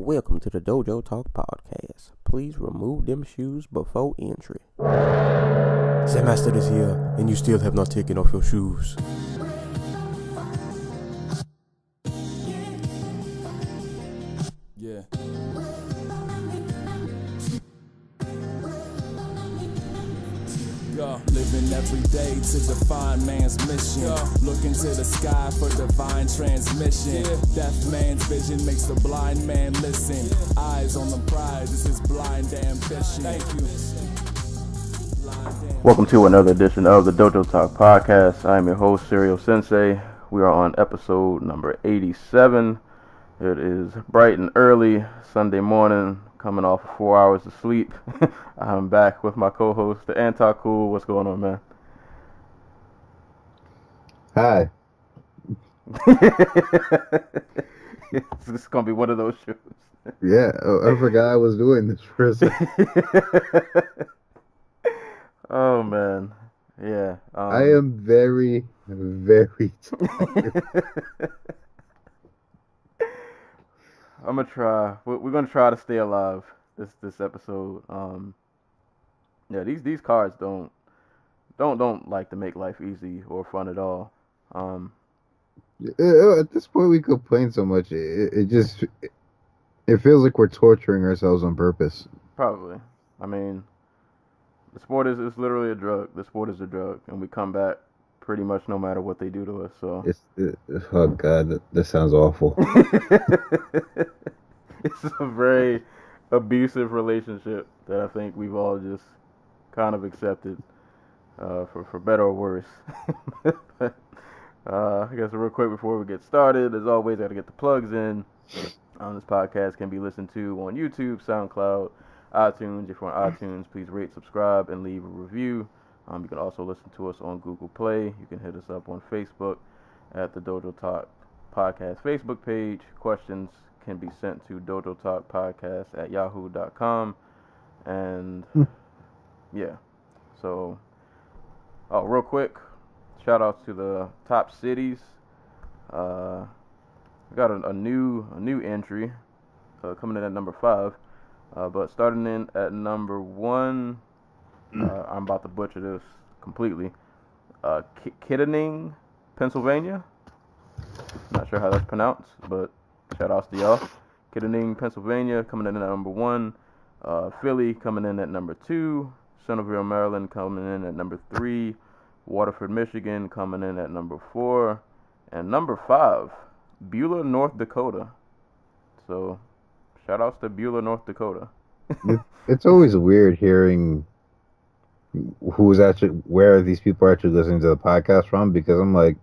welcome to the Dojo Talk Podcast. Please remove them shoes before entry. Sam Master is here, and you still have not taken off your shoes. Yeah. Living every day to define man's mission. Looking to the sky for divine transmission. Deaf man's vision makes the blind man listen. Eyes on the prize, this is blind ambition. Thank you. Welcome to another edition of the Dojo Talk Podcast. I am your host, Serial Sensei. We are on episode number 87. It is bright and early Sunday morning, coming off 4 hours of sleep. I'm back with my co-host, the Anti-Cool. What's going on, man? Hi. This is going to be one of those shows. Yeah, I forgot I was doing this for a second. Oh, man. Yeah. I am very, very tired. I'm gonna try. We're gonna try to stay alive this episode. Yeah, these cards don't like to make life easy or fun at all. At this point, we complain so much. It feels like we're torturing ourselves on purpose. Probably. I mean, the sport is literally a drug. The sport is a drug, and we come back pretty much no matter what they do to us. So Oh God, that sounds awful. It's a very abusive relationship that I think we've all just kind of accepted, for better or worse. I guess real quick before we get started, as always, I got to get the plugs in. This podcast can be listened to on YouTube, SoundCloud, iTunes. If you're on iTunes, please rate, subscribe, and leave a review. You can also listen to us on Google Play. You can hit us up on Facebook at the Dojo Talk Podcast Facebook page. Questions can be sent to dojotalkpodcast@yahoo.com. And yeah, so real quick, shout out to the top cities. We got a new entry coming in at number 5, but starting in at number 1. I'm about to butcher this completely. Kittanning, Pennsylvania. Not sure how that's pronounced, but shout outs to y'all. Kittanning, Pennsylvania, coming in at number 1. Philly coming in at number 2. Centerville, Maryland, coming in at number 3. Waterford, Michigan, coming in at number 4. And number 5, Beulah, North Dakota. So, shout outs to Beulah, North Dakota. It's always weird hearing where these people are actually listening to the podcast from, because I'm like,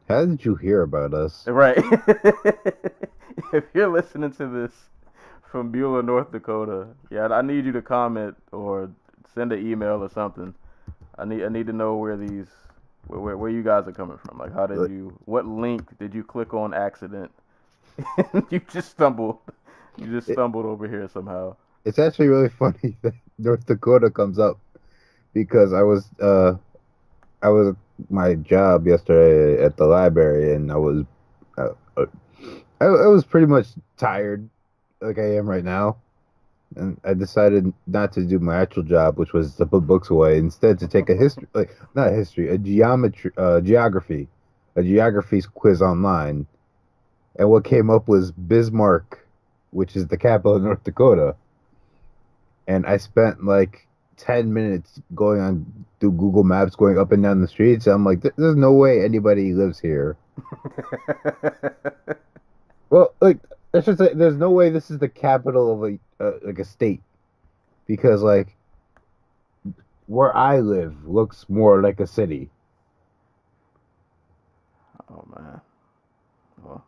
how did you hear about us? Right. If you're listening to this from Beulah, North Dakota, yeah, I need you to comment or send an email or something. I need to know where you guys are coming from. Like, what link did you click on accident? You just stumbled over here somehow. It's actually really funny that North Dakota comes up, because I was at my job yesterday at the library, and I was pretty much tired, like I am right now, and I decided not to do my actual job, which was to put books away, instead to take a geography quiz online, and what came up was Bismarck, which is the capital of North Dakota. And I spent like 10 minutes going on through Google Maps, going up and down the streets. I'm like, there's no way anybody lives here. Well, like, I should say, there's no way this is the capital of a state, because like where I live looks more like a city. Oh man, well,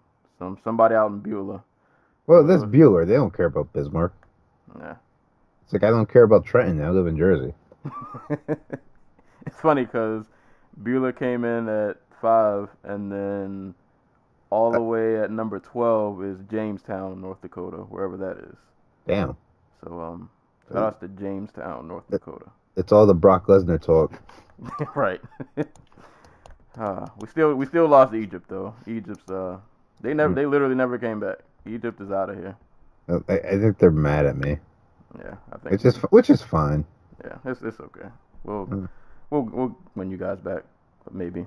somebody out in Beulah. Well, that's Beulah. They don't care about Bismarck. Yeah. It's like, I don't care about Trenton. I live in Jersey. It's funny because Beulah came in at 5, and then all the way at number 12 is Jamestown, North Dakota, wherever that is. Damn. So, shout out to Jamestown, North Dakota. It's all the Brock Lesnar talk. Right. We still lost to Egypt though. Egypt's they literally never came back. Egypt is out of here. I think they're mad at me. Yeah, I think. Which is fine. Yeah, it's okay. We'll Mm. we'll win you guys back, maybe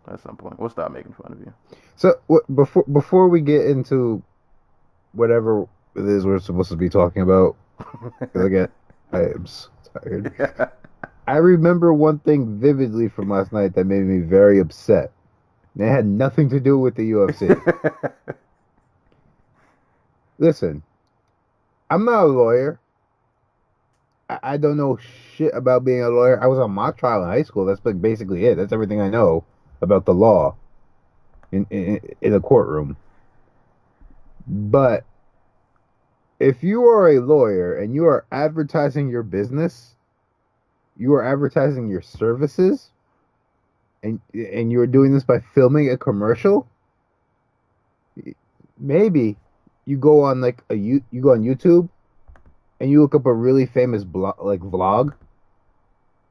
at some point. We'll stop making fun of you. So before we get into whatever it is we're supposed to be talking about, 'cause again, I am so tired. I remember one thing vividly from last night that made me very upset. And it had nothing to do with the UFC. Listen, I'm not a lawyer. I don't know shit about being a lawyer. I was on mock trial in high school. That's like basically it. That's everything I know about the law in a courtroom. But if you are a lawyer and you are advertising your business, you are advertising your services, and you are doing this by filming a commercial, maybe you go on like you go on YouTube and you look up a really famous vlog,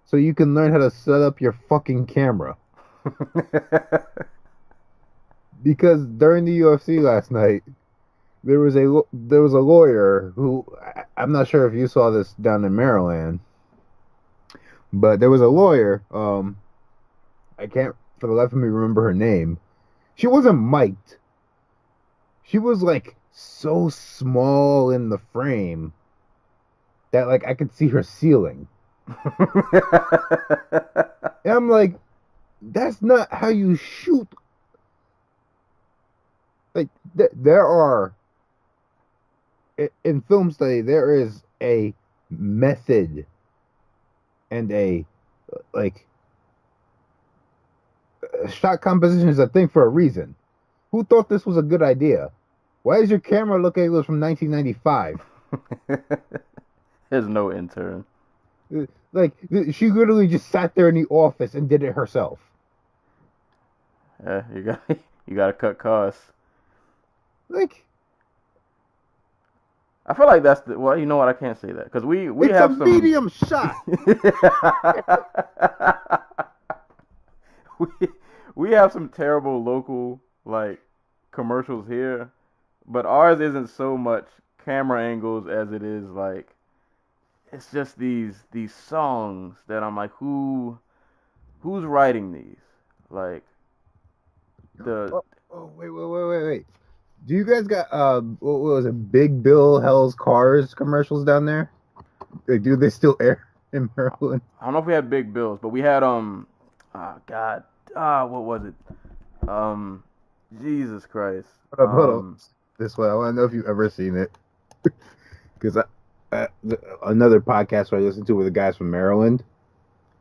so you can learn how to set up your fucking camera. Because during the UFC last night, there was a lawyer who, I'm not sure if you saw this down in Maryland, but there was a lawyer. I can't for the life of me remember her name. She wasn't mic'd. She was like so small in the frame that like I could see her ceiling. And I'm like, that's not how you shoot. Like there are in film study, there is a method and a like shot composition is a thing for a reason. Who thought this was a good idea? Why does your camera look like it was from 1995? There's no intern. Like she literally just sat there in the office and did it herself. Yeah, you got to cut costs. Like, I feel like that's well, you know what? I can't say that because we it's have a some medium shot. we have some terrible local like commercials here, but ours isn't so much camera angles as it is like it's just these songs that I'm like, who's writing these? Like Wait. Do you guys got what was it, Big Bill Hell's Cars commercials down there? Like, do they still air in Maryland? I don't know if we had big bills, but we had what was it? Jesus Christ. Hold on. This way, I want to know if you've ever seen it. Because another podcast where I listened to with the guys from Maryland,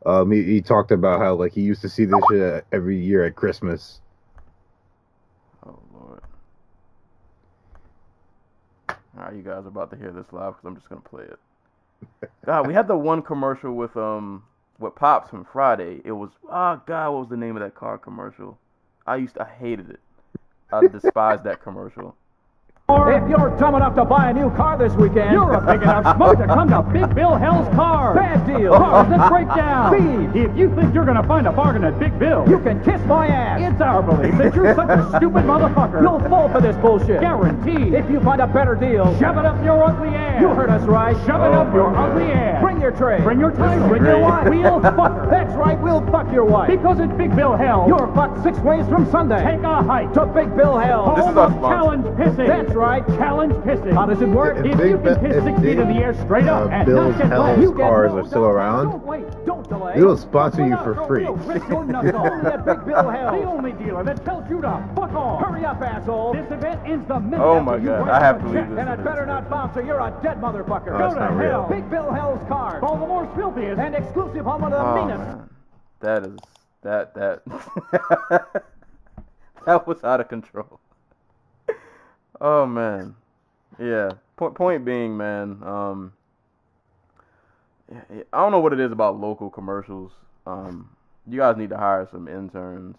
he talked about how like he used to see this shit every year at Christmas. Oh Lord. Alright, you guys are about to hear this live because I'm just gonna play it. God, we had the one commercial with Pops from Friday. It was God, what was the name of that car commercial? I hated it. I despised that commercial. If you're dumb enough to buy a new car this weekend, you're a big enough smoke to come to Big Bill Hell's Cars. Bad deals, cars that break down. Speed. If you think you're going to find a bargain at Big Bill, you can kiss my ass. It's our belief that you're such a stupid motherfucker. You'll fall for this bullshit. Guaranteed. If you find a better deal, shove it up your ugly ass. You heard us right. Shove it up your ugly ass. Bring your tray. Bring your tie. Bring your wife. We'll fuck her. That's right, we'll fuck your wife. Because at Big Bill Hell, you're fucked 6 ways from Sunday. Take a hike to Big Bill Hell. This is our sponsor. Challenge pissing. That's right, challenge pissing. How does it work? If you can piss 6 feet in the air straight up and Bill's not get wet, Hell's you get Cars no are still doubt. around. Don't wait, don't delay. It'll sponsor you for free. Risk your nuts off. Only at Big Bill Hell, the only dealer that tells you to fuck off. Hurry up, asshole. This event ends the minute Oh after my you God, write I have a to leave check, this and it to better this. not bounce or you're a dead motherfucker. Oh, Go that's to not real. hell. Big Bill Hell's Cars. Baltimore's filthiest and exclusive home of the meanest. Man. That that was out of control. Oh man. Yeah. Point being, man, I don't know what it is about local commercials. You guys need to hire some interns.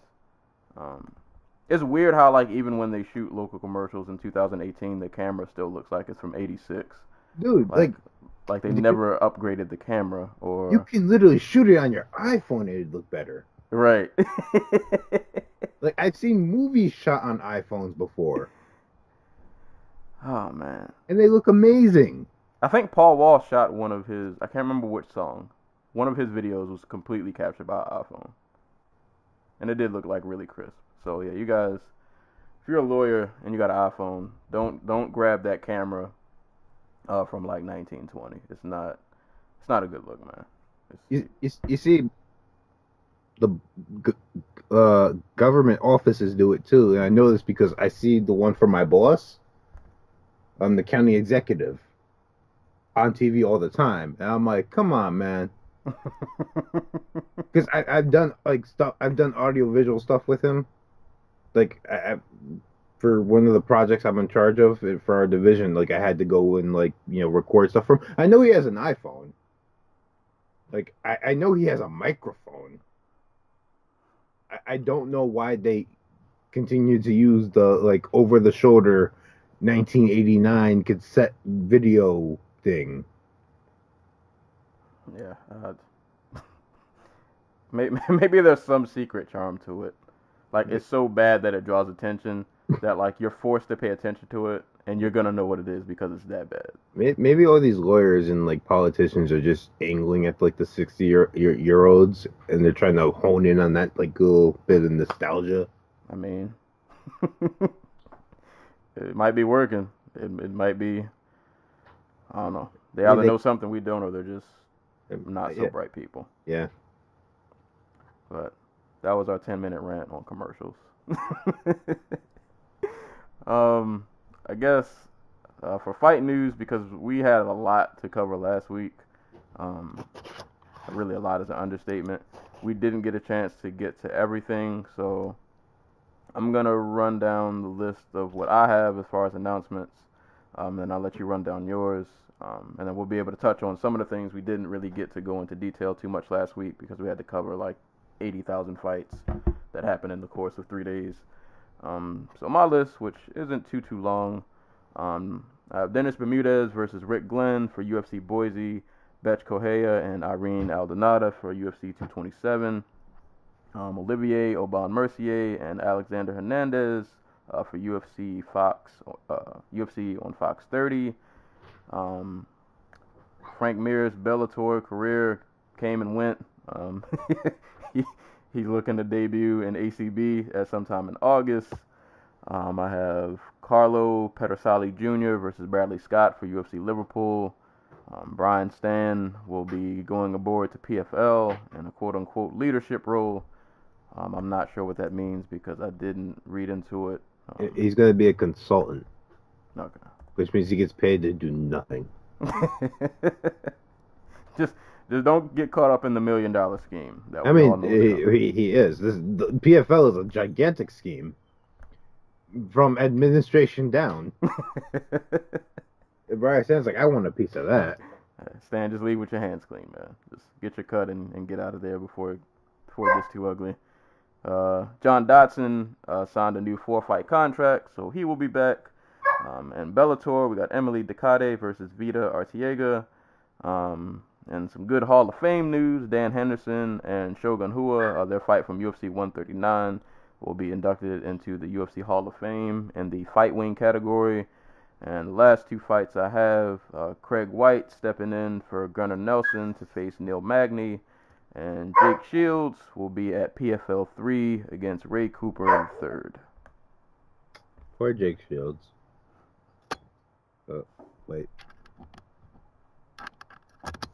It's weird how like even when they shoot local commercials in 2018, the camera still looks like it's from '86. Dude, Like they never upgraded the camera or you can literally shoot it on your iPhone and it'd look better. right. Like I've seen movies shot on iPhones before. Oh man. and they look amazing. I think Paul Wall shot one of his. I can't remember which song. One of his videos was completely captured by iPhone, and it did look like really crisp. So yeah, you guys, if you're a lawyer and you got an iPhone, don't grab that camera from like 1920. It's not a good look, man. You see, the government offices do it too, and I know this because I see the one for my boss, the county executive, on TV all the time, and I'm like, come on, man. Because I've done like stuff, I've done audio visual stuff with him, like for one of the projects I'm in charge of for our division. Like I had to go and like record stuff from. I know he has an iPhone. Like I know he has a microphone. I don't know why they continue to use the like over the shoulder 1989 cassette video thing. Yeah. Maybe there's some secret charm to it. Like it's so bad that it draws attention that like you're forced to pay attention to it, and you're gonna know what it is because it's that bad. Maybe all these lawyers and like politicians are just angling at like the 60-year olds, and they're trying to hone in on that like little bit of nostalgia. I mean, it might be working. It might be. I don't know. They either know something we don't, or they're just not so bright people. Yeah. But that was our 10-minute rant on commercials. I guess for fight news, because we had a lot to cover last week. Really, a lot is an understatement. We didn't get a chance to get to everything, so I'm gonna run down the list of what I have as far as announcements, and I'll let you run down yours, and then we'll be able to touch on some of the things we didn't really get to go into detail too much last week because we had to cover like 80,000 fights that happened in the course of 3 days. So my list, which isn't too long, I have Dennis Bermudez versus Rick Glenn for UFC Boise, Betch Correia and Irene Aldonada for UFC 227, Olivier Aubin-Mercier and Alexander Hernandez for UFC on Fox 30. Frank Mir's Bellator career came and went. He's looking to debut in ACB at sometime in August. I have Carlo Pedersoli Jr. versus Bradley Scott for UFC Liverpool. Brian Stan will be going aboard to PFL in a quote-unquote leadership role. I'm not sure what that means because I didn't read into it. He's going to be a consultant. Okay. Which means he gets paid to do nothing. Just don't get caught up in the $1 million scheme. I mean, he is. The PFL is a gigantic scheme from administration down. Brian Stan's like, I want a piece of that. Stan, just leave with your hands clean, man. Just get your cut and get out of there before it gets too ugly. John Dodson signed a new 4-fight contract, so he will be back. And Bellator, we got Emily Decade versus Vita Arteaga. And some good Hall of Fame news. Dan Henderson and Shogun Rua, their fight from UFC 139, will be inducted into the UFC Hall of Fame in the fight wing category. And the last 2 fights I have, Craig White stepping in for Gunnar Nelson to face Neil Magny. And Jake Shields will be at PFL 3 against Ray Cooper III. Poor Jake Shields. Oh, wait.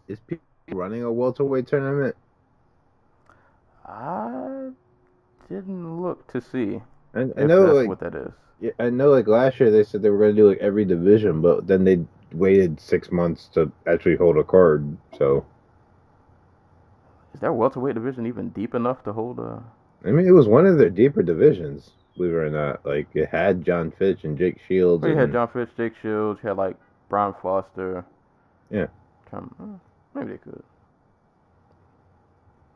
Is P running a welterweight tournament? I didn't look to see. I know that's like what that is. Yeah, I know. Like last year, they said they were going to do like every division, but then they waited 6 months to actually hold a card. So, is their welterweight division even deep enough to hold a? I mean, it was one of their deeper divisions, believe it or not. Like it had John Fitch and Jake Shields. You had John Fitch, Jake Shields. You had like Brian Foster. Yeah. Maybe they could.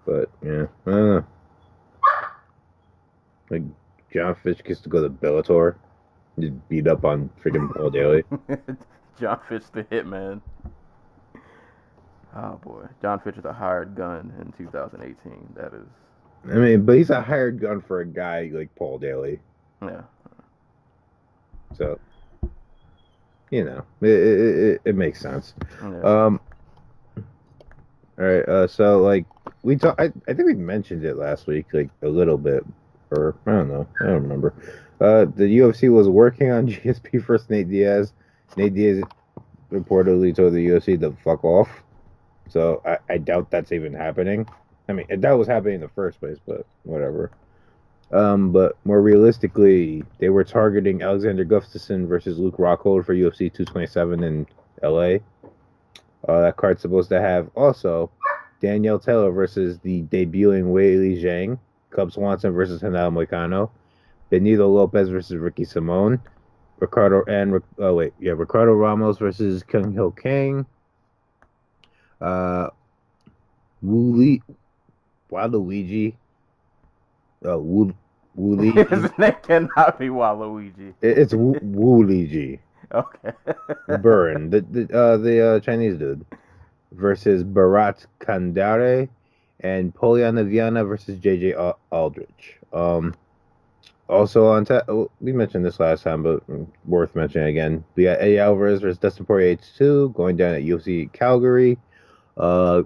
But yeah, I don't know. Like John Fitch gets to go to Bellator, just beat up on freaking Paul Daly. John Fitch the hitman. Oh boy, John Fitch is a hired gun in 2018. That is. I mean, but he's a hired gun for a guy like Paul Daly. Yeah. So. you know, it makes sense. Yeah. All right. So like we talked, I think we mentioned it last week, like a little bit, or I don't know, I don't remember. The UFC was working on GSP versus Nate Diaz. Nate Diaz reportedly told the UFC to fuck off. So I doubt that's even happening. I mean, that was happening in the first place, but whatever. But more realistically, they were targeting Alexander Gustafson versus Luke Rockhold for UFC 227 in LA. That card's supposed to have also Danielle Taylor versus the debuting Weili Zhang, Cub Swanson versus Hanel Moicano, Benito Lopez versus Ricky Simone, Ricardo Ramos versus Kyung Ho Kang, Waluigi, Wooligi. His name cannot be Waluigi. It's Wooligi. Okay. Burn, the Chinese dude, versus Bharat Kandare, and Poliana Viana versus JJ Aldrich. Also on we mentioned this last time, but worth mentioning again. We got Eddie Alvarez versus Dustin Poirier H2 going down at UFC Calgary.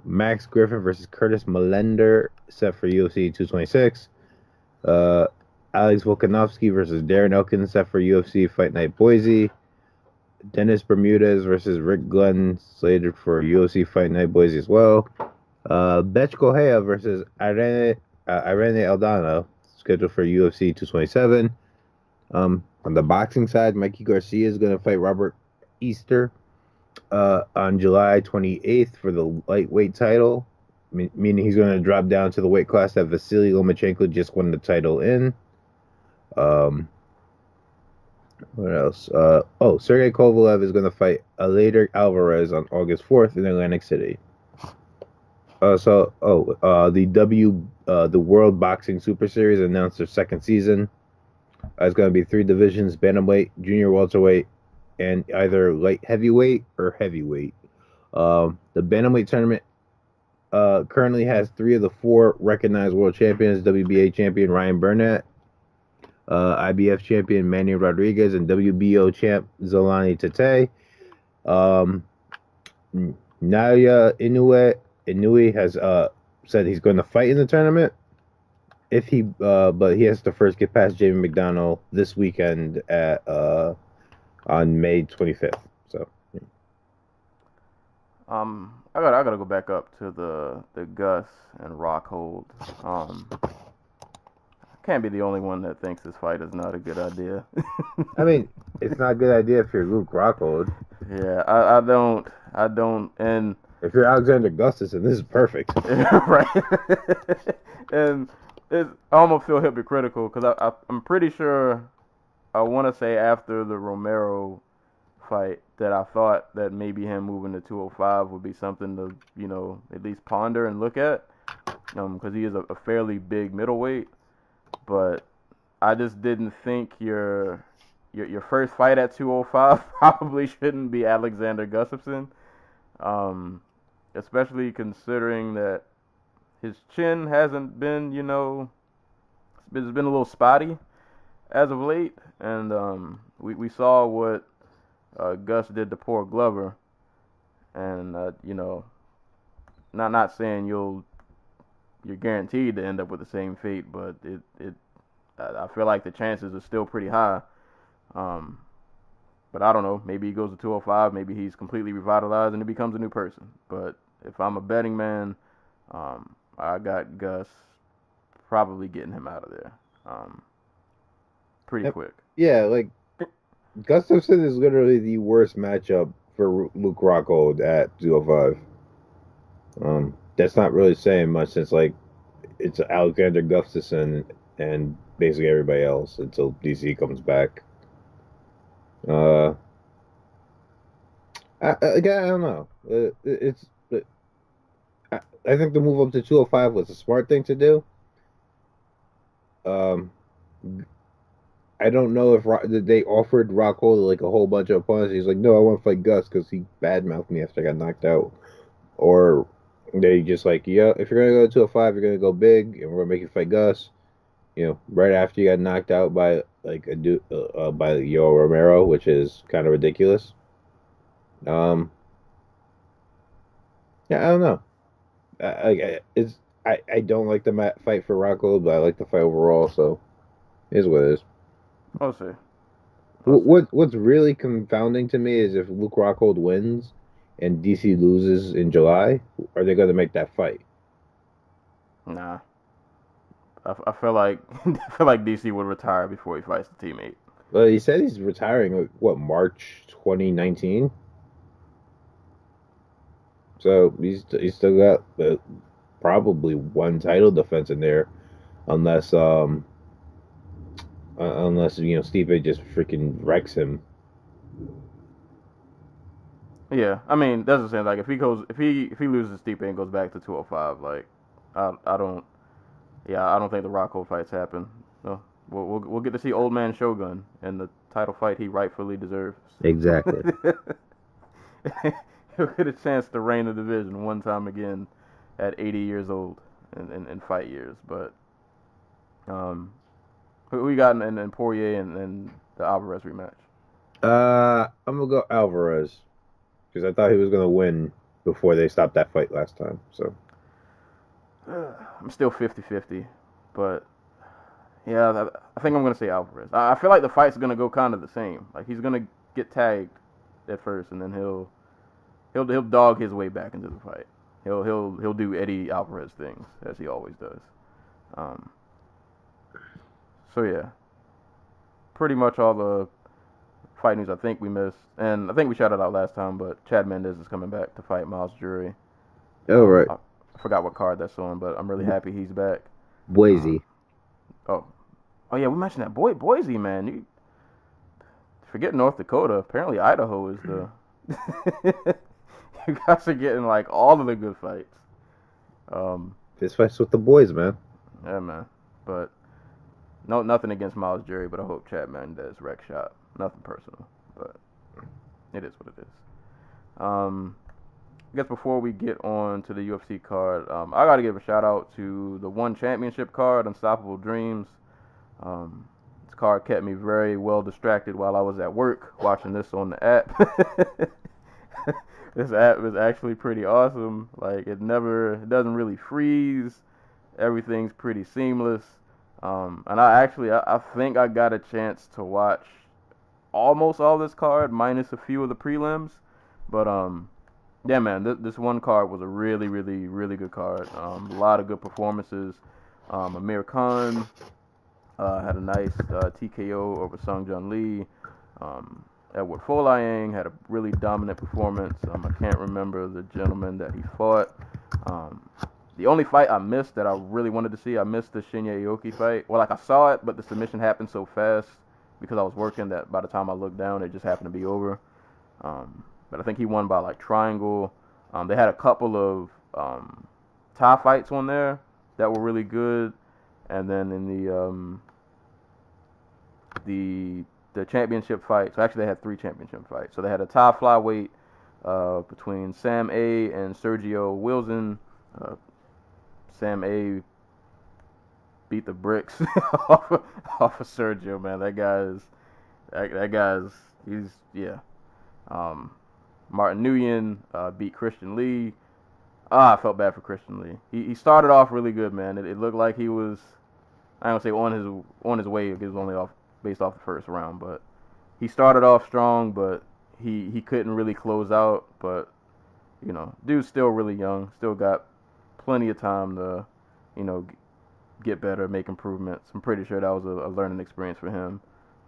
Max Griffin versus Curtis Melender set for UFC 226. Alex Volkanovski versus Darren Elkins set for UFC Fight Night Boise. Dennis Bermudez versus Rick Glenn slated for UFC Fight Night Boise as well. Betch Correa versus Irene Aldana scheduled for UFC 227. On the boxing side, Mikey Garcia is going to fight Robert Easter on July 28th for the lightweight title, meaning he's going to drop down to the weight class that Vasily Lomachenko just won the title in. What else? Sergey Kovalev is going to fight Alader Alvarez on August 4th in Atlantic City. The World Boxing Super Series announced their second season. It's going to be 3 divisions: bantamweight, junior welterweight, and either light heavyweight or heavyweight. The bantamweight tournament currently has 3 of the 4 recognized world champions: WBA champion Ryan Burnett, IBF champion Manny Rodriguez, and WBO champ Zolani Tate. Naoya Inoue has said he's going to fight in the tournament. But he has to first get past Jamie McDonald this weekend on May 25th. So, I gotta go back up to the Gus and Rockhold. Can't be the only one that thinks this fight is not a good idea. I mean, it's not a good idea if you're Luke Rockhold. Yeah, I don't, and if you're Alexander Gustafson, this is perfect. Right. And I almost feel hypocritical because I'm pretty sure I want to say after the Romero fight that I thought that maybe him moving to 205 would be something to at least ponder and look at, because he is a fairly big middleweight. But I just didn't think your first fight at 205 probably shouldn't be Alexander Gustafson, especially considering that his chin hasn't been, it's been a little spotty as of late, and we saw what Gus did to poor Glover, and not saying you're guaranteed to end up with the same fate, but I feel like the chances are still pretty high. But I don't know. Maybe he goes to 205. Maybe he's completely revitalized and he becomes a new person. But if I'm a betting man, I got Gus probably getting him out of there pretty quick. Yeah, like Gustafson is literally the worst matchup for Luke Rockhold at 205. That's not really saying much since it's Alexander Gustafson and basically everybody else until DC comes back. I don't know. I think the move up to 205 was a smart thing to do. I don't know if they offered Rockhold a whole bunch of opponents. He's like, no, I want to fight Gus because he badmouthed me after I got knocked out. Or they just if you're gonna go to 205, you're gonna go big, and we're gonna make you fight Gus. Right after you got knocked out by by Yoel Romero, which is kind of ridiculous. Um, yeah, I don't know. I don't like the fight for Rockhold, but I like the fight overall. So it is what it is. We'll see. We'll see. What's really confounding to me is if Luke Rockhold wins and DC loses in July, are they going to make that fight? Nah. I feel like I feel like DC would retire before he fights the teammate. Well, he said he's retiring. What, March 2019? So he's still got probably one title defense in there, unless unless Stipe just freaking wrecks him. Yeah, I mean that's the same. Like if he loses Stipe and goes back to 205, like I don't I don't think the Rockhold fights happen. No, we'll get to see Old Man Shogun in the title fight he rightfully deserves. Exactly. He'll get a chance to reign the division one time again at 80 years old in fight years. But who we got in Poirier and the Alvarez rematch? I'm gonna go Alvarez because I thought he was gonna win before they stopped that fight last time. So I'm still 50-50, but yeah, I think I'm gonna say Alvarez. I feel like the fight's gonna go kind of the same. Like he's gonna get tagged at first, and then he'll dog his way back into the fight. He'll do Eddie Alvarez things as he always does. So yeah, pretty much all the fight news I think we missed, and I think we shouted out last time, but Chad Mendes is coming back to fight Miles Jury. oh right, I forgot what card that's on, but I'm really happy he's back. Boise. Oh yeah, we mentioned that Boise, man. You forget North Dakota. Apparently Idaho is the. You guys are getting like all of the good fights. This fight's with the boys, man. Yeah, man. But nothing against Miles Jury, but I hope Chad Mendes wreck shot. Nothing personal, but it is what it is. I guess before we get on to the UFC card, I got to give a shout out to the One Championship card, Unstoppable Dreams. This card kept me very well distracted while I was at work watching this on the app. This app is actually pretty awesome. Like it doesn't really freeze. Everything's pretty seamless. And I think I got a chance to watch almost all this card minus a few of the prelims. But yeah, man, this one card was a really, really, really good card. A lot of good performances. Amir Khan had a nice TKO over Sung Jun Lee. Edward Folayang had a really dominant performance. I can't remember the gentleman that he fought. The only fight I missed that I really wanted to see, I missed the Shinya Aoki fight. Well, like I saw it, but the submission happened so fast because I was working that by the time I looked down, it just happened to be over. But I think he won by like triangle. They had a couple of tie fights on there that were really good, and then in the championship fight. So actually, they had 3 championship fights. So they had a tie flyweight between Sam A and Sergio Wilson. Sam A beat the bricks off of Sergio, man. That guy's he's yeah. Martin Nguyen beat Christian Lee. I felt bad for Christian Lee. He started off really good, man. It looked like he was, I don't say on his way. It was only based off the first round, but he started off strong, but he couldn't really close out. But dude's still really young, still got plenty of time to get better, make improvements. I'm pretty sure that was a learning experience for him.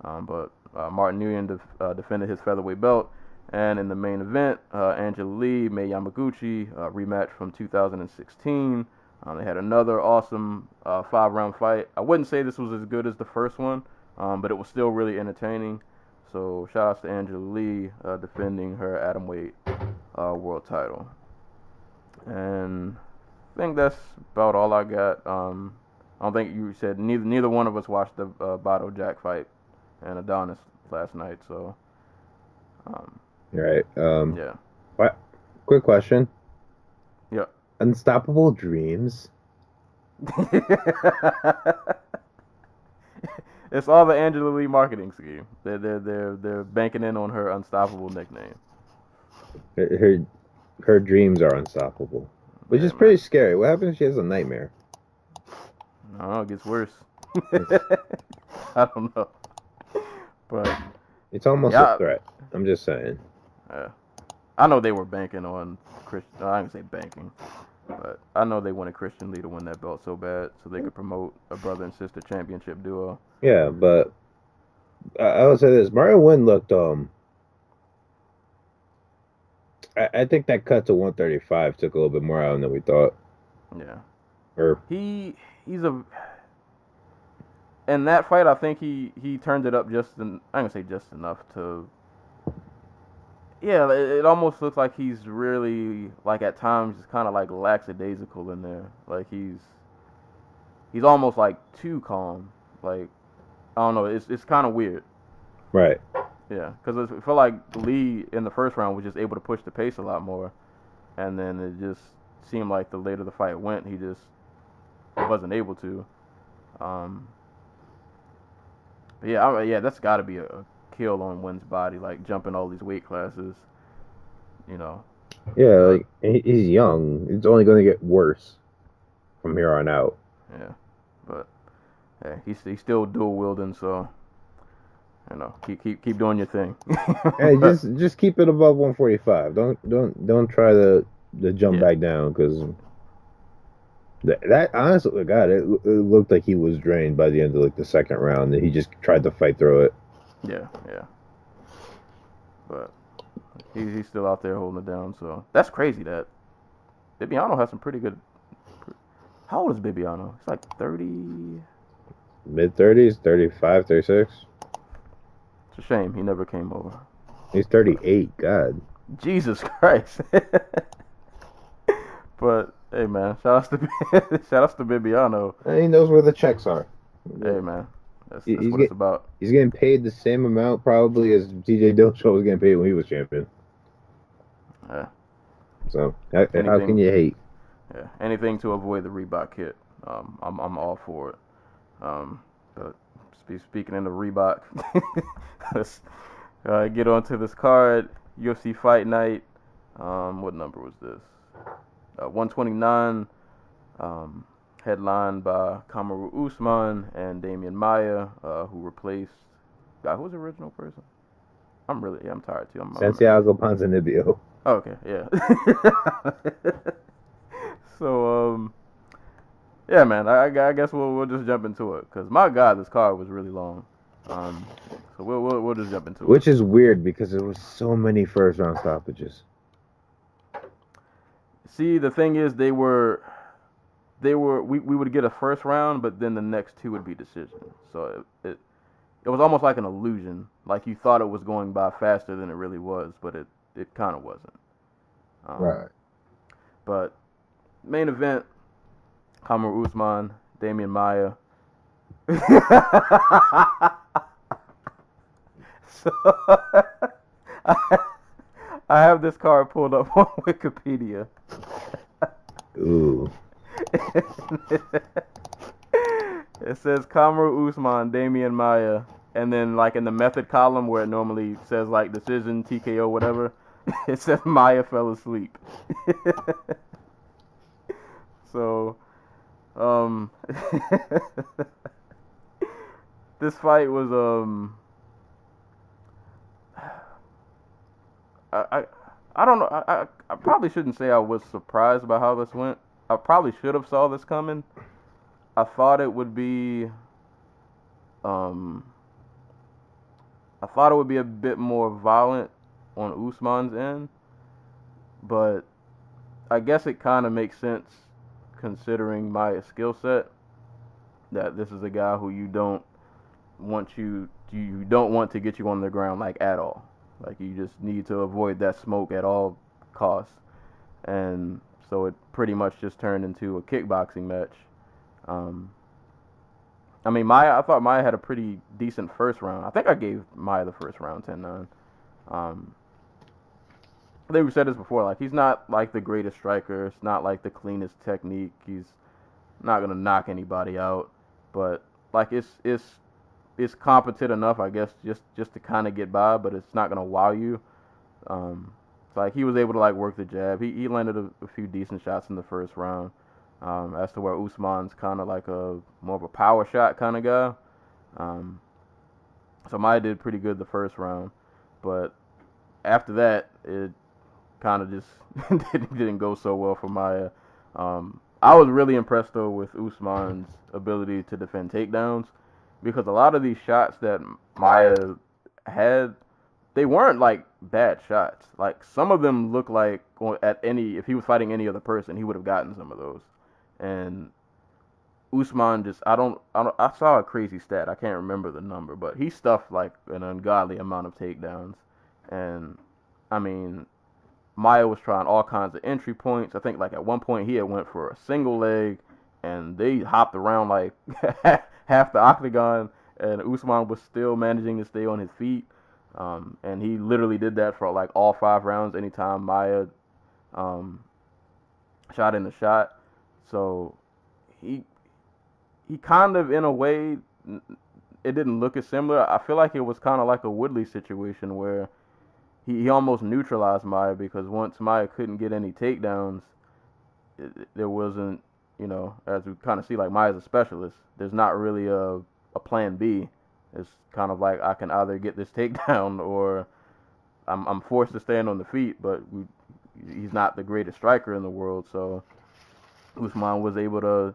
But Martin Nguyen defended his featherweight belt. And in the main event, Angela Lee, Mei Yamaguchi, rematch from 2016. They had another awesome 5-round fight. I wouldn't say this was as good as the first one, but it was still really entertaining. So shout outs to Angela Lee defending her atomweight world title. And I think that's about all I got. I don't think you said neither one of us watched the Bato Jack fight and Adonis last night, so. Right. Yeah. What? Quick question. Yeah. Unstoppable Dreams. It's all the Angela Lee marketing scheme. They're banking in on her unstoppable nickname. Her dreams are unstoppable, which is pretty scary. What happens if she has a nightmare? I don't know, it gets worse. I don't know. But it's almost a threat. I'm just saying. I know they were banking on Christian. I didn't say banking, but I know they wanted Christian Lee to win that belt so bad so they could promote a brother and sister championship duo. Yeah, but I would say this: Mario Win looked. I think that cut to 135 took a little bit more out than we thought. Yeah. Or he's a. In that fight, I think he turned it up just. I'm gonna say just enough to. Yeah, it almost looks like he's really like at times just kind of like lackadaisical in there. Like he's almost like too calm. Like I don't know. It's kind of weird. Right. Yeah, because I feel like Lee in the first round was just able to push the pace a lot more, and then it just seemed like the later the fight went, he just wasn't able to. But yeah, that's got to be a kill on Wynn's body, like jumping all these weight classes. You know. Yeah, like he's young. It's only going to get worse from here on out. Yeah, but hey, he's still dual wielding, so. You know, keep doing your thing. Hey, just keep it above 145. Don't try to jump back down because that honestly, God, it looked like he was drained by the end of like the second round, and he just tried to fight through it. Yeah. But he's still out there holding it down. So that's crazy. That Bibiano has some pretty good. How old is Bibiano? He's like 30. Mid-30s, 35, 36. It's a shame he never came over. He's 38. God. Jesus Christ. But hey, man, shout outs to Bibiano. And he knows where the checks are. Hey, man, that's what it's about. He's getting paid the same amount probably as TJ Dillashaw was getting paid when he was champion. Yeah. So how can you hate? Yeah. Anything to avoid the Reebok kit. I'm all for it. But speaking in the Reebok, let's get onto this card. UFC Fight Night. What number was this? 129. Headlined by Kamaru Usman and Damian Maia, who replaced. God, who was the original person? I'm tired too. Santiago Ponzinibbio. Oh, okay, yeah. So, yeah, man, I guess we'll just jump into it because my God, this card was really long. So we'll just jump into it. Which is weird because there was so many first round stoppages. See, the thing is, we would get a first round, but then the next two would be decisions. So it was almost like an illusion, like you thought it was going by faster than it really was, but it kind of wasn't. Right. But main event, Kamaru Usman, Damian Maia. So I have this card pulled up on Wikipedia. Ooh. It says Kamaru Usman, Damian Maia, and then like in the method column where it normally says like decision, TKO, whatever, it says Maia fell asleep. So, this fight was I don't know. I probably shouldn't say I was surprised by how this went. I probably should have saw this coming. I thought it would be a bit more violent on Usman's end, but I guess it kind of makes sense considering Maia's skill set. That this is a guy who you don't want to get you on the ground like at all. Like you just need to avoid that smoke at all costs. And so it pretty much just turned into a kickboxing match. I mean, I thought Maia had a pretty decent first round. I think I gave Maia the first round 10-9. I think we said this before. Like he's not like the greatest striker. It's not like the cleanest technique. He's not gonna knock anybody out. But like it's competent enough, I guess, just to kind of get by. But it's not gonna wow you. So like he was able to like work the jab. He landed a few decent shots in the first round. As to where Usman's kind of like a more of a power shot kind of guy. So Maia did pretty good the first round, but after that it kind of just didn't go so well for Maia. I was really impressed though with Usman's ability to defend takedowns, because a lot of these shots that Maia had, they weren't like bad shots. Like some of them looked like if he was fighting any other person, he would have gotten some of those. And Usman just, I saw a crazy stat. I can't remember the number, but he stuffed like an ungodly amount of takedowns. And I mean, Maia was trying all kinds of entry points. I think like at one point he had went for a single leg, and they hopped around like half the octagon, and Usman was still managing to stay on his feet. And he literally did that for like all 5 rounds. Anytime Maia shot in the shot. So he kind of, in a way, it didn't look as similar. I feel like it was kind of like a Woodley situation where he almost neutralized Maia, because once Maia couldn't get any takedowns, there wasn't, as we kind of see, like Maia's a specialist. There's not really a plan B. It's kind of like I can either get this takedown or I'm forced to stand on the feet, but he's not the greatest striker in the world, so Usman was able to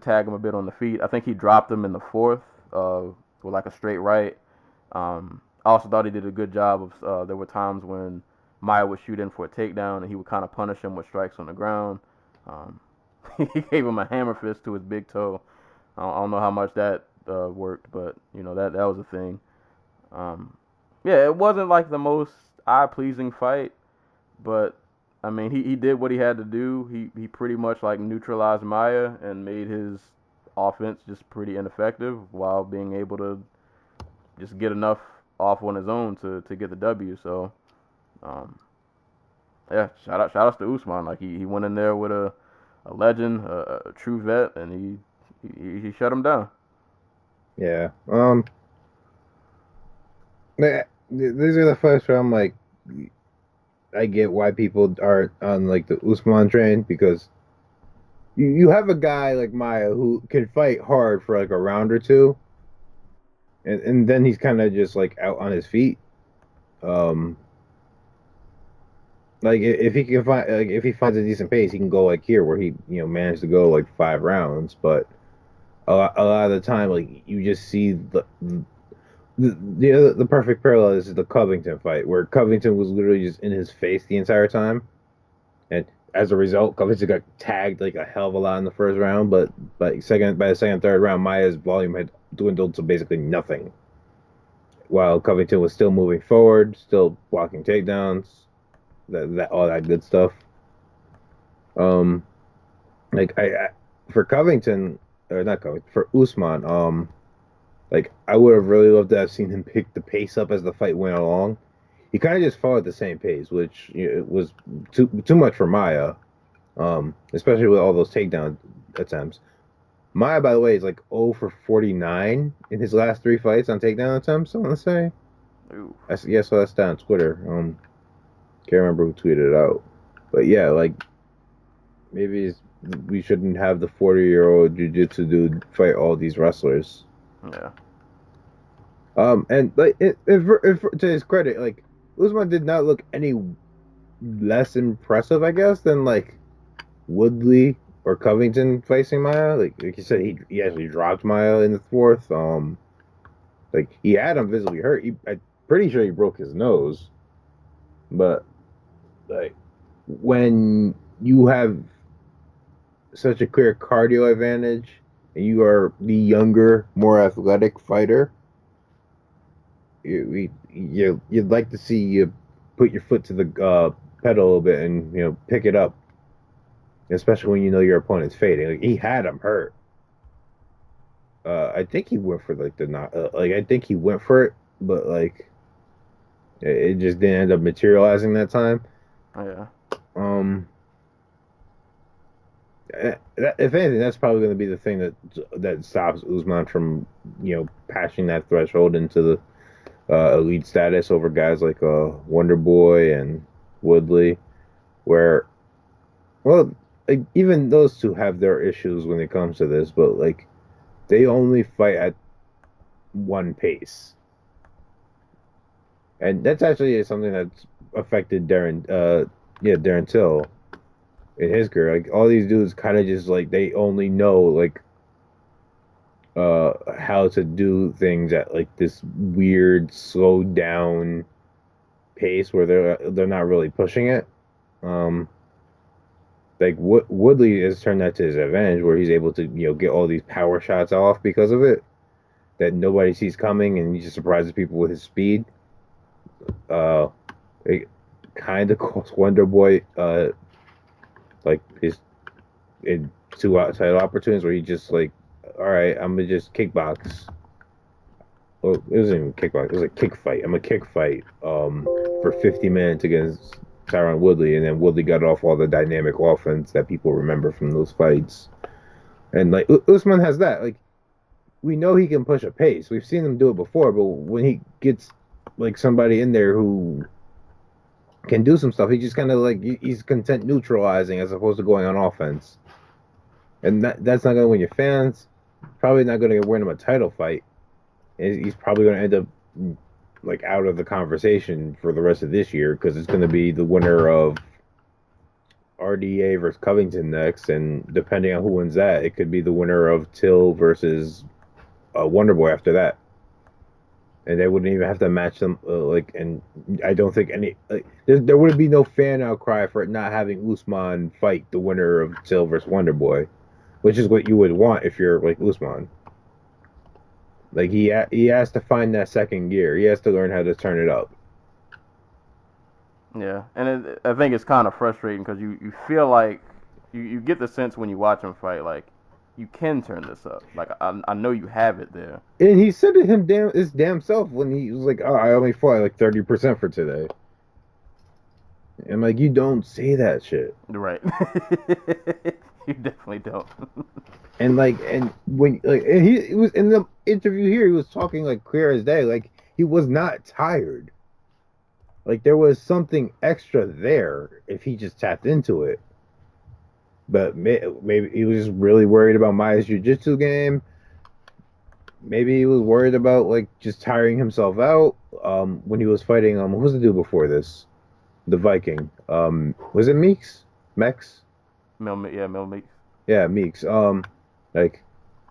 tag him a bit on the feet. I think he dropped him in the 4th with like a straight right. I also thought he did a good job of, there were times when Maia would shoot in for a takedown and he would kind of punish him with strikes on the ground. He gave him a hammer fist to his big toe. I don't know how much that worked, but that was a thing. Yeah, it wasn't like the most eye-pleasing fight, but I mean, he did what he had to do. He pretty much like neutralized Maia and made his offense just pretty ineffective while being able to just get enough off on his own to get the W. So, yeah, shout outs to Usman. Like he went in there with a legend, a true vet, and he shut him down. Yeah. These are the fights where I'm like, I get why people are on like the Usman train, because you have a guy like Maia who can fight hard for like a round or two, and then he's kind of just like out on his feet. Like if he can find, like if he finds a decent pace, he can go like here where he managed to go like 5 rounds, but a lot of the time, like you just see the perfect parallel is the Covington fight, where Covington was literally just in his face the entire time, and as a result, Covington got tagged like a hell of a lot in the first round. But by the second, 3rd round, Maia's volume had dwindled to basically nothing, while Covington was still moving forward, still blocking takedowns, that all that good stuff. Like I for Covington, or not Covington, for Usman, like, I would have really loved to have seen him pick the pace up as the fight went along. He kind of just followed the same pace, which was too much for Maia, especially with all those takedown attempts. Maia, by the way, is like 0 for 49 in his last 3 fights on takedown attempts, I want to say. Ooh. I saw that stat on Twitter. Can't remember who tweeted it out. But yeah, like, maybe we shouldn't have the 40-year-old jiu-jitsu dude fight all these wrestlers. Yeah. And like, to his credit, like, Usman did not look any less impressive, I guess, than like Woodley or Covington facing Maia. Like you said, he actually dropped Maia in the 4th. Like he had him visibly hurt. I'm pretty sure he broke his nose. But like, when you have such a clear cardio advantage and you are the younger, more athletic fighter, you'd like to see you put your foot to the pedal a little bit and pick it up, especially when you know your opponent's fading. Like, he had him hurt. I think he went for like the knock. I think he went for it, but like it just didn't end up materializing that time. Oh, yeah. If anything, that's probably going to be the thing that stops Usman from passing that threshold into the elite status over guys like Wonder Boy and Woodley, where, well, like, even those two have their issues when it comes to this, but like they only fight at one pace, and that's actually something that's affected Darren Till in his career. Like all these dudes kind of just like they only know like how to do things at like this weird slowed down pace where they're not really pushing it. Like Woodley has turned that to his advantage where he's able to get all these power shots off because of it that nobody sees coming, and he just surprises people with his speed. It kind of cost Wonder Boy like his in two outside opportunities where he just like, all right, I'm gonna just kickbox. Well, it wasn't even kickbox. It was a kick fight. I'm a kick fight for 50 minutes against Tyron Woodley, and then Woodley got off all the dynamic offense that people remember from those fights. And like Usman has that. Like we know he can push a pace. We've seen him do it before, but when he gets like somebody in there who can do some stuff, he just kind of like he's content neutralizing as opposed to going on offense. And that's not going to win your fans. Probably not going to win him a title fight. He's probably going to end up like out of the conversation for the rest of this year because it's going to be the winner of RDA versus Covington next, and depending on who wins that, it could be the winner of Till versus Wonderboy after that. And they wouldn't even have to match them. And I don't think there would be no fan outcry for it not having Usman fight the winner of Till versus Wonderboy, which is what you would want if you're like Usman. Like he has to find that second gear. He has to learn how to turn it up. Yeah, and I think it's kind of frustrating because you feel like you get the sense when you watch him fight like you can turn this up. Like I know you have it there. And he said to his damn self when he was like, "Oh, I only fought like 30% for today." And like, you don't say that shit. Right. You definitely don't. And he was in the interview here, he was talking like clear as day, like he was not tired. Like there was something extra there if he just tapped into it. But maybe he was just really worried about Maia's jiu-jitsu game. Maybe he was worried about like just tiring himself out. When he was fighting, who was the dude before this? The Viking. Was it Meeks? Meeks? Mel Meeks. Yeah, Meeks. Like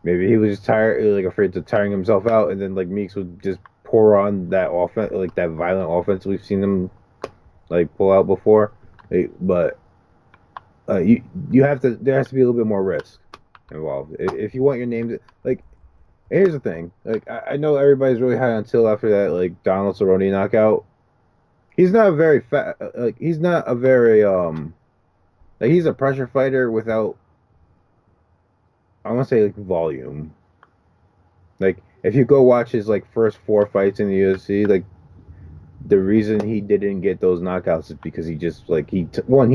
maybe he was just tired, like afraid of tiring himself out, and then like Meeks would just pour on that offense, like that violent offense we've seen him like pull out before. But you have to. There has to be a little bit more risk involved if you want your name to like. Here's the thing. Like I know everybody's really high on Till after that like Donald Cerrone knockout. He's not a very fat. Like he's not a very like he's a pressure fighter without. I want to say like volume. Like if you go watch his like first 4 fights in the UFC, like the reason he didn't get those knockouts is because he just like he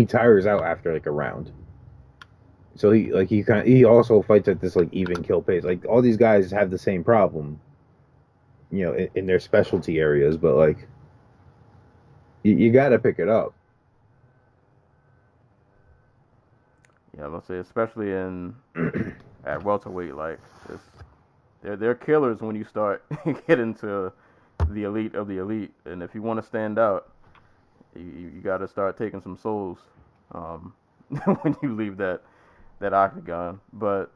tires out after like a round. So he also fights at this like even kill pace. Like all these guys have the same problem, in their specialty areas, but like you got to pick it up. Yeah, I'm gonna say especially in at welterweight, like they're killers when you start getting to the elite of the elite, and if you want to stand out, you got to start taking some souls when you leave that octagon. But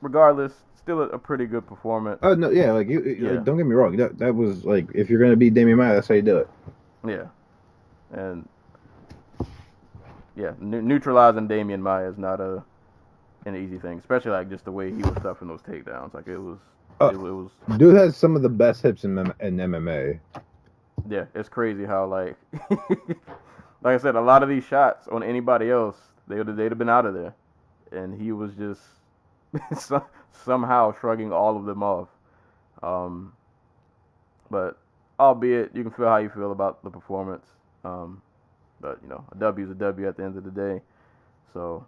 regardless, still a pretty good performance. Oh no, yeah, like like, don't get me wrong, that was like if you're gonna beat Damian Maia, that's how you do it. Yeah, and yeah, neutralizing Damian Maia is not an easy thing, especially like just the way he was stuffing those takedowns. Like it was. Dude has some of the best hips in MMA. Yeah, it's crazy how like like I said, a lot of these shots on anybody else, they'd have been out of there, and he was just somehow shrugging all of them off. But albeit you can feel how you feel about the performance, but a W is a W at the end of the day. So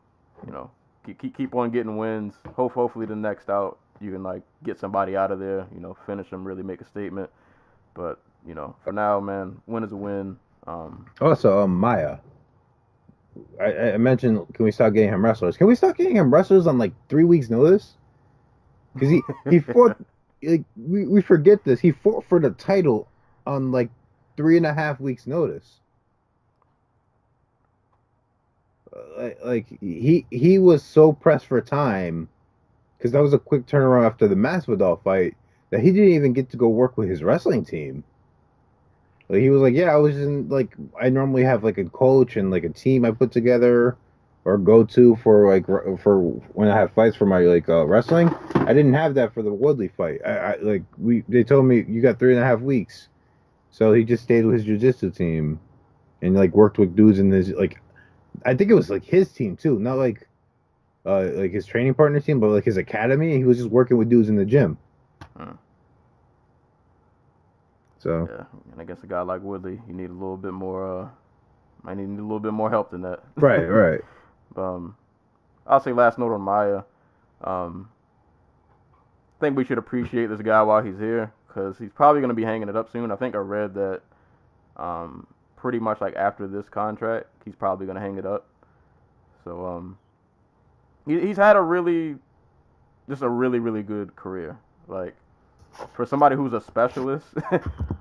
keep on getting wins. Hopefully the next out you can like get somebody out of there. Finish them, really make a statement. But for now, man, win is a win. Also, Maia. I mentioned, can we start getting him wrestlers? Can we start getting him wrestlers on like 3 weeks' notice? Because he fought, like, we forget this. He fought for the title on like 3.5 weeks' notice. Like he was so pressed for time because that was a quick turnaround after the Masvidal fight that he didn't even get to go work with his wrestling team. Like he was like, yeah, I was in like I normally have like a coach and like a team I put together or go to for like for when I have fights for my like wrestling. I didn't have that for the Woodley fight. I like they told me you got 3.5 weeks, so he just stayed with his jiu-jitsu team and like worked with dudes in his like I think it was like his team too, not like his training partner team, but like his academy. He was just working with dudes in the gym. So yeah, and I guess a guy like Woodley, you need a little bit more. Might need a little bit more help than that. right. I'll say last note on Maia. I think we should appreciate this guy while he's here because he's probably going to be hanging it up soon. I think I read that pretty much like after this contract, he's probably going to hang it up. So he's had a really good career. Like for somebody who's a specialist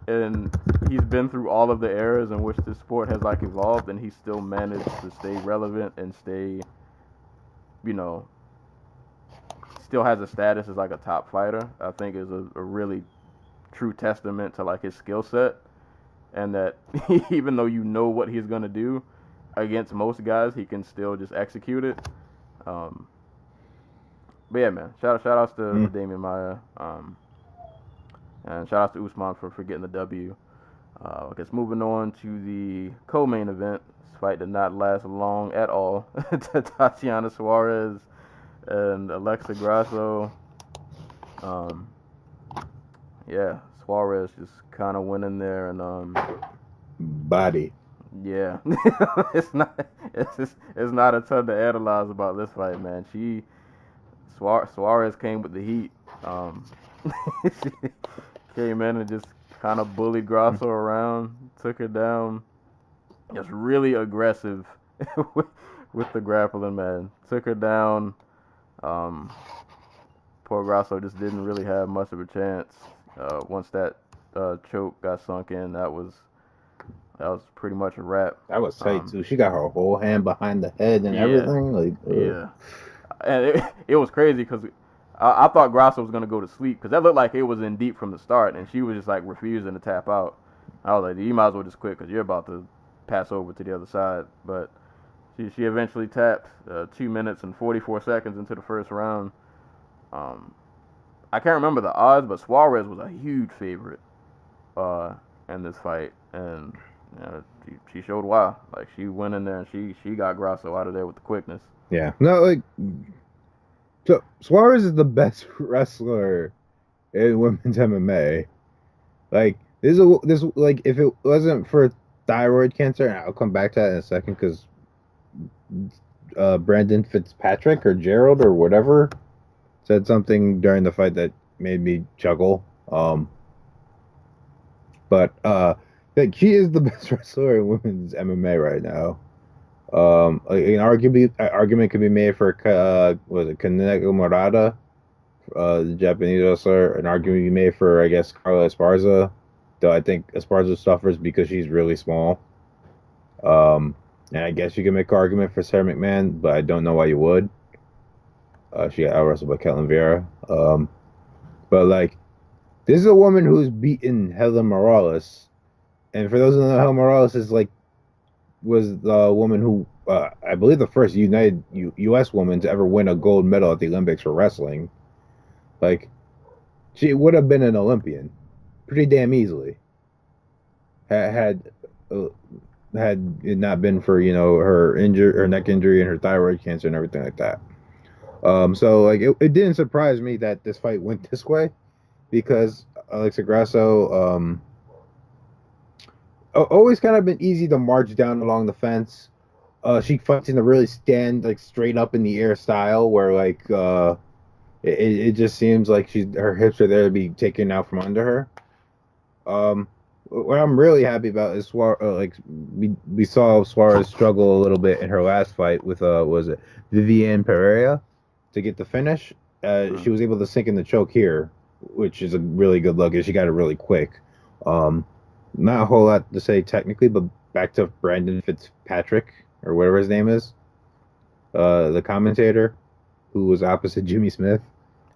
and he's been through all of the eras in which this sport has like evolved, and he's still managed to stay relevant and stay, still has a status as like a top fighter. I think is a really true testament to like his skill set, and that even though you know what he's gonna do against most guys, he can still just execute it. But yeah, man, shout outs to Damian Maia, and shout outs to Usman for getting the W. I guess moving on to the co-main event. This fight did not last long at all. Tatiana Suarez and Alexa Grasso. Yeah, Suarez just kind of went in there and body. Yeah, it's not a ton to analyze about this fight, man. Suarez came with the heat. She came in and just kind of bullied Grasso around, took her down. Just really aggressive with the grappling, man. Took her down. Poor Grasso just didn't really have much of a chance. Once that choke got sunk in, that was pretty much a wrap. That was tight too. She got her whole hand behind the head and everything. Like, yeah, and it was crazy because I thought Grasso was gonna go to sleep because that looked like it was in deep from the start, and she was just like refusing to tap out. I was like, you might as well just quit because you're about to pass over to the other side. But she eventually tapped 2 minutes and 44 seconds into the first round. I can't remember the odds, but Suarez was a huge favorite in this fight, and she showed why. Like she went in there and she got Grasso out of there with the quickness. Yeah, no, like so Suarez is the best wrestler in women's MMA. Like this like if it wasn't for thyroid cancer, and I'll come back to that in a second because Brandon Fitzpatrick or Gerald or whatever said something during the fight that made me chuckle. But like she is the best wrestler in women's MMA right now. An argument could be made for was it Kaneko Murata, the Japanese wrestler. An argument could be made for I guess Carla Esparza, though I think Esparza suffers because she's really small. And I guess you can make an argument for Sarah McMahon, but I don't know why you would. She got out wrestled by Ketlin Vieira. But like, this is a woman who's beaten Helen Morales, and for those who don't know, Helen Morales was the woman who I believe the first U.S. woman to ever win a gold medal at the Olympics for wrestling. Like, she would have been an Olympian pretty damn easily had it not been for her neck injury and her thyroid cancer and everything like that. So like it didn't surprise me that this fight went this way because Alexa Grasso always kind of been easy to march down along the fence. She fights in a really stand like straight up in the air style where like it just seems like her hips are there to be taken out from under her. what I'm really happy about is we saw Suarez struggle a little bit in her last fight with was it Viviane Pereira to get the finish. She was able to sink in the choke here, which is a really good look, and she got it really quick. Not a whole lot to say technically, but back to Brandon Fitzpatrick or whatever his name is, the commentator who was opposite Jimmy Smith.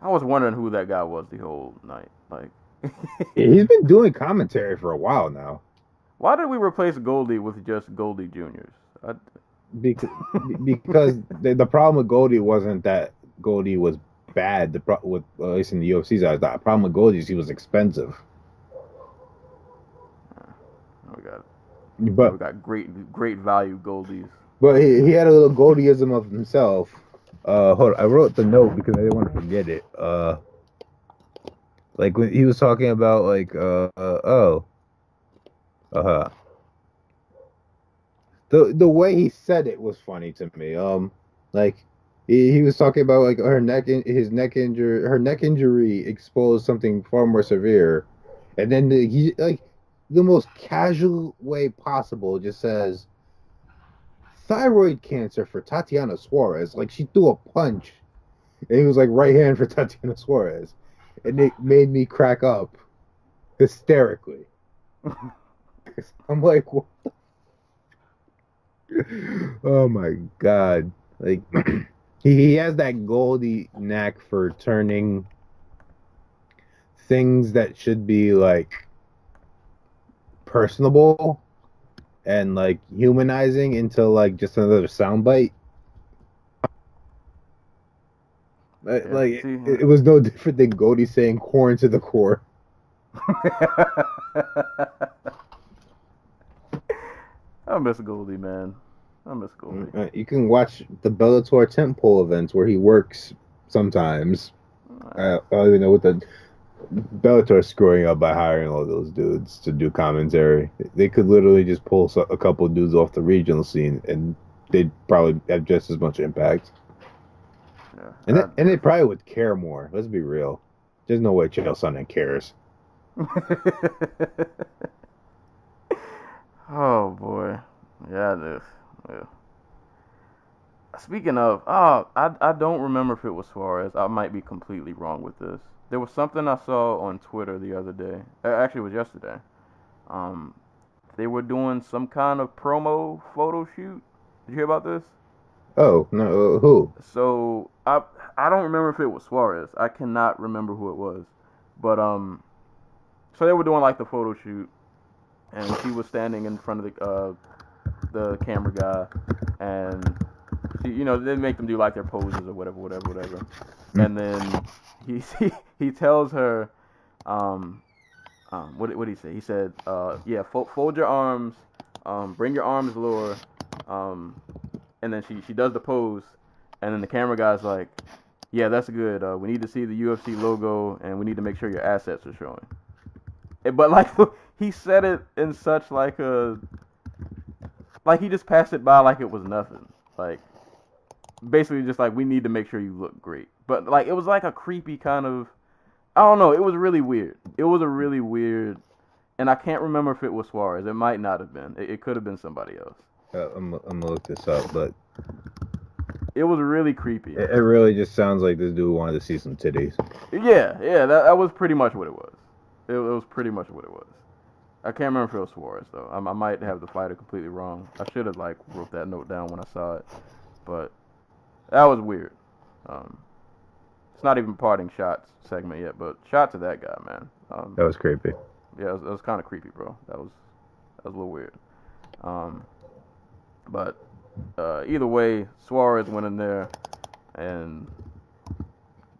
I was wondering who that guy was the whole night. Like, He's been doing commentary for a while now. why did we replace Goldie with just Goldie Juniors? Because the problem with Goldie wasn't that Goldie was bad. At least in the UFC's eyes, the problem with Goldie is he was expensive. We got great value Goldies. But he had a little Goldieism of himself. Hold on, I wrote the note because I didn't want to forget it. Like when he was talking about the way he said it was funny to me. Like he was talking about like her neck injury exposed something far more severe, and then he like the most casual way possible just says thyroid cancer for Tatiana Suarez. Like she threw a punch, and he was like right hand for Tatiana Suarez, and it made me crack up hysterically. I'm like, what? Oh my god! Like he has that Goldie knack for turning things that should be like personable and like humanizing into like just another soundbite. It was no different than Goldie saying "corn to the core." I miss Goldie, man. I miss Goldie. You can watch the Bellator tentpole events where he works sometimes. I don't even know what the Bellator screwing up by hiring all those dudes to do commentary. They could literally just pull a couple dudes off the regional scene, and they'd probably have just as much impact. Yeah, and they probably would care more. Let's be real. There's no way Chael Sonnen cares. Oh boy, yeah, it is. Yeah. Speaking of, I don't remember if it was Suarez. I might be completely wrong with this. There was something I saw on Twitter the other day. Actually, it was yesterday. They were doing some kind of promo photo shoot. Did you hear about this? Oh no, who? So I don't remember if it was Suarez. I cannot remember who it was, but so they were doing like the photo shoot, and she was standing in front of the camera guy, and she, they make them do like their poses or whatever. And then he tells her, what did he say? He said, yeah, fold your arms, bring your arms lower, and then she does the pose, and then the camera guy's like, yeah, that's good. We need to see the UFC logo, and we need to make sure your assets are showing. But like he said it in such like he just passed it by like it was nothing. Like basically just like we need to make sure you look great. But like it was like a creepy kind of, I don't know. It was really weird. It was a really weird, and I can't remember if it was Suarez. It might not have been. It could have been somebody else. I'm gonna look this up, but it was really creepy. It really just sounds like this dude wanted to see some titties. Yeah, that was pretty much what it was. It was pretty much what it was. I can't remember if it was Suarez though. I might have the fighter completely wrong. I should have like wrote that note down when I saw it, but that was weird. It's not even parting shots segment yet, but shout to that guy, man. That was creepy. Yeah, it was kind of creepy, bro. That was a little weird. But either way, Suarez went in there, and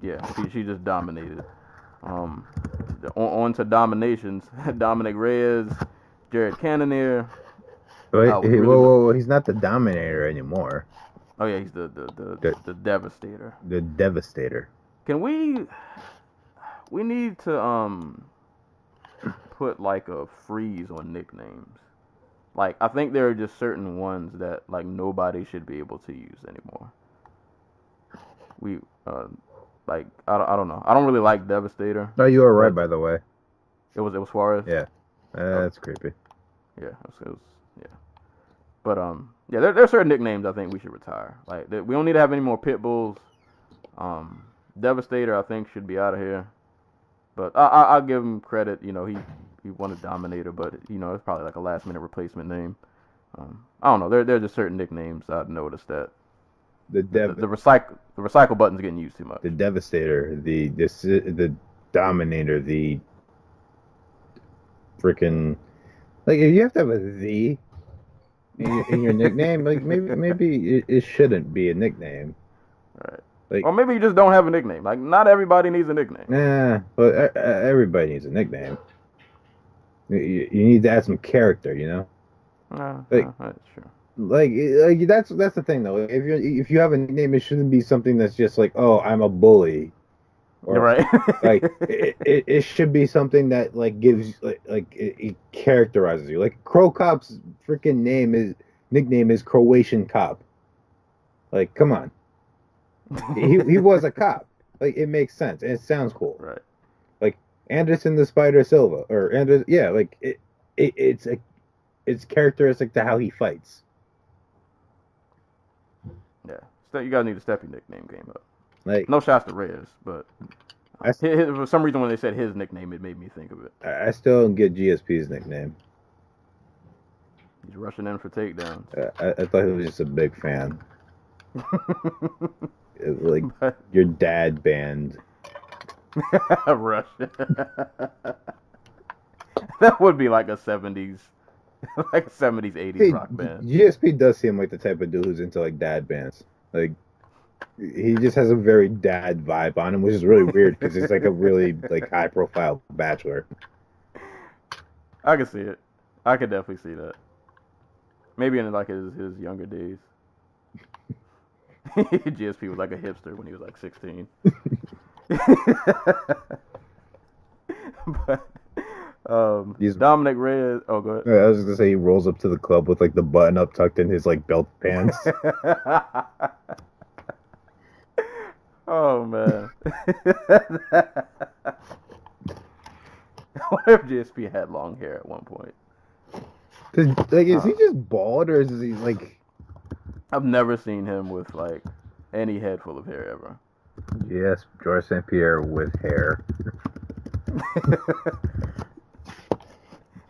yeah, she just dominated. On to dominations. Dominic Reyes, Jared Cannonier. Wait, whoa, he's not the Dominator anymore. Oh yeah, he's the Devastator. The Devastator. Can we need to put like a freeze on nicknames. Like I think there are just certain ones that like nobody should be able to use anymore. We like I don't know. I don't really like Devastator. No, you were right by the way. It was Suarez. Yeah. That's creepy. Yeah, yeah. But yeah, there are certain nicknames I think we should retire. Like we don't need to have any more pit bulls. Devastator I think should be out of here. But I'll give him credit. You know, he won a Dominator, but you know it's probably like a last minute replacement name. I don't know. There are just certain nicknames I've noticed that the recycle button's getting used too much. The Devastator, the Dominator, the freaking like if you have to have a "the" in your nickname, like maybe it shouldn't be a nickname. Right. Like, or maybe you just don't have a nickname. Like not everybody needs a nickname. Nah, but everybody needs a nickname. You need to add some character, you know. That's true. Like that's the thing though. If you have a nickname, it shouldn't be something that's just like, oh, I'm a bully. Or, right. Like it should be something that like gives it characterizes you. Like Crow Cop's freaking nickname is Croatian Cop. Like, come on. he was a cop. Like, it makes sense and it sounds cool. Right. Like Anderson the Spider Silva or Anderson, yeah. Like it's characteristic to how he fights. Yeah, so you guys need to step your nickname game up. Like, no shots to Reyes, but for some reason when they said his nickname, it made me think of it. I still don't get GSP's nickname. He's rushing in for takedowns. I thought he was just a big fan. Like your dad band. Rush. That would be like a 70s, like a 70s, 80s rock band. GSP does seem like the type of dude who's into like dad bands. Like he just has a very dad vibe on him, which is really weird because he's like a really like high profile bachelor. I can see it. I could definitely see that. Maybe in like his younger days. GSP was like a hipster when he was like 16. But Dominic Reyes. Oh, go ahead. I was just gonna say he rolls up to the club with like the button up tucked in his like belt pants. Oh man. What if GSP had long hair at one point? Like, is he just bald or is he like? I've never seen him with like any head full of hair ever. Yes, George St. Pierre with hair.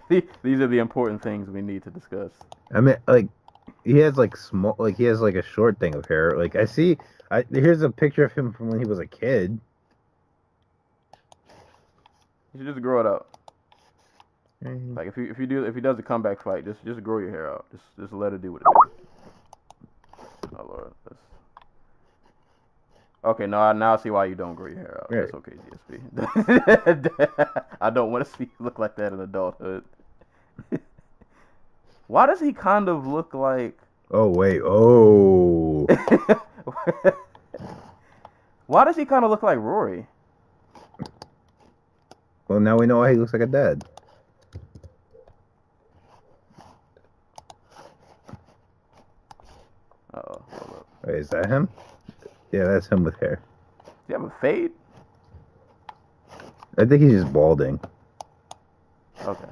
These are the important things we need to discuss. I mean, like, he has like he has like a short thing of hair. Like, here's a picture of him from when he was a kid. You should just grow it out. Mm-hmm. Like if he does a comeback fight, just grow your hair out. Just let it do what it does. Oh Lord. Okay, now I see why you don't grow your hair out. Right. That's okay, GSP. I don't want to see you look like that in adulthood. Why does he kind of look like... Oh, wait. Oh. Why does he kind of look like Rory? Well, now we know why he looks like a dad. Uh-oh. Hold up. Wait, is that him? Yeah, that's him with hair. Do you have a fade? I think he's just balding. Okay.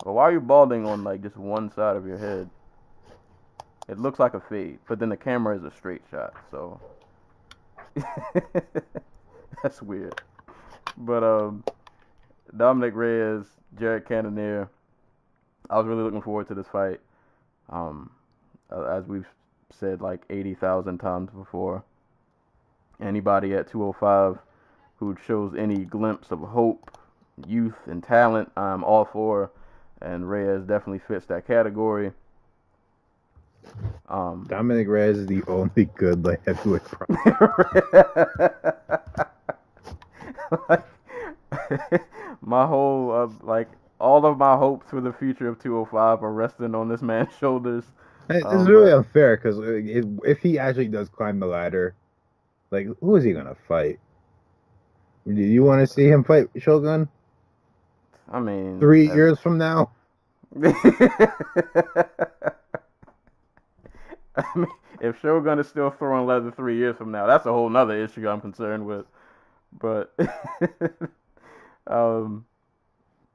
Well, why are you balding on like just one side of your head? It looks like a fade, but then the camera is a straight shot, so that's weird. But Dominic Reyes, Jared Cannonier, I was really looking forward to this fight. As we've said like 80,000 times before, anybody at 205 who shows any glimpse of hope, youth, and talent, I'm all for, and Reyes definitely fits that category. Dominic Reyes is the only good light heavyweight like, my whole all of my hopes for the future of 205 are resting on this man's shoulders. It's really unfair because if he actually does climb the ladder, like, who is he gonna fight? Do you want to see him fight Shogun? I mean, 3 years from now. I mean, if Shogun is still throwing leather 3 years from now, that's a whole nother issue I'm concerned with. But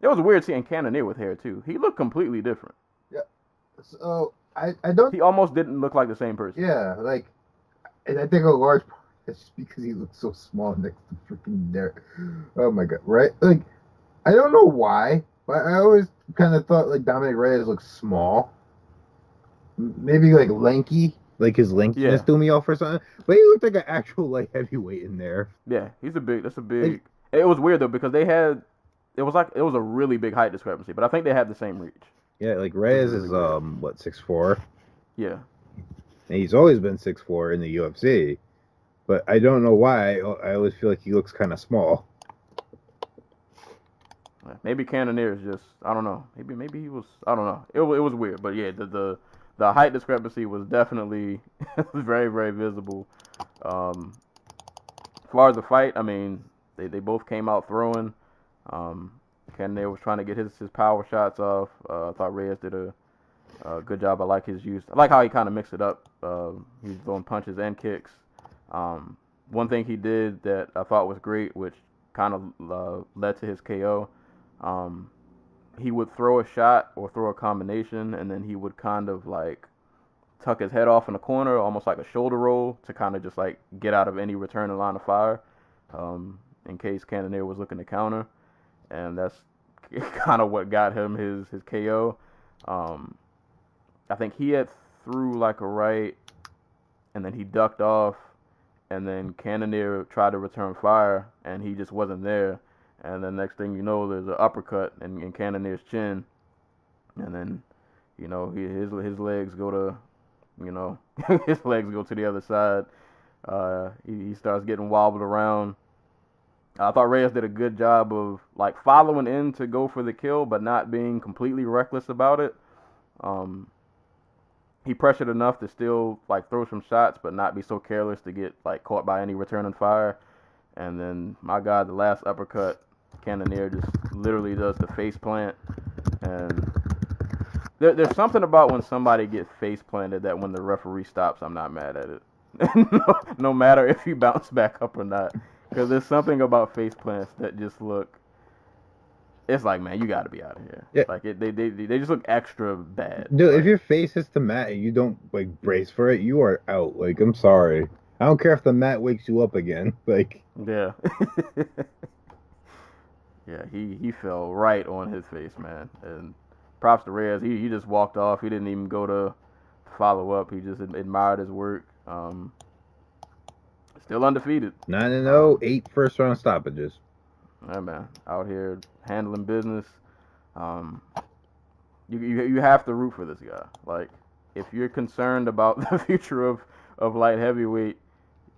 It was weird seeing Cannonier with hair too. He looked completely different. Yeah. So I don't. He almost didn't look like the same person. Yeah, like, and I think a large part is just because he looks so small next to freaking Derek. Oh my god, right? Like, I don't know why, but I always kind of thought like Dominic Reyes looked small. Maybe like lanky, like his lankiness threw me off or something. But he looked like an actual light heavyweight in there. Yeah, that's a big. It was weird though because it was a really big height discrepancy, but I think they had the same reach. Yeah, like Reyes is what, 6'4"? Yeah. And he's always been 6'4" in the UFC. But I don't know why. I always feel like he looks kind of small. Maybe Cannonier is just, I don't know. Maybe he was, I don't know. It was weird, but yeah, the height discrepancy was definitely very, very visible. As far as the fight, I mean, they both came out throwing. Cannonier was trying to get his power shots off. I thought Reyes did a good job. I like his use. I like how he kind of mixed it up. He's throwing punches and kicks. One thing he did that I thought was great, which kind of led to his KO, he would throw a shot or throw a combination, and then he would kind of like tuck his head off in a corner, almost like a shoulder roll, to kind of just like get out of any return in line of fire, in case Cannonier was looking to counter, and that's kind of what got him his KO. I think he had threw like a right, and then he ducked off, and then Cannonier tried to return fire, and he just wasn't there. And then next thing you know, there's an uppercut in Cannonier's chin, and then, you know, his legs go to, you know, his legs go to the other side. He starts getting wobbled around. I thought Reyes did a good job of like following in to go for the kill, but not being completely reckless about it. He pressured enough to still like throw some shots, but not be so careless to get like caught by any return on fire. And then, my God, the last uppercut, Cannonier just literally does the face plant. And there's something about when somebody gets face planted that when the referee stops, I'm not mad at it. No matter if you bounce back up or not. Because there's something about face plants that just look, it's like, man, you got to be out of here. Yeah. Like, they just look extra bad. Dude, like, if your face hits the mat and you don't like brace for it, you are out. Like, I'm sorry. I don't care if the mat wakes you up again. Like, yeah. Yeah, he fell right on his face, man. And props to Reyes. He just walked off. He didn't even go to follow up. He just admired his work. Still undefeated. 9-0, 8 first-round stoppages. Yeah, man. Out here handling business. You have to root for this guy. Like, if you're concerned about the future of light heavyweight,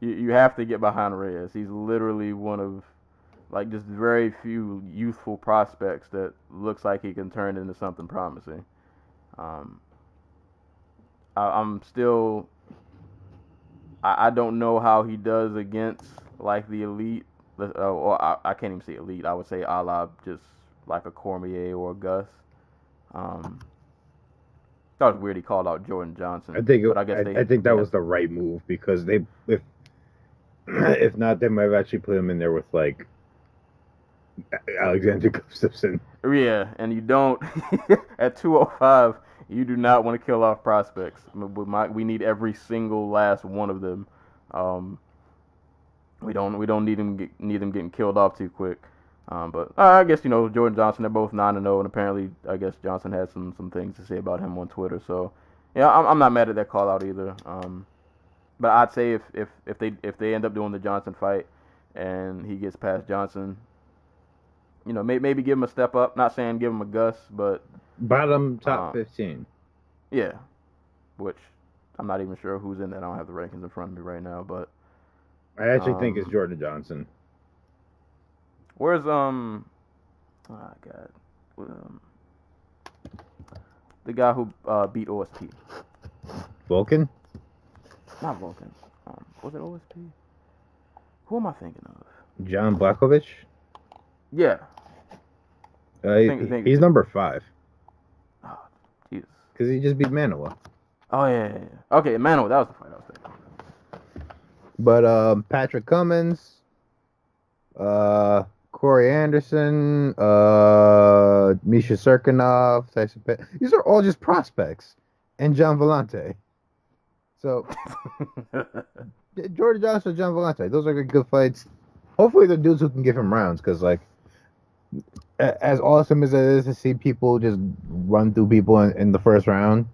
you have to get behind Reyes. He's literally one of, like, just very few youthful prospects that looks like he can turn into something promising. I'm still, I don't know how he does against, like, the elite, or I can't even say elite. I would say a la just like a Cormier or a Gus. That was weird. He called out Jordan Johnson. I think that was the right move, because if not, they might have actually put him in there with like Alexander Gustaffson. Yeah, and you don't at 205. You do not want to kill off prospects. We need every single last one of them. We don't need them getting killed off too quick. But I guess, you know, Jordan Johnson, they're both 9-0, and apparently I guess Johnson had some things to say about him on Twitter. So yeah, I'm not mad at that call out either. But I'd say if they end up doing the Johnson fight and he gets past Johnson, you know, maybe give him a step up. Not saying give him a Gus, but bottom top 15. Yeah, which I'm not even sure who's in that. I don't have the rankings in front of me right now, but I actually think it's Jordan Johnson. Where's oh God, the guy who beat OSP? Vulcan? Not Vulcan. Was it OSP? Who am I thinking of? John Blachowicz? Yeah. He's number 5. Oh, Jesus. Because he just beat Manoa. Oh, yeah. Okay, Manoa, that was the fight I was thinking. But Patrick Cummins, Corey Anderson, Misha Serkinov, Tyson Pitt. These are all just prospects. And John Vellante. So, Jordan Johnson, John Vellante. Those are good fights. Hopefully, the dudes who can give him rounds, because, like, as awesome as it is to see people just run through people in the first round,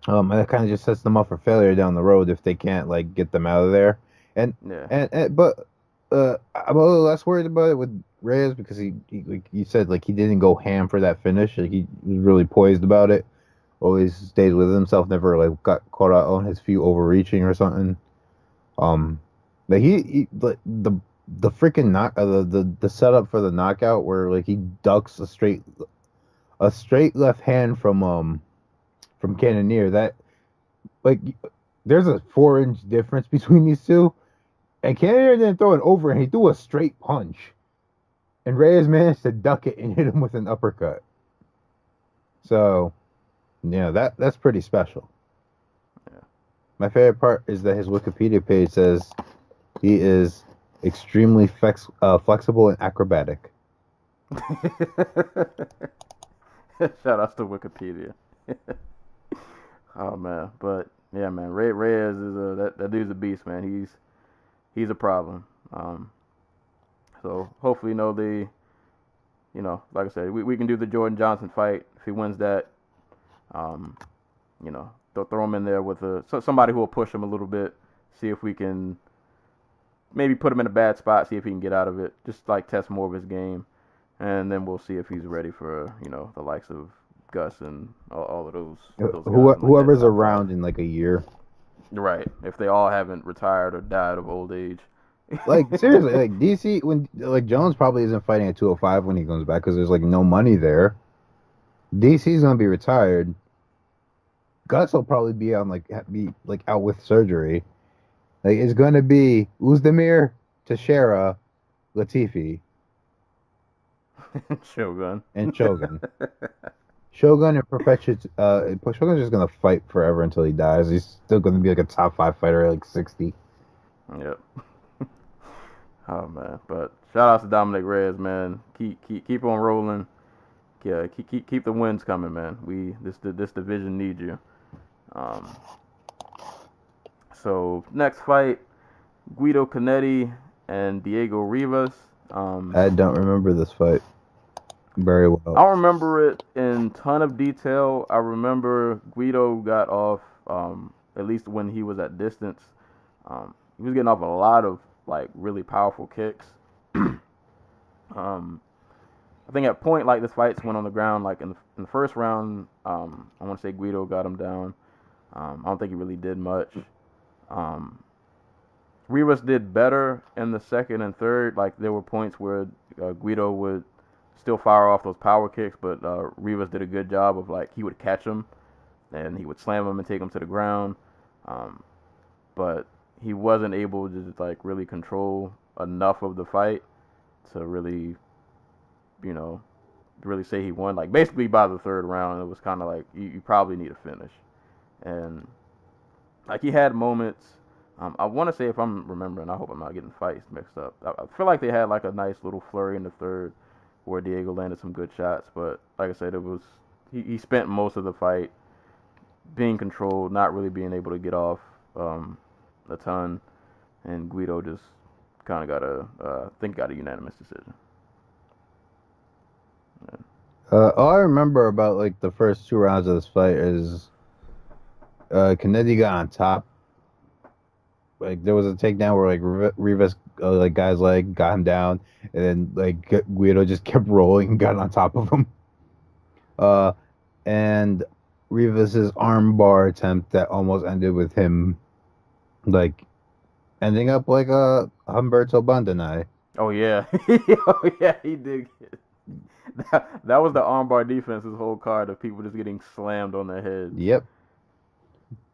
and that kind of just sets them up for failure down the road if they can't, like, get them out of there. But I'm a little less worried about it with Reyes because he like you said, like, he didn't go ham for that finish. Like, he was really poised about it. Always stayed with himself. Never like got caught out on his feet overreaching or something. Like the freaking the setup for the knockout where like he ducks a straight left hand from Cannonier. That, like, there's a 4-inch difference between these two. And Cannonier didn't throw an overhand. He threw a straight punch. And Reyes managed to duck it and hit him with an uppercut. So, yeah, that's pretty special. Yeah. My favorite part is that his Wikipedia page says he is extremely flexible and acrobatic. Shout out to Wikipedia. Oh, man. But, yeah, man, Reyes is that dude's a beast, man. He's a problem. So hopefully, like I said, we can do the Jordan Johnson fight. If he wins that, throw him in there with somebody who will push him a little bit. See if we can maybe put him in a bad spot. See if he can get out of it. Just like test more of his game, and then we'll see if he's ready for the likes of Gus and all of those guys. Whoever's around in like a year. Right. If they all haven't retired or died of old age. Like, seriously, like DC, when like Jones probably isn't fighting at 205 when he comes back because there's like no money there. DC's gonna be retired. Gus will probably be out with surgery. Like, it's gonna be Uzdemir, Teixeira, Latifi, Shogun. Shogun and Perpetua's Shogun's just gonna fight forever until he dies. He's still gonna be like a top 5 fighter at like 60. Yep. Oh, man. But shout out to Dominic Reyes, man. Keep on rolling. Yeah, keep the wins coming, man. This division needs you. So next fight, Guido Canetti and Diego Rivas. I don't remember this fight very well. I remember it in ton of detail. I remember Guido got off, at least when he was at distance. He was getting off a lot of like really powerful kicks. I think at point like this fight went on the ground like in the first round. I want to say Guido got him down. I don't think he really did much. Rivas did better in the second and third. Like, there were points where Guido would still fire off those power kicks, but Rivas did a good job of, like, he would catch him and he would slam him and take him to the ground. But he wasn't able to just, like, really control enough of the fight to really, really say he won. Like, basically by the third round, it was kind of like you probably need a finish. And like, he had moments. I want to say, if I'm remembering, I hope I'm not getting fights mixed up. I feel like they had like a nice little flurry in the third where Diego landed some good shots. But like I said, it was he spent most of the fight being controlled, not really being able to get off a ton, and Guido just kind of got a unanimous decision. Yeah. All I remember about like the first 2 rounds of this fight is Canetti got on top. Like, there was a takedown where like Rivas like guy's leg got him down, and then like Guido just kept rolling and got on top of him. And Rivas's armbar attempt that almost ended with him like ending up like a Humberto Bandenay. Oh yeah, oh yeah, he did. That was the armbar defense. His whole card of people just getting slammed on their heads. Yep.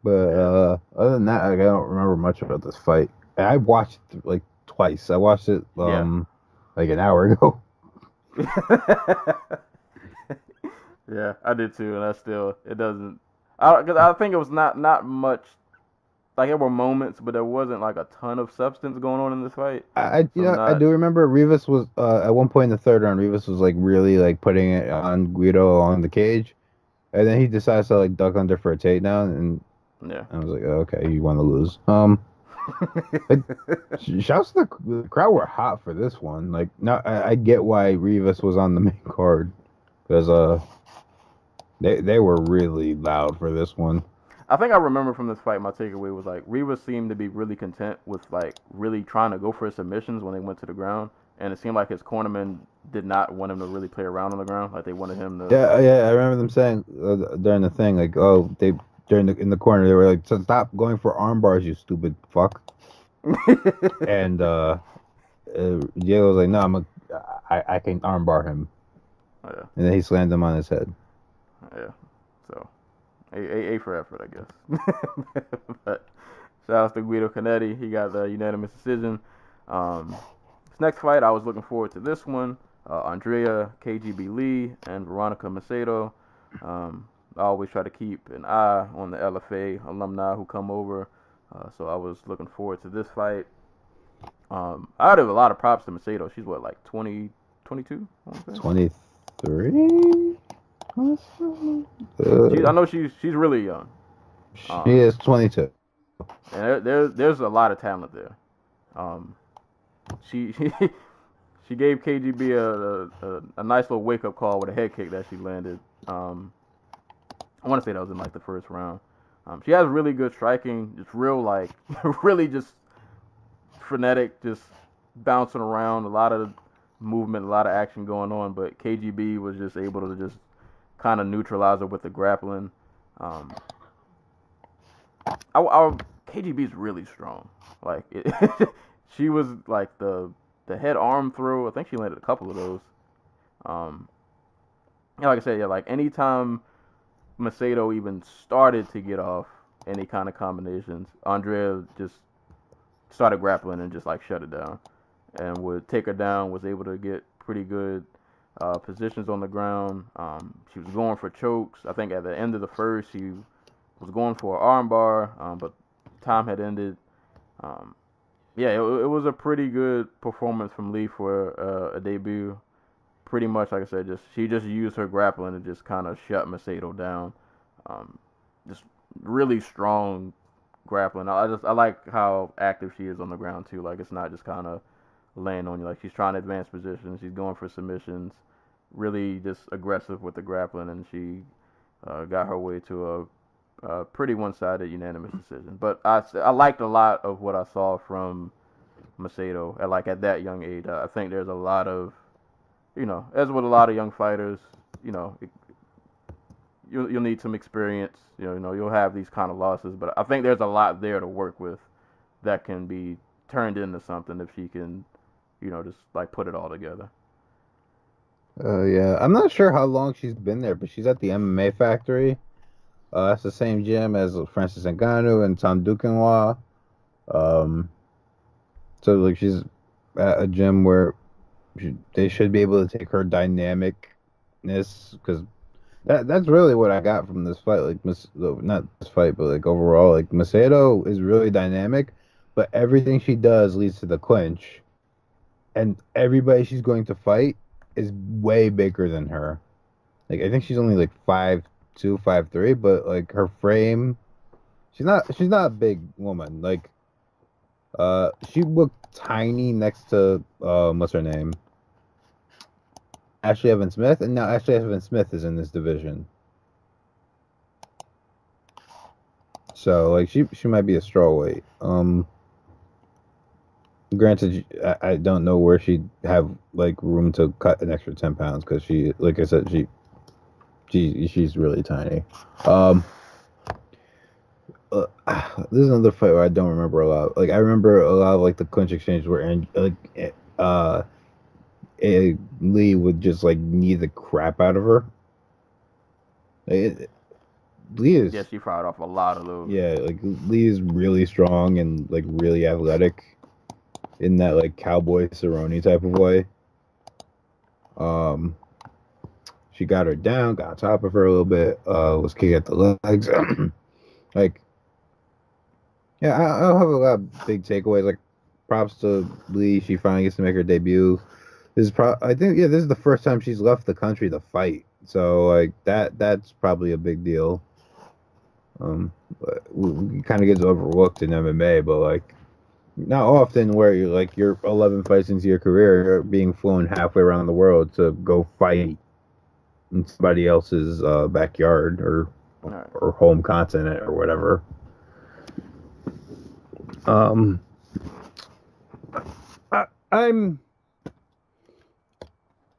But other than that, like, I don't remember much about this fight. And I watched it like twice. I watched it like an hour ago. Yeah, I did too, and it doesn't. Because I think it was not much. there were moments, but there wasn't like a ton of substance going on in this fight. I do remember Rivas was at one point in the third round. Rivas was like really like putting it on Guido along the cage, and then he decides to like duck under for a takedown, and yeah, I was like, oh, okay, you want to lose. Shouts to the crowd were hot for this one. Like, no, I get why Rivas was on the main card because they were really loud for this one. I think I remember from this fight, my takeaway was like Rivas seemed to be really content with like really trying to go for his submissions when they went to the ground, and it seemed like his cornermen did not want him to really play around on the ground. Like they wanted him to. Yeah. I remember them saying during the thing, like, oh, in the corner they were like, so stop going for arm bars, you stupid fuck. And Diego was like, no, I can arm bar him. Oh, yeah. And then he slammed him on his head. Yeah. So, A for effort, I guess. But shout out to Guido Canetti. He got the unanimous decision. This next fight, I was looking forward to this one. Andrea KGB Lee and Veronica Macedo. I always try to keep an eye on the LFA alumni who come over. So I was looking forward to this fight. I would have a lot of props to Macedo. She's what, like 20, 22? 23? I know she's really young. She is 22. And there's a lot of talent there. She gave KGB a nice little wake up call with a head kick that she landed. I want to say that was in like the first round. She has really good striking. It's real like really just frenetic, just bouncing around. A lot of movement, a lot of action going on. But KGB was just able to just kind of neutralize her with the grappling. KGB is really strong. Like she was like the head arm throw. I think she landed a couple of those. Like I said, yeah, like anytime Macedo even started to get off any kind of combinations, Andrea just started grappling and just like shut it down, and would take her down. Was able to get pretty good positions on the ground. She was going for chokes. I think at the end of the first, she was going for an armbar, but time had ended. Yeah, it was a pretty good performance from Lee for a debut. Pretty much, like I said, she just used her grappling to just kind of shut Macedo down. Just really strong grappling. I like how active she is on the ground too. Like it's not just kind of laying on you. Like she's trying to advance positions. She's going for submissions. Really just aggressive with the grappling, and she got her way to a pretty one-sided unanimous decision. But I liked a lot of what I saw from Macedo at that young age. I think there's a lot of, as with a lot of young fighters, you'll need some experience. You'll have these kind of losses, but I think there's a lot there to work with that can be turned into something if she can, just like put it all together. Yeah, I'm not sure how long she's been there, but she's at the MMA Factory. That's the same gym as Francis Ngannou and Tom Duquesnoy. So like she's at a gym where they should be able to take her dynamicness, because that's really what I got from this fight. Like not this fight, but like overall, like Macedo is really dynamic, but everything she does leads to the clinch, and everybody she's going to fight is way bigger than her. Like I think she's only like 5'2", 5'3", but like her frame, she's not a big woman. Like she looked tiny next to what's her name? Ashley Evans Smith, and now Ashley Evans Smith is in this division. So like she might be a strawweight. Granted, I don't know where she'd have like room to cut an extra 10 pounds, because she, like I said, she's really tiny. This is another fight where I don't remember a lot. Like I remember a lot of like the clinch exchanges where Lee would just like knee the crap out of her. Lee is, yeah, she fired off a lot of those. Yeah, like Lee is really strong and like really athletic in that like cowboy Cerrone type of way. She got her down, got on top of her a little bit, was kicking at the legs. Like Yeah, I don't have a lot of big takeaways. Like, props to Lee. She finally gets to make her debut. I think, yeah, this is the first time she's left the country to fight. So, like, that's probably a big deal. But it kind of gets overlooked in MMA, but, like, not often where you're 11 fights into your career, you're being flown halfway around the world to go fight in somebody else's backyard All right. or home continent or whatever. Um, I, I'm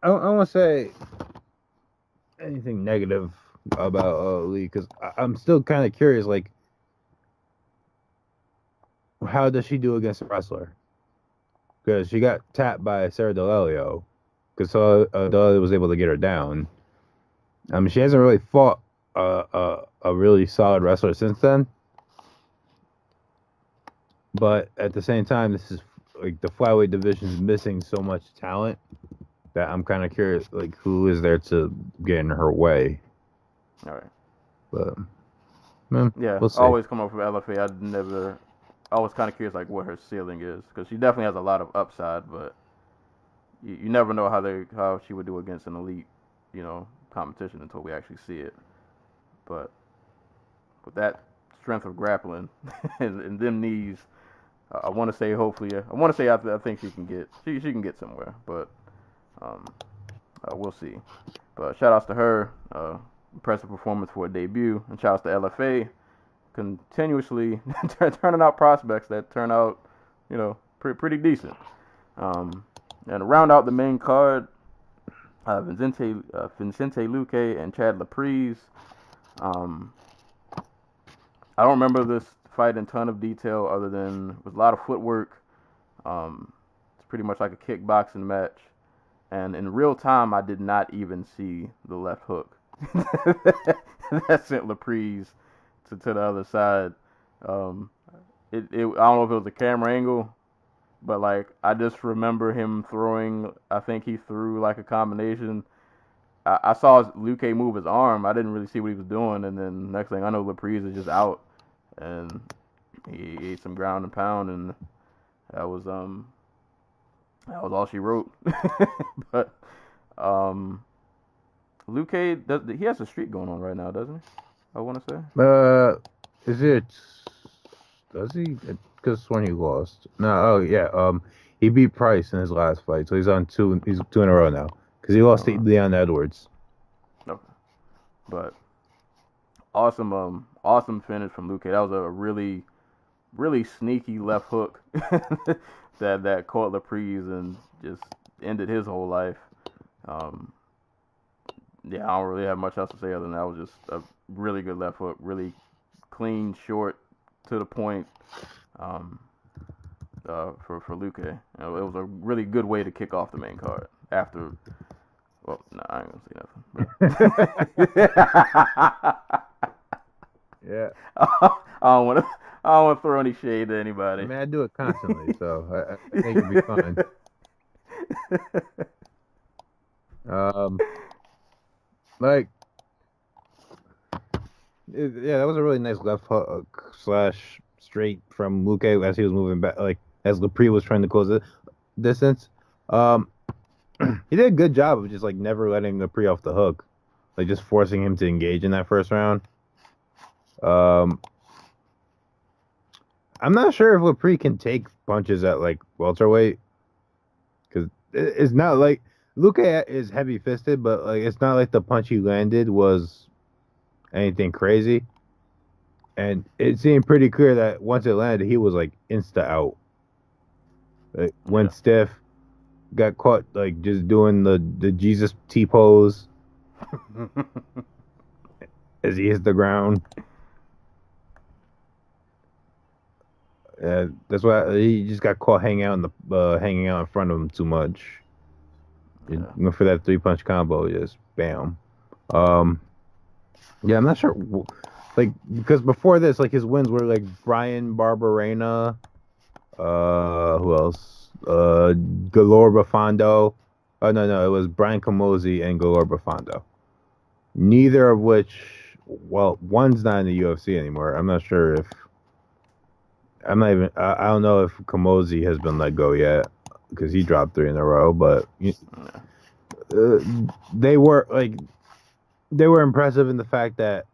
I don't want to say anything negative about Lee because I'm still kind of curious. Like, how does she do against a wrestler? Because she got tapped by Sarah D'Alelio because D'Alelio was able to get her down. I mean, she hasn't really fought a really solid wrestler since then. But at the same time, this is like the flyweight division is missing so much talent that I'm kind of curious, like, who is there to get in her way. All right. But Yeah, we'll see. always come up from LFA. I was kind of curious like what her ceiling is because she definitely has a lot of upside, but you never know how she would do against an elite, competition until we actually see it. But with that strength of grappling and them knees, I want to say hopefully I think she can get somewhere, but we'll see. But shout outs to her, impressive performance for a debut, and shout outs to LFA. Continuously turning out prospects that turn out, pretty decent. And to round out the main card, Vincente Luque and Chad Laprise. I don't remember this fight in a ton of detail other than it was a lot of footwork. It's pretty much like a kickboxing match. And in real time, I did not even see the left hook that sent Laprise to the other side. I don't know if it was a camera angle, but like I just remember him throwing. I think he threw like a combination. I saw Luque move his arm. I didn't really see what he was doing, and then next thing I know, Laprise is just out, and he ate some ground and pound, and that was all she wrote. But Luque he has a streak going on right now, doesn't he? I want to say. Is it? Does he? Because when he lost. No. Oh yeah. He beat Price in his last fight, so he's on two. He's 2 in a row now because he lost to Leon Edwards. Okay. But awesome finish from Luque. That was a really, really sneaky left hook that caught Laprise and just ended his whole life. Yeah, I don't really have much else to say other than that was just a really good left hook, really clean, short, to the point. For Luque, it was a really good way to kick off the main card after. Well, no, I ain't gonna say nothing. Yeah. I don't want to throw any shade to anybody. I mean, I do it constantly, so I think it'll be fine. Like, yeah, that was a really nice left hook / straight from Luque as he was moving back, like as Laprise was trying to close the distance. He did a good job of just like never letting Laprise off the hook, like just forcing him to engage in that first round. I'm not sure if Laprise can take punches at like welterweight, because it's not like Luque is heavy fisted, but like it's not like the punch he landed was anything crazy. And it seemed pretty clear that once it landed, he was like insta out. Like, went stiff, got caught like just doing the Jesus T pose as he hits the ground. That's why he just got caught hanging out in front of him too much. Went for that 3-punch combo, just bam. Yeah, I'm not sure. Like, because before this, like his wins were like Brian Barberena, who else? Galore Bafando. Oh no, it was Brian Camozzi and Galore Bafando. Neither of which, well, one's not in the UFC anymore. I'm not sure if I'm not even. I don't know if Kamosi has been let go yet because he dropped 3 in a row. But they were impressive in the fact that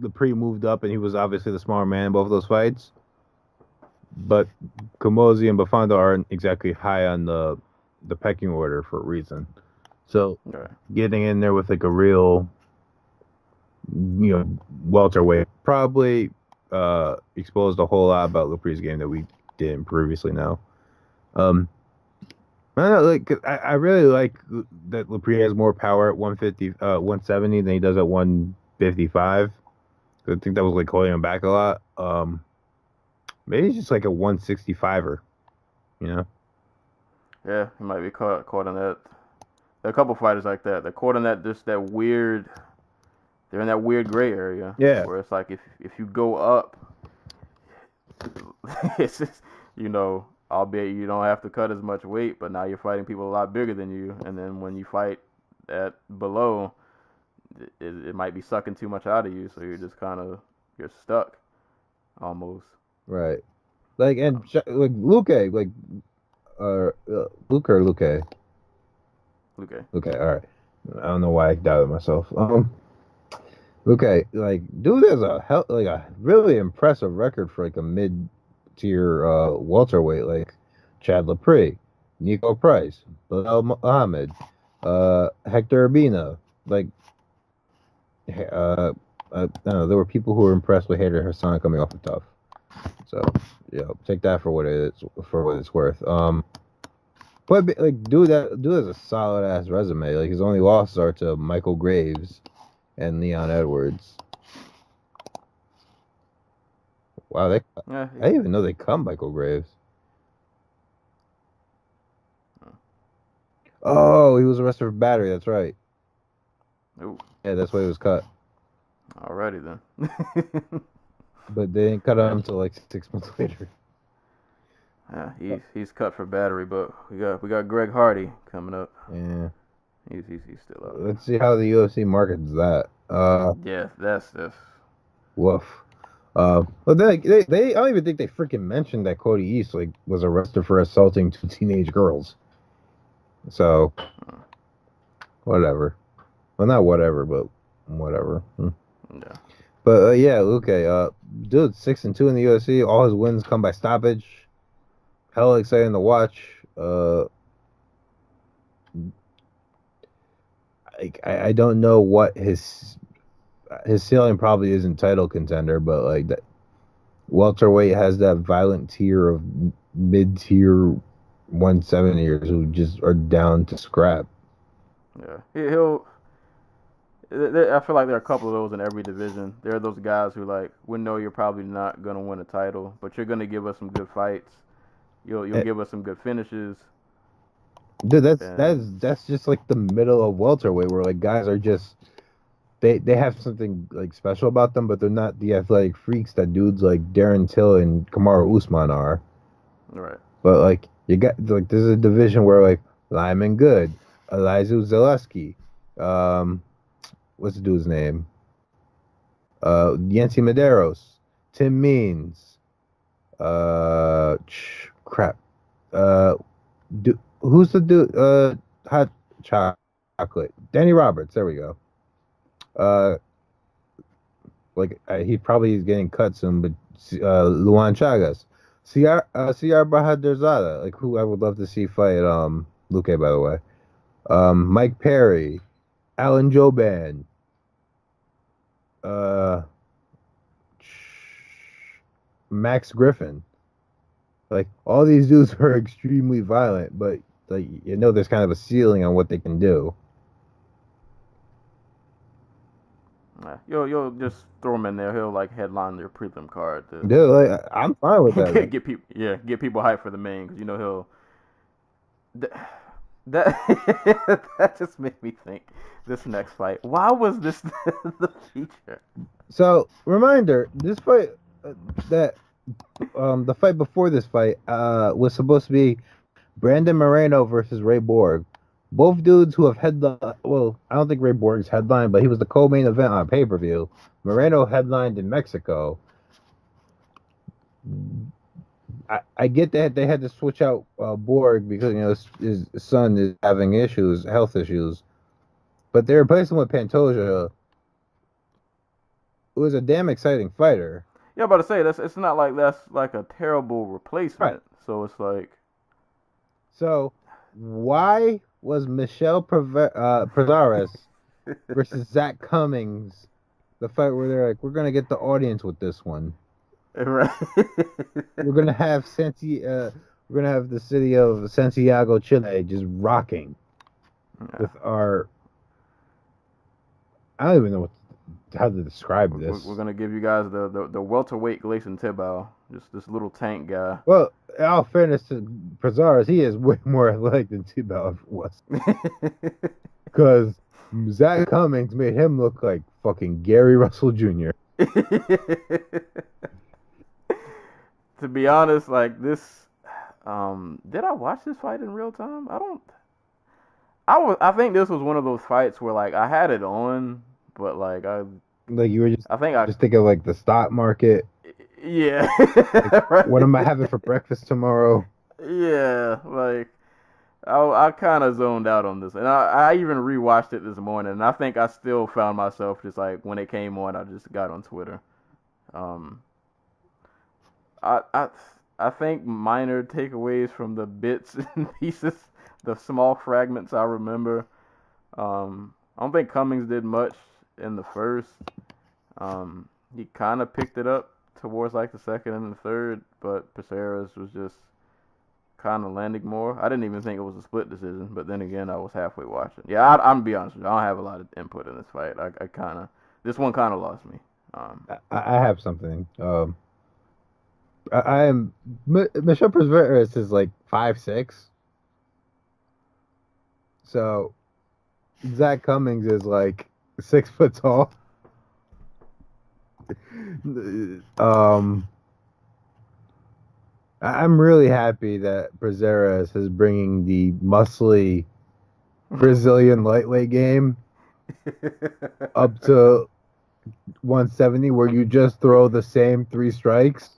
Lepre moved up and he was obviously the smaller man in both of those fights. But Kamosi and Bafando aren't exactly high on the pecking order for a reason. So getting in there with like a real, welterweight probably exposed a whole lot about Lepre's game that we didn't previously know. I really like that Lepre has more power at 170 than he does at 155. I think that was like holding him back a lot. Maybe he's just like a 165er, Yeah, he might be caught in that. There are a couple fighters like that. They're caught in that weird. They're in that weird gray area. Yeah. Where it's like if you go up, it's just, albeit you don't have to cut as much weight, but now you're fighting people a lot bigger than you, and then when you fight at below, it might be sucking too much out of you, so you're just you're stuck, almost. Right. Like Luke, Luke or Luke. Luke, all right. I don't know why I doubted myself. Luke, dude has a really impressive record for like a mid-tier welterweight, like Chad Lepre, Nico Price, Bilal Muhammad, Hector Urbina. I don't know, there were people who were impressed with Hader Hassan coming off the tough. So, take that for what it's worth. But dude has a solid ass resume. Like his only losses are to Michael Graves and Leon Edwards. Wow, I didn't even know they cut Michael Graves. Oh, he was arrested for battery. That's right. Ooh. Yeah, that's why he was cut. Alrighty then. But they didn't cut him until like 6 months later. Yeah, he's cut for battery, but we got Greg Hardy coming up. Yeah. He's still up. Let's see how the UFC markets that. Yeah, that's woof. But then they I don't even think they freaking mentioned that Cody East was arrested for assaulting 2 teenage girls. So whatever. Well, not whatever, but whatever. Yeah. But Luke, dude, 6-2 in the UFC. All his wins come by stoppage. Hell exciting to watch. I don't know what his ceiling probably isn't title contender, but that welterweight has that violent tier of mid-tier 170ers who just are down to scrap. Yeah, I feel like there are a couple of those in every division. There are those guys who we know you're probably not gonna win a title, but you're gonna give us some good fights. You'll give us some good finishes. Dude, that's just like the middle of welterweight where guys are just they have something special about them, but they're not the athletic freaks that dudes like Darren Till and Kamaru Usman are. Right. But you got there's a division where Lyman Good, Elizu Zaleski, what's the dude's name? Yancy Medeiros, Tim Means, crap. Who's the dude? Hot chocolate. Danny Roberts. There we go. He probably is getting cut soon, but Luan Chagas, CR Bahadurzada, who I would love to see fight. Luke, by the way. Mike Perry, Alan Joban, Max Griffin. All these dudes are extremely violent, but there's kind of a ceiling on what they can do. You'll just throw him in there. He'll headline their prelim card. Dude, I'm fine with that. get people hyped for the main, because he'll. That just made me think. This next fight, why was this the feature? So, reminder: this fight, the fight before this fight, was supposed to be Brandon Moreno versus Ray Borg. Both dudes who have headlined. Well, I don't think Ray Borg's headlined, but he was the co-main event on pay-per-view. Moreno headlined in Mexico. I get that they had to switch out Borg because his son is having health issues, but they replaced him with Pantoja, who is a damn exciting fighter. Yeah, but to say it's not like that's like a terrible replacement. Right. So it's like, So why was Michelle Prazares versus Zach Cummings the fight where they're like, we're gonna get the audience with this one? right. We're gonna have the city of Santiago, Chile, just rocking with our. I don't even know how to describe this. We're gonna give you guys the welterweight Gleison Tibau, just this little tank guy. Well, in all fairness to Prazares, he is way more athletic than Tebow ever was. Because Zach Cummings made him look like fucking Gary Russell Jr. To be honest, like this, did I watch this fight in real time? I think this was one of those fights where like I had it on, but like you were just thinking of like the stock market. Yeah. Like, right. what am I having for breakfast tomorrow? Yeah, like I kind of zoned out on this, and I even rewatched it this morning, and I think I still found myself just like when it came on, I just got on Twitter. I I I think minor takeaways from the bits and pieces, the small fragments I remember. I don't think Cummings did much in the first. He kind of picked it up towards like the second and the third, but Prazeres was just kind of landing more. I didn't even think it was a split decision, but then again, I was halfway watching. Yeah, I'm gonna be honest with you. I don't have a lot of input in this fight. This one kind of lost me. I have something. I am Michelle Prazeres is like 5'6", so Zach Cummings is like 6 foot tall. I'm really happy that Prazeres is bringing the muscly Brazilian lightweight game up to 170, where you just throw the same 3 strikes,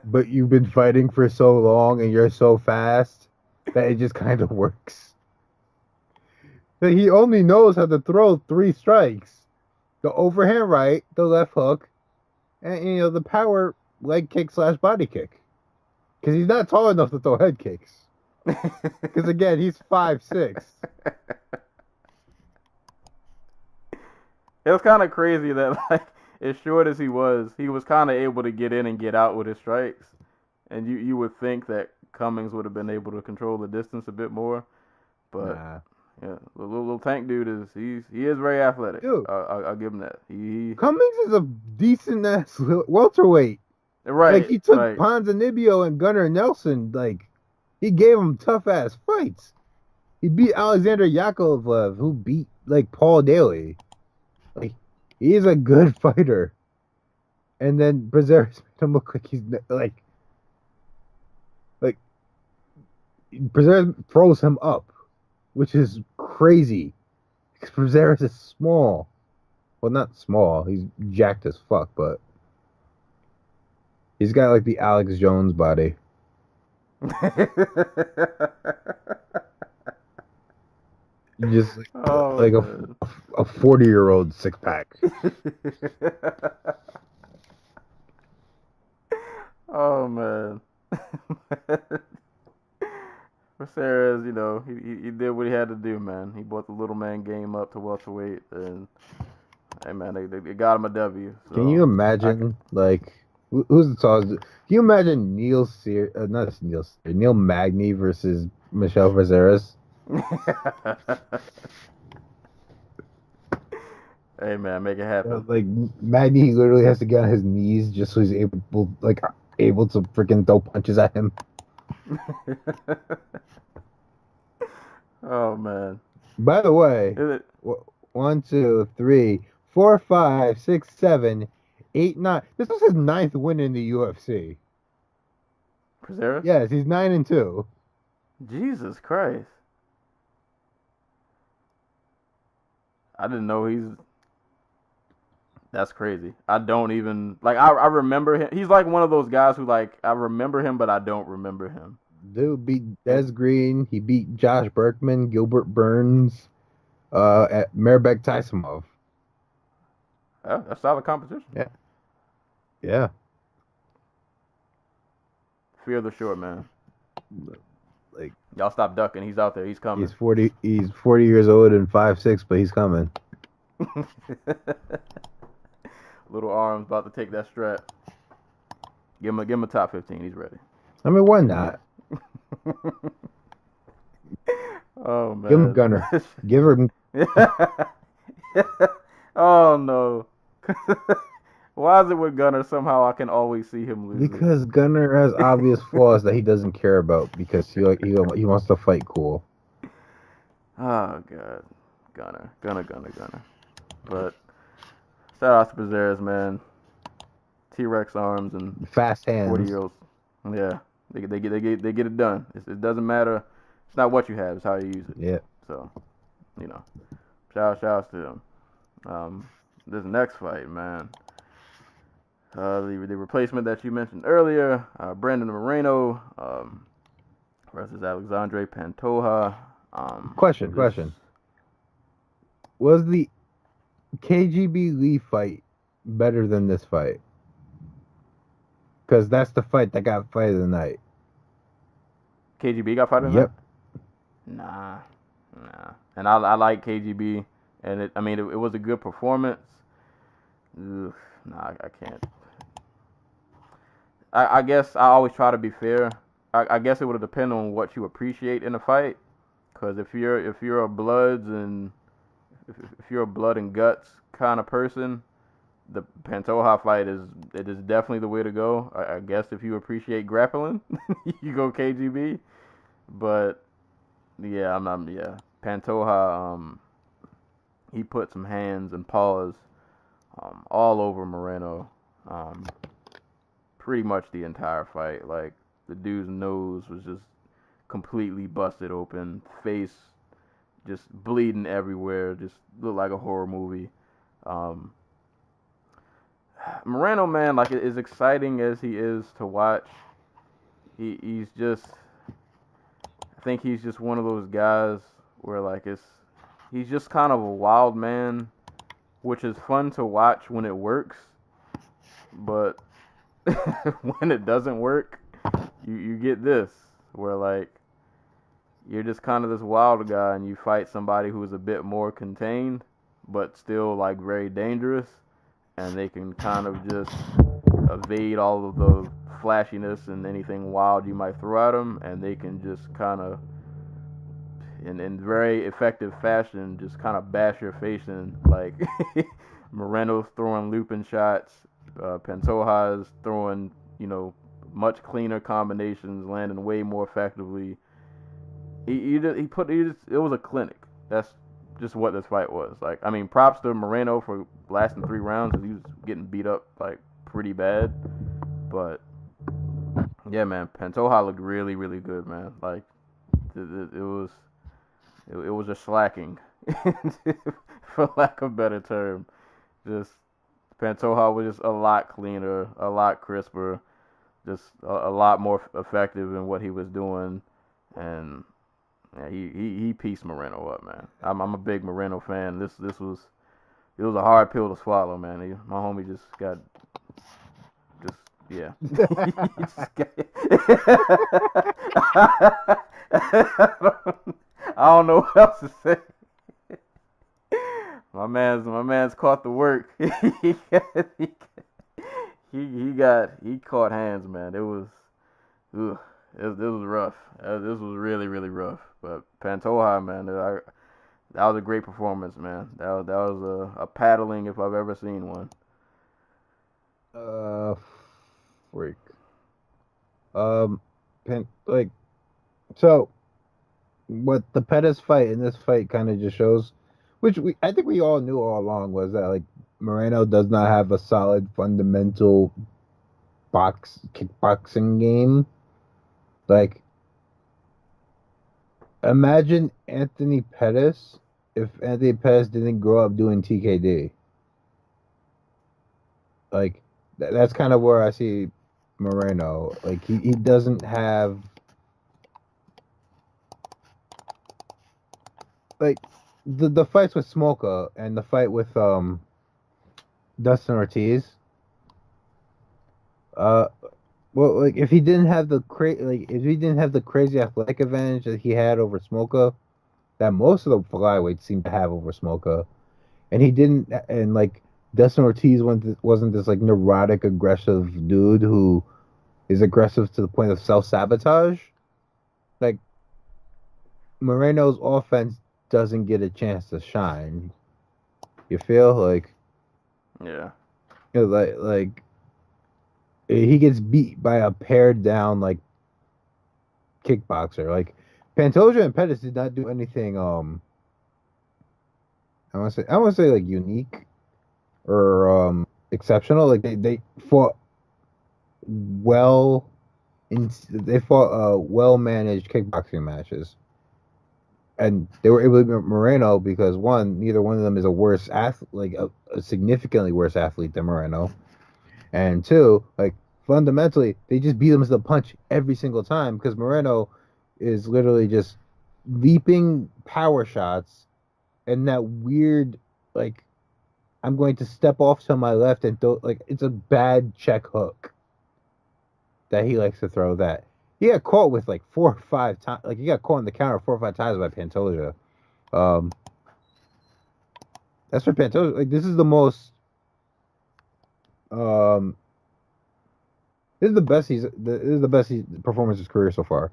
but you've been fighting for so long and you're so fast that it just kind of works. He only knows how to throw 3 strikes: the overhand right, the left hook, and the power leg kick / body kick. Because he's not tall enough to throw head kicks. Because again, he's 5'6". It was kind of crazy that like as short as he was kind of able to get in and get out with his strikes, and you would think that Cummings would have been able to control the distance a bit more, but. Nah. Yeah, the little tank dude he is very athletic. Dude, I'll give him that. Cummings is a decent ass welterweight. Right. Like he took right. Ponzinibbio and Gunnar Nelson. Like he gave them tough ass fights. He beat Alexander Yakovlev, who beat like Paul Daly. Like he's a good fighter. And then Prazeres made him look like he's like Prazeres throws him up, which is crazy. Because Prazeres is small. Well, not small. He's jacked as fuck, but he's got like the Alex Jones body. Just like a 40-year-old 6-pack. Oh man. Prazeres, he did what he had to do, man. He brought the little man game up to welterweight, and hey, man, they got him a W. So can you imagine, who's the tallest? Can you imagine Neil Magny versus Michelle Prazeres? Hey, man, make it happen. Magny literally has to get on his knees just so he's able to freaking throw punches at him. Oh man! By the way, 1, 2, 3, 4, 5, 6, 7, 8, 9. This was his 9th win in the UFC. Prazeres? Yes, he's 9-2. Jesus Christ! I didn't know he's That's crazy. I don't even like. I remember him. He's like one of those guys who like I remember him, but I don't remember him. Dude beat Des Green. He beat Josh Berkman, Gilbert Burns, at Mairbek Taisimov. Yeah, that's solid competition. Yeah. Fear the short man. Like, Y'all stop ducking. He's out there. He's coming. he's 40. He's 40 years old and 5'6", but he's coming. Little arms about to take that strap. Give him a top 15. He's ready. I mean, why not? Oh man. Give him Gunner. Give him. Oh no. Why is it with Gunner somehow I can always see him losing? Because Gunner has obvious flaws that he doesn't care about because he wants to fight cool. Oh god. Gunner. But shout out to Bezares, man. T-Rex arms and Fast hands. 40-year-olds. Yeah. They get it done. It doesn't matter. It's not what you have, it's how you use it. Yeah. So, you know. Shout outs to them. This next fight, man. The replacement that you mentioned earlier, Brandon Moreno versus Alexandre Pantoja. Question. Was the KGB Lee fight better than this fight? Because that's the fight that got fight of the night. KGB got fight of the Yep. night? Nah. And I like KGB, and it was a good performance. Ugh, nah, I can't. I guess I always try to be fair. I guess it would depend on what you appreciate in a fight. Because if you're a bloods and if you're a blood and guts kind of person, the Pantoja fight is definitely the way to go. I guess if you appreciate grappling, you go KGB. But yeah, Pantoja, he put some hands and paws all over Moreno. Pretty much the entire fight. Like, the dude's nose was just completely busted open, face just bleeding everywhere, just looked like a horror movie. Moreno, man, like, as exciting as he is to watch, he's just, I think he's just one of those guys where, like, he's just kind of a wild man, which is fun to watch when it works, but when it doesn't work, you get this, where, like, you're just kind of this wild guy and you fight somebody who's a bit more contained, but still, like, very dangerous, and they can kind of just evade all of the flashiness and anything wild you might throw at them, and they can just kind of, in very effective fashion, just kind of bash your face in. Like, Moreno's throwing looping shots, Pantoja's throwing, much cleaner combinations, landing way more effectively. It was a clinic. That's just what this fight was. Like, I mean, props to Moreno for lasting 3 rounds because he was getting beat up, like, pretty bad. But yeah, man, Pantoja looked really, really good, man. Like, it was just slacking, for lack of a better term. Just Pantoja was just a lot cleaner, a lot crisper, just a lot more effective in what he was doing, and yeah, he pieced Moreno up, man. I'm a big Moreno fan. It was a hard pill to swallow, man. My homie just got yeah. I don't know what else to say. My man's caught the work. he caught hands, man. It was rough. This was really, really rough. But Pantoja, man, that was a great performance, man. That was a paddling if I've ever seen one. Freak. So what the Pettis fight and this fight kind of just shows, which I think we all knew all along, was that, like, Moreno does not have a solid fundamental kickboxing game. Like, imagine Anthony Pettis if Anthony Pettis didn't grow up doing TKD. like that's kind of where I see Moreno. Like he doesn't have like the fights with Smolka and the fight with Dustin Ortiz. Well, like if he didn't have the crazy athletic advantage that he had over Smolka, that most of the flyweights seem to have over Smolka, and he didn't, and like Dustin Ortiz wasn't this like neurotic, aggressive dude who is aggressive to the point of self-sabotage. Like Moreno's offense doesn't get a chance to shine. You feel like, Yeah. you know, like he gets beat by a pared down like kickboxer. Like Pantoja and Pettis did not do anything. I want to say like unique or exceptional. Like they fought well they fought well managed kickboxing matches, and they were able to beat Moreno because one, neither one of them is a worse athlete, like a significantly worse athlete than Moreno, and two, like fundamentally they just beat him to the punch every single time because Moreno is literally just leaping power shots and that weird like I'm going to step off to my left and throw like it's a bad check hook that he likes to throw. That he got caught with like 4 or 5 times. Like he got caught in the counter 4 or 5 times by Pantoja. That's for Pantoja. Like this is the most. Um, this is the best this is the best performance of his career so far.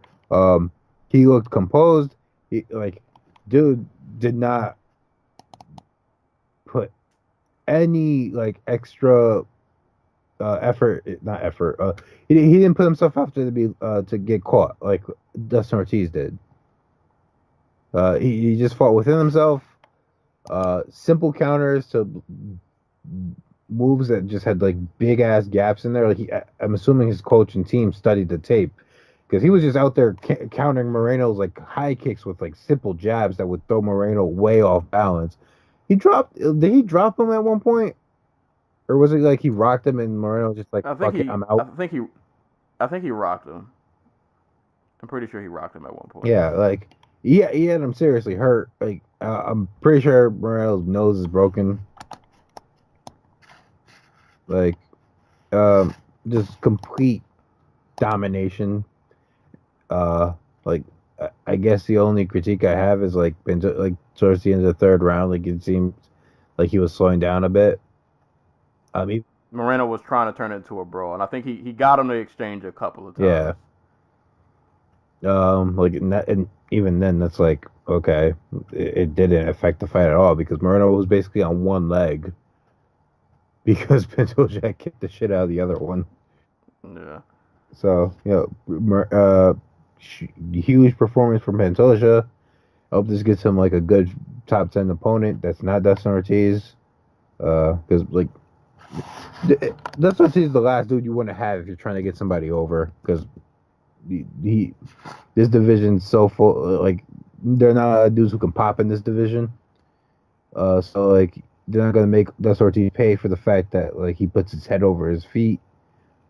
He looked composed. He like, dude did not put any like extra not effort. He didn't put himself out there to get caught like Dustin Ortiz did. He just fought within himself. Simple counters to moves that just had like big ass gaps in there. Like I'm assuming his coach and team studied the tape because he was just out there countering Moreno's like high kicks with like simple jabs that would throw Moreno way off balance. Did he drop him at one point? Or was it like he rocked him and Moreno just like, fuck it, I'm out? I think he rocked him. I'm pretty sure he rocked him at one point. Yeah, like he had him seriously hurt. Like I'm pretty sure Moreno's nose is broken. Like, just complete domination. Like I guess the only critique I have is like towards the end of the third round, like it seemed like he was slowing down a bit. I mean, Moreno was trying to turn it into a brawl, and I think he got him to exchange a couple of times. Yeah. Like and even then, that's like okay, it didn't affect the fight at all because Moreno was basically on one leg because Pantoja kicked the shit out of the other one. Yeah. So huge performance from Pantoja. I hope this gets him like a good top 10 opponent that's not Dustin Ortiz. Because like Dustin Ortiz is the last dude you want to have if you're trying to get somebody over. Because this division's so full. Like there are not a lot of dudes who can pop in this division. So like they're not gonna make Dustin Ortiz pay for the fact that like he puts his head over his feet.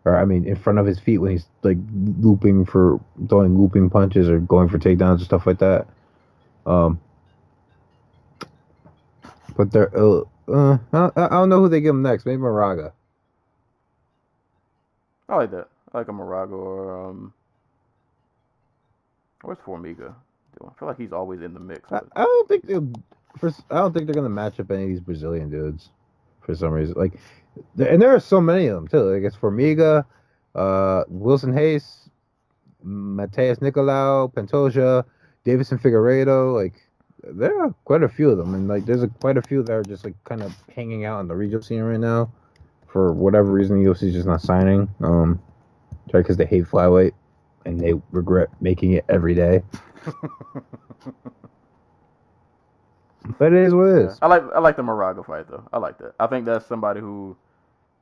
Or I mean, in front of his feet when he's like throwing looping punches or going for takedowns and stuff like that. But they're I don't know who they give him next. Maybe Moraga. I like that. I like a Moraga or where's Formiga doing? I feel like he's always in the mix. I don't think they're gonna match up any of these Brazilian dudes for some reason. Like, and there are so many of them too. Like it's Formiga, Wilson Hayes, Mateus Nicolau, Pantoja, Davison Figueiredo. Like there are quite a few of them, and like there's quite a few that are just like kind of hanging out in the regional scene right now. For whatever reason, the UFC's just not signing. Because they hate flyweight and they regret making it every day. But it is what it is. I like the Moraga fight though. I like that. I think that's somebody who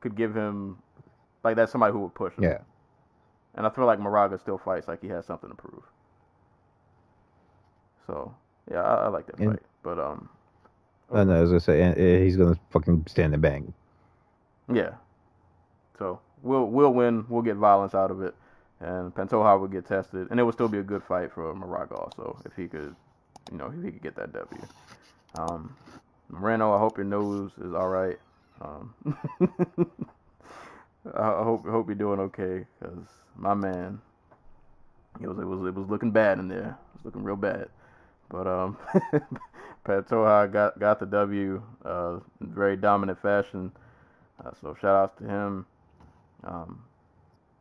could give him like that's somebody who would push him. Yeah. And I feel like Moraga still fights like he has something to prove. So yeah, I like that fight. But I know, as I say, he's gonna fucking stand and bang. Yeah. So we'll win. We'll get violence out of it, and Pantoja will get tested, and it will still be a good fight for Moraga also if he could, if he could get that W. Moreno, I hope your nose is all right. I hope you're doing okay, cause my man, it was looking bad in there. It was looking real bad. But Pantoja got the W in very dominant fashion. So shout outs to him.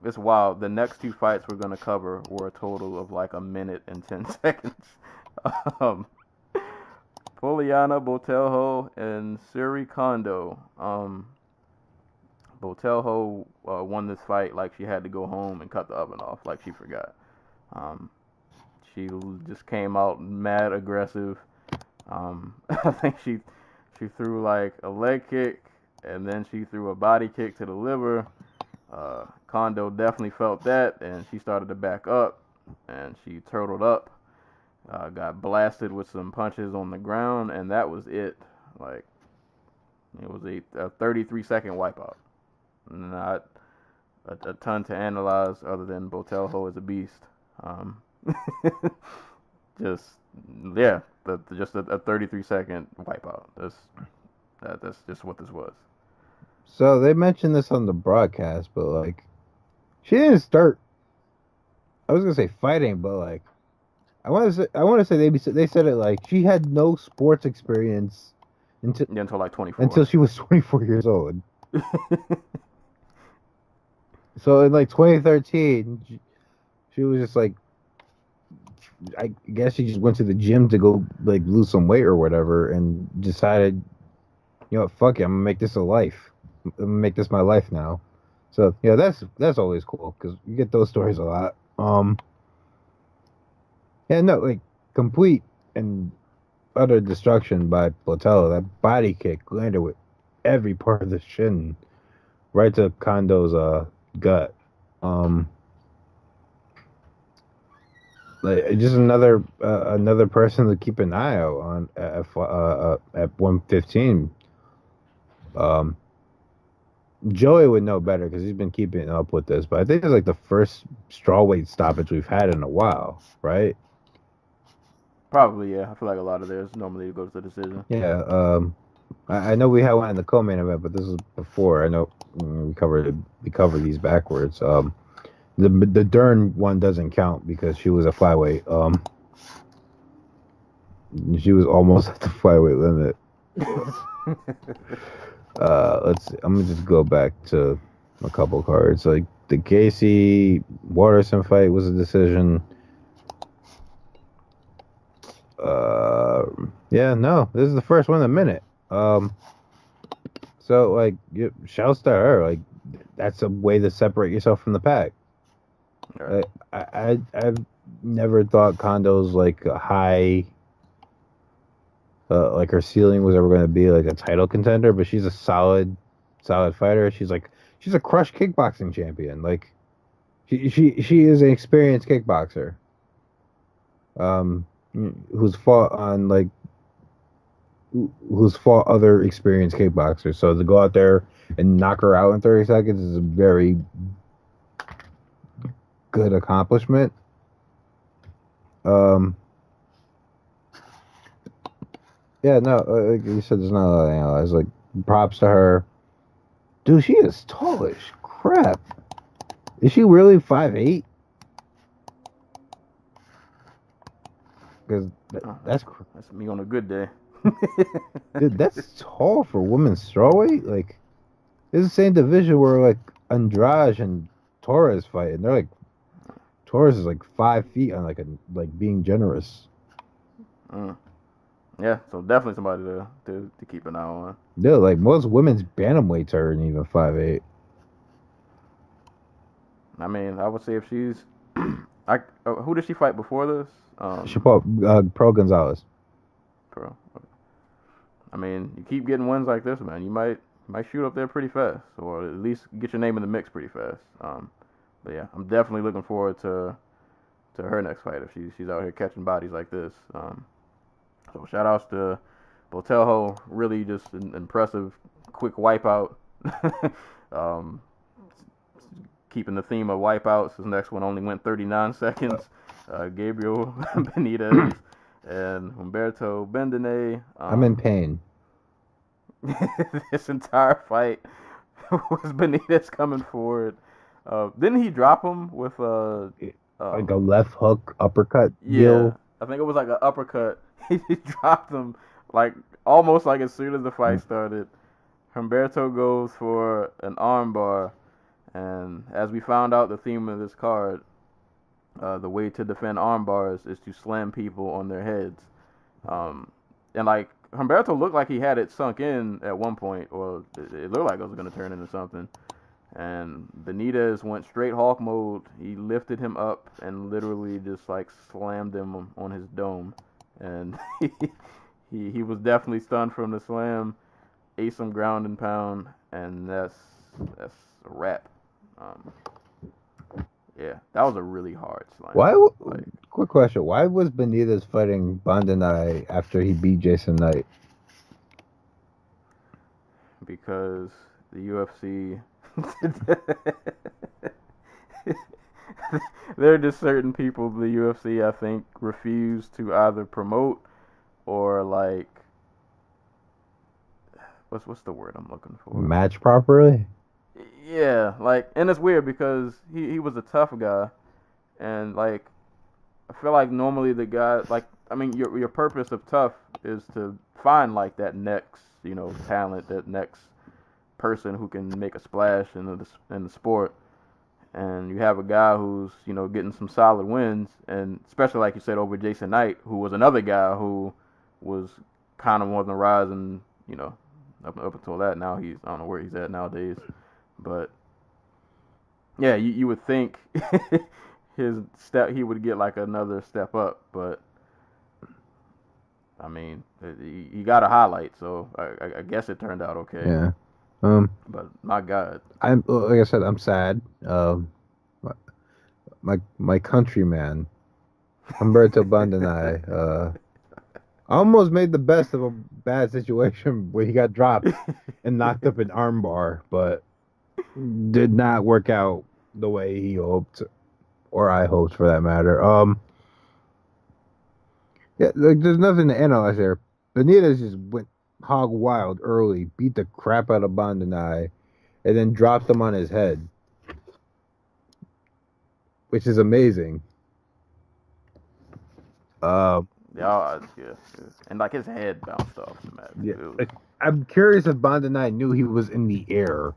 It's wild. The next two fights we're gonna cover were a total of like a minute and 10 seconds. Poliana Botelho and Siri Kondo. Botelho won this fight like she had to go home and cut the oven off, like she forgot. She just came out mad aggressive. I think she threw like a leg kick, and then she threw a body kick to the liver. Kondo definitely felt that, and she started to back up, and she turtled up. Got blasted with some punches on the ground, and that was it. Like, it was a 33-second wipeout. Not a ton to analyze other than Botelho is a beast. Just a 33-second wipeout. That's just what this was. So they mentioned this on the broadcast, but like, she didn't start. I was gonna say fighting, but like, I want to say they said it like she had no sports experience until like 24. Until she was 24 years old. So in like 2013, she was just like, I guess she just went to the gym to go like lose some weight or whatever, and decided, fuck it, I'm gonna make this a life. I'm gonna make this my life now. So yeah, that's always cool because you get those stories a lot. Yeah, no, like complete and utter destruction by Botelho. That body kick landed with every part of the shin, right to Kondo's gut. Like just another person to keep an eye out on at 115. Joey would know better because he's been keeping up with this, but I think it's like the first strawweight stoppage we've had in a while, right? Probably, yeah. I feel like a lot of theirs normally goes to decision. Yeah. I know we had one in the co-main event, but this was before. I know we covered these backwards. The Dern one doesn't count because she was a flyweight. She was almost at the flyweight limit. Let's see. I'm gonna just go back to a couple cards. Like the Casey Waterson fight was a decision. This is the first one in a minute. So like, shouts to her. Like, that's a way to separate yourself from the pack. Right. I've never thought Kondo's like a high, like her ceiling was ever going to be like a title contender, but she's a solid fighter. She's a crushed kickboxing champion. Like, she is an experienced kickboxer. Who's fought other experienced kickboxers. So to go out there and knock her out in 30 seconds is a very good accomplishment. Like you said, there's not a lot to analyze. Like, props to her. Dude, she is tall as crap. Is she really 5'8"? Because that's me on a good day. Dude, that's tall for women's strawweight. Like, it's the same division where like Andrade and Torres fight, and they're like, Torres is like 5 feet on like being generous. Yeah, so definitely somebody to keep an eye on. Dude, like most women's bantamweights aren't even 5'8". I mean, I would say if she's, who did she fight before this? She fought Pro Gonzalez. Pro. Okay. I mean, you keep getting wins like this, man. You might shoot up there pretty fast, or at least get your name in the mix pretty fast. But yeah, I'm definitely looking forward to her next fight if she's out here catching bodies like this. So shout outs to Botelho, really just an impressive quick wipeout. keeping the theme of wipeouts. His next one only went 39 seconds. Gabriel Benitez and Humberto Bendine. I'm in pain. This entire fight was Benitez coming forward. Didn't he drop him with like a left hook uppercut? Yeah, deal? I think it was like an uppercut. He dropped him like almost like as soon as the fight started. Humberto goes for an armbar, and as we found out, the theme of this card, the way to defend armbars is to slam people on their heads. And like Humberto looked like he had it sunk in at one point, or it looked like it was going to turn into something. And Benitez went straight Hulk mode. He lifted him up and literally just like slammed him on his dome. And he was definitely stunned from the slam. Ate some ground and pound, and that's a wrap. Yeah, that was a really hard slam. Why? Quick question: why was Benitez fighting Bondinai after he beat Jason Knight? Because the UFC, there are just certain people the UFC I think refuse to either promote or like what's the word I'm looking for? Match properly? Yeah, like, and it's weird because he was a tough guy, and like I feel like normally the guy, like, I mean your purpose of tough is to find like that next talent, that next person who can make a splash in the sport. And you have a guy who's getting some solid wins, and especially like you said over Jason Knight, who was another guy who was kind of on the rise, and up until that, now I don't know where he's at nowadays, but yeah, you would think he would get like another step up, but I mean he got a highlight, so I guess it turned out okay. Yeah. But my God, like I said, I'm sad. My countryman, Humberto Bondinai, almost made the best of a bad situation where he got dropped and knocked up an armbar, but did not work out the way he hoped, or I hoped for that matter. Yeah, like, there's nothing to analyze there. Benitez just went hog wild early, beat the crap out of Bondinai, and then dropped him on his head, which is amazing. yeah, and like his head bounced off the mat. Yeah, like, I'm curious if Bondinai knew he was in the air,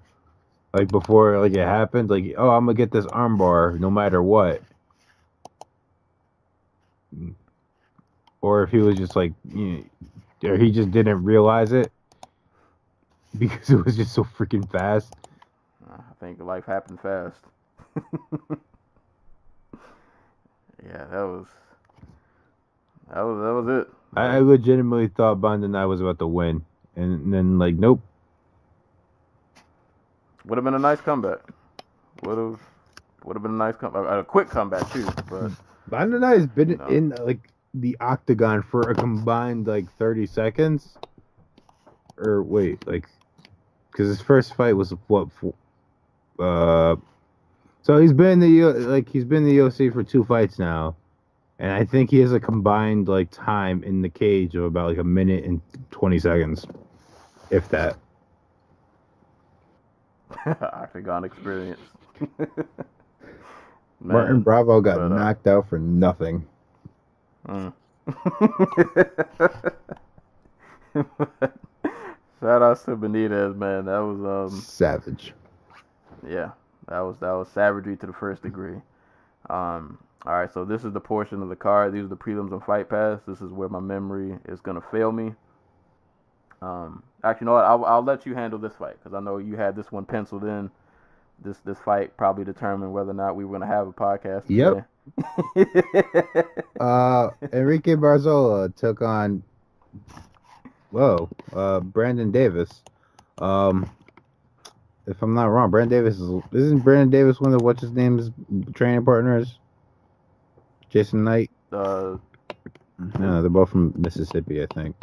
like before, like it happened. Like, oh, I'm gonna get this armbar no matter what, or if he was just like, or he just didn't realize it because it was just so freaking fast. I think life happened fast. Yeah, that was it. I legitimately thought Bondinai was about to win, and then like, nope. Would have been a nice comeback. Would have been a nice comeback, a quick comeback too. But Bondinai has been in like the octagon for a combined like 30 seconds, or wait, like, because his first fight was what? So he's been in the UFC for 2 fights now. And I think he has a combined like time in the cage of about like 1 minute and 20 seconds, if that. Octagon experience. Martin Bravo got knocked out for nothing. Shout out to Benitez, man. That was savage. Yeah, that was savagery to the first degree. All right, so this is the portion of the card. These are the prelims and Fight Pass. This is where my memory is gonna fail me. Actually, you know what? I'll let you handle this fight because I know you had this one penciled in. This fight probably determined whether or not we were gonna have a podcast today. Yep. Enrique Barzola took on Brandon Davis. If I'm not wrong, isn't Brandon Davis one of what's his name's training partners? Jason Knight? No, they're both from Mississippi, I think.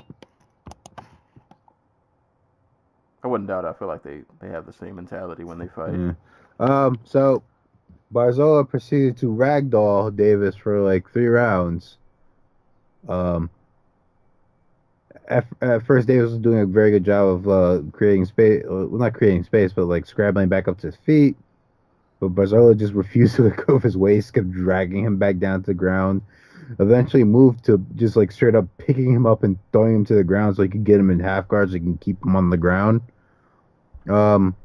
I wouldn't doubt it. I feel like they have the same mentality when they fight. Yeah. So Barzola proceeded to ragdoll Davis for like 3 rounds. Um, at first, Davis was doing a very good job of creating space. Well, not creating space, but like scrambling back up to his feet. But Barzola just refused to let go of his waist, kept dragging him back down to the ground. Eventually moved to just like straight up picking him up and throwing him to the ground so he could get him in half guard so he can keep him on the ground. Um,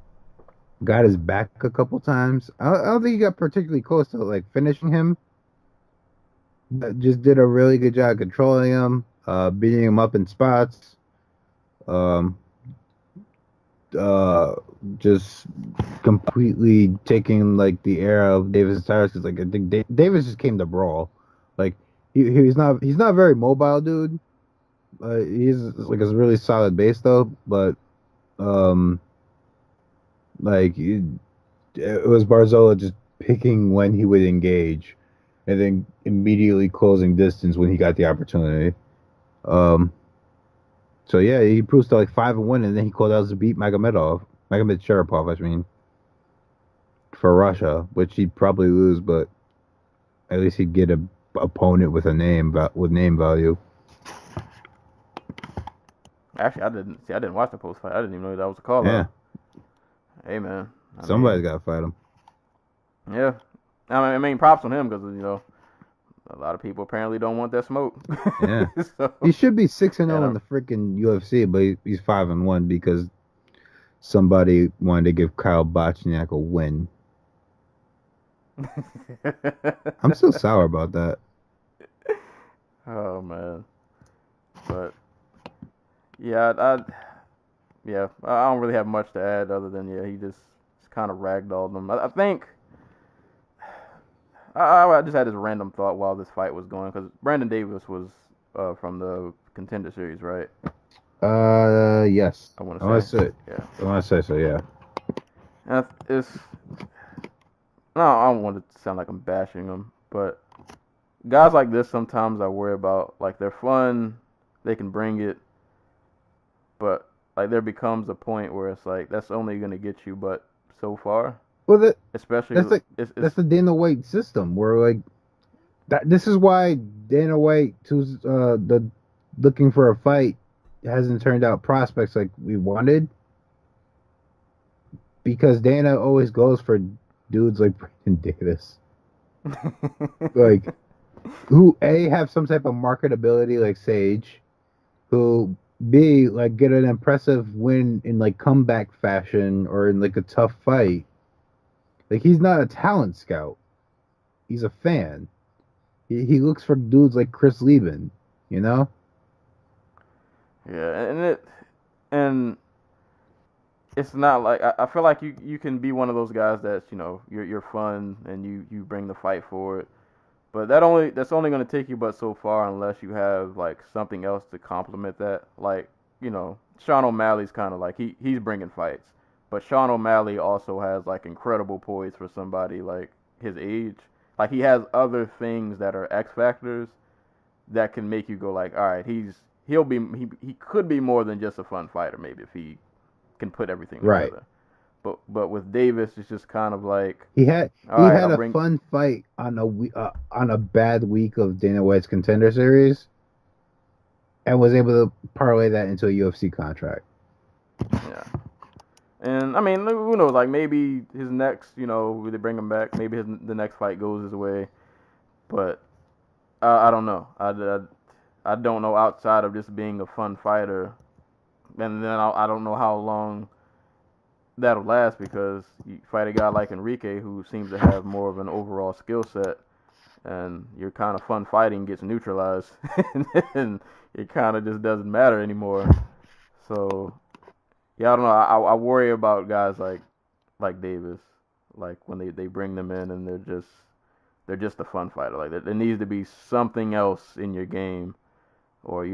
got his back a couple times. I don't think he got particularly close to like finishing him. But just did a really good job controlling him, beating him up in spots. Um, uh, just completely taking like the air of Davis' tires because like I think Davis just came to brawl. Like he's not very mobile, dude. He's like a really solid base though, but um, like it was Barzola just picking when he would engage, and then immediately closing distance when he got the opportunity. Um, so yeah, he proves to like 5-1, and then he called out to beat Magomed Sharapov. I mean, for Russia, which he'd probably lose, but at least he'd get a opponent with name value. Actually, I didn't watch the post fight. I didn't even know that was a call Yeah, out. Hey man, somebody's got to fight him. Yeah, I mean, props on him because a lot of people apparently don't want that smoke. Yeah, So, he should be 6-0 in the freaking UFC, but he's 5-1 because somebody wanted to give Kyle Bochniak a win. I'm still sour about that. Oh man, but yeah, I don't really have much to add other than he just kind of ragdolled him. I think I just had this random thought while this fight was going because Brandon Davis was from the Contender Series, right? Yes. I want to say. Yeah. I want to say so, yeah. And it's no, I don't want to sound like I'm bashing them, but guys like this sometimes I worry about. Like they're fun, they can bring it, but like there becomes a point where it's like that's only gonna get you but so far. Well, Especially that's the Dana White system where like this is why Dana White, who's the looking for a fight, hasn't turned out prospects like we wanted. Because Dana always goes for dudes like Brandon Davis, like who A have some type of marketability like Sage, who B like get an impressive win in like comeback fashion or in like a tough fight. Like he's not a talent scout, he's a fan. He looks for dudes like Chris Lieben, you know. Yeah, and it's not like I feel like you can be one of those guys that's you're fun and you bring the fight forward, but that's only going to take you but so far unless you have like something else to complement that. Like Sean O'Malley's kind of like he's bringing fights, but Sean O'Malley also has like incredible poise for somebody like his age. Like he has other things that are X factors that can make you go like, all right, he could be more than just a fun fighter maybe if he can put everything together. But with Davis, it's just kind of like he had a fun fight on a bad week of Dana White's Contender Series, and was able to parlay that into a UFC contract. Yeah, and I mean, who knows? Like maybe his next, they bring him back. Maybe the next fight goes his way, but I don't know. I don't know outside of just being a fun fighter, and then I don't know how long that'll last because you fight a guy like Enrique who seems to have more of an overall skill set, and your kind of fun fighting gets neutralized, and it kind of just doesn't matter anymore. So yeah, I don't know. I worry about guys like Davis, like when they bring them in and they're just a fun fighter. Like there needs to be something else in your game, or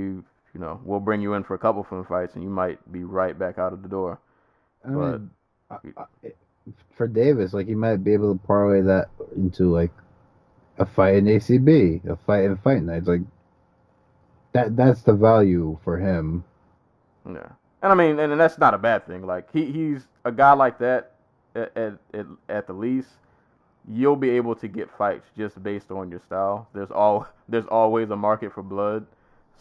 we'll bring you in for a couple fun fights and you might be right back out of the door. I mean, for Davis, like he might be able to parlay that into like a fight in ACB, a fight in Fight Nights, like that's the value for him. Yeah, and I mean, and that's not a bad thing. Like he's a guy like that at the least. you'll be able to get fights just based on your style. There's always a market for blood.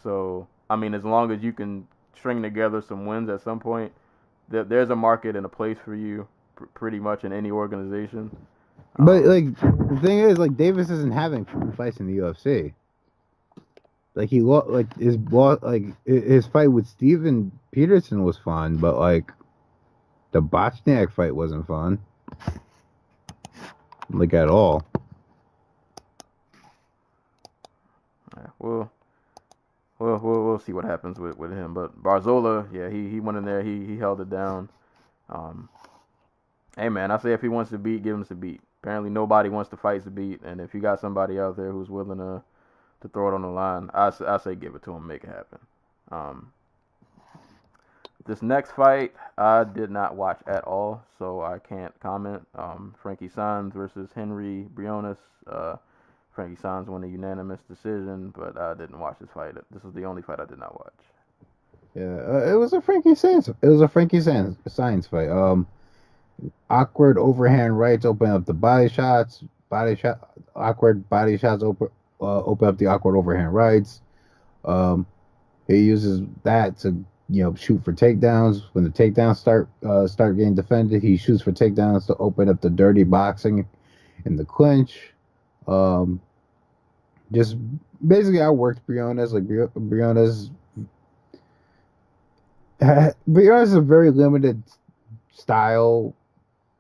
So I mean, as long as you can string together some wins at some point, there's a market and a place for you, pretty much in any organization. But like the thing is, like Davis isn't having fights in the UFC. Like he lost, his fight with Steven Peterson was fun, but like the Bochniak fight wasn't fun, like at all. Yeah, we'll see what happens with him. But Barzola, yeah, he went in there, he held it down. Hey man, I say if he wants to beat, give him to beat. Apparently nobody wants to fight to beat, and if you got somebody out there who's willing to throw it on the line, I say give it to him, make it happen. This next fight I did not watch at all, so I can't comment. Frankie Saenz versus Henry Briones. Frankie Saenz won a unanimous decision, but I didn't watch this fight. This was the only fight I did not watch. Yeah, it was a Frankie Saenz. It was a Frankie Saenz fight. Awkward overhand rights open up the body shots. Awkward body shots open up the awkward overhand rights. He uses that to shoot for takedowns. When the takedowns start getting defended, he shoots for takedowns to open up the dirty boxing in the clinch. Just basically outworked Briones. Like Briones is a very limited style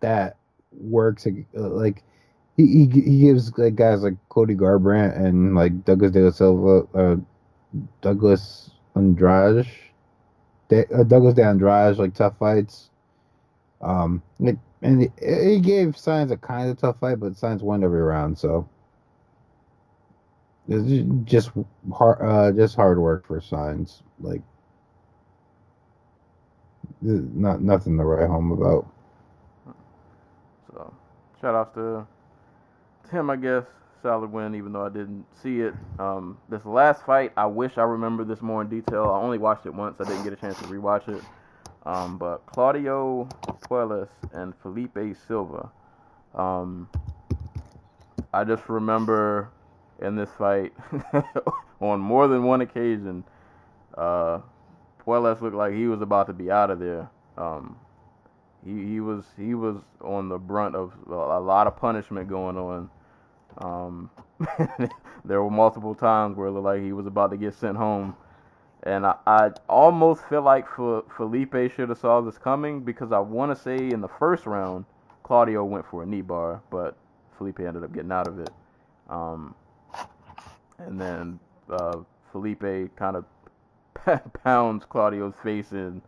that works. Like he gives like guys like Cody Garbrandt and like Douglas De La Silva, Douglas De Andrade, like tough fights. And he gave Saenz a kind of tough fight, but Saenz won every round, so it's just hard work for Saenz. Like nothing to write home about. So shout out to him, I guess. Solid win, even though I didn't see it. This last fight, I wish I remember this more in detail. I only watched it once. I didn't get a chance to rewatch it. But Claudio Puelles and Felipe Silva. I just remember in this fight, on more than one occasion, Puelles looked like he was about to be out of there. He was on the brunt of a lot of punishment going on. There were multiple times where it looked like he was about to get sent home, and I almost feel like Felipe should have saw this coming, because I want to say in the first round Claudio went for a knee bar, but Felipe ended up getting out of it. And then Felipe kind of pounds Claudio's face in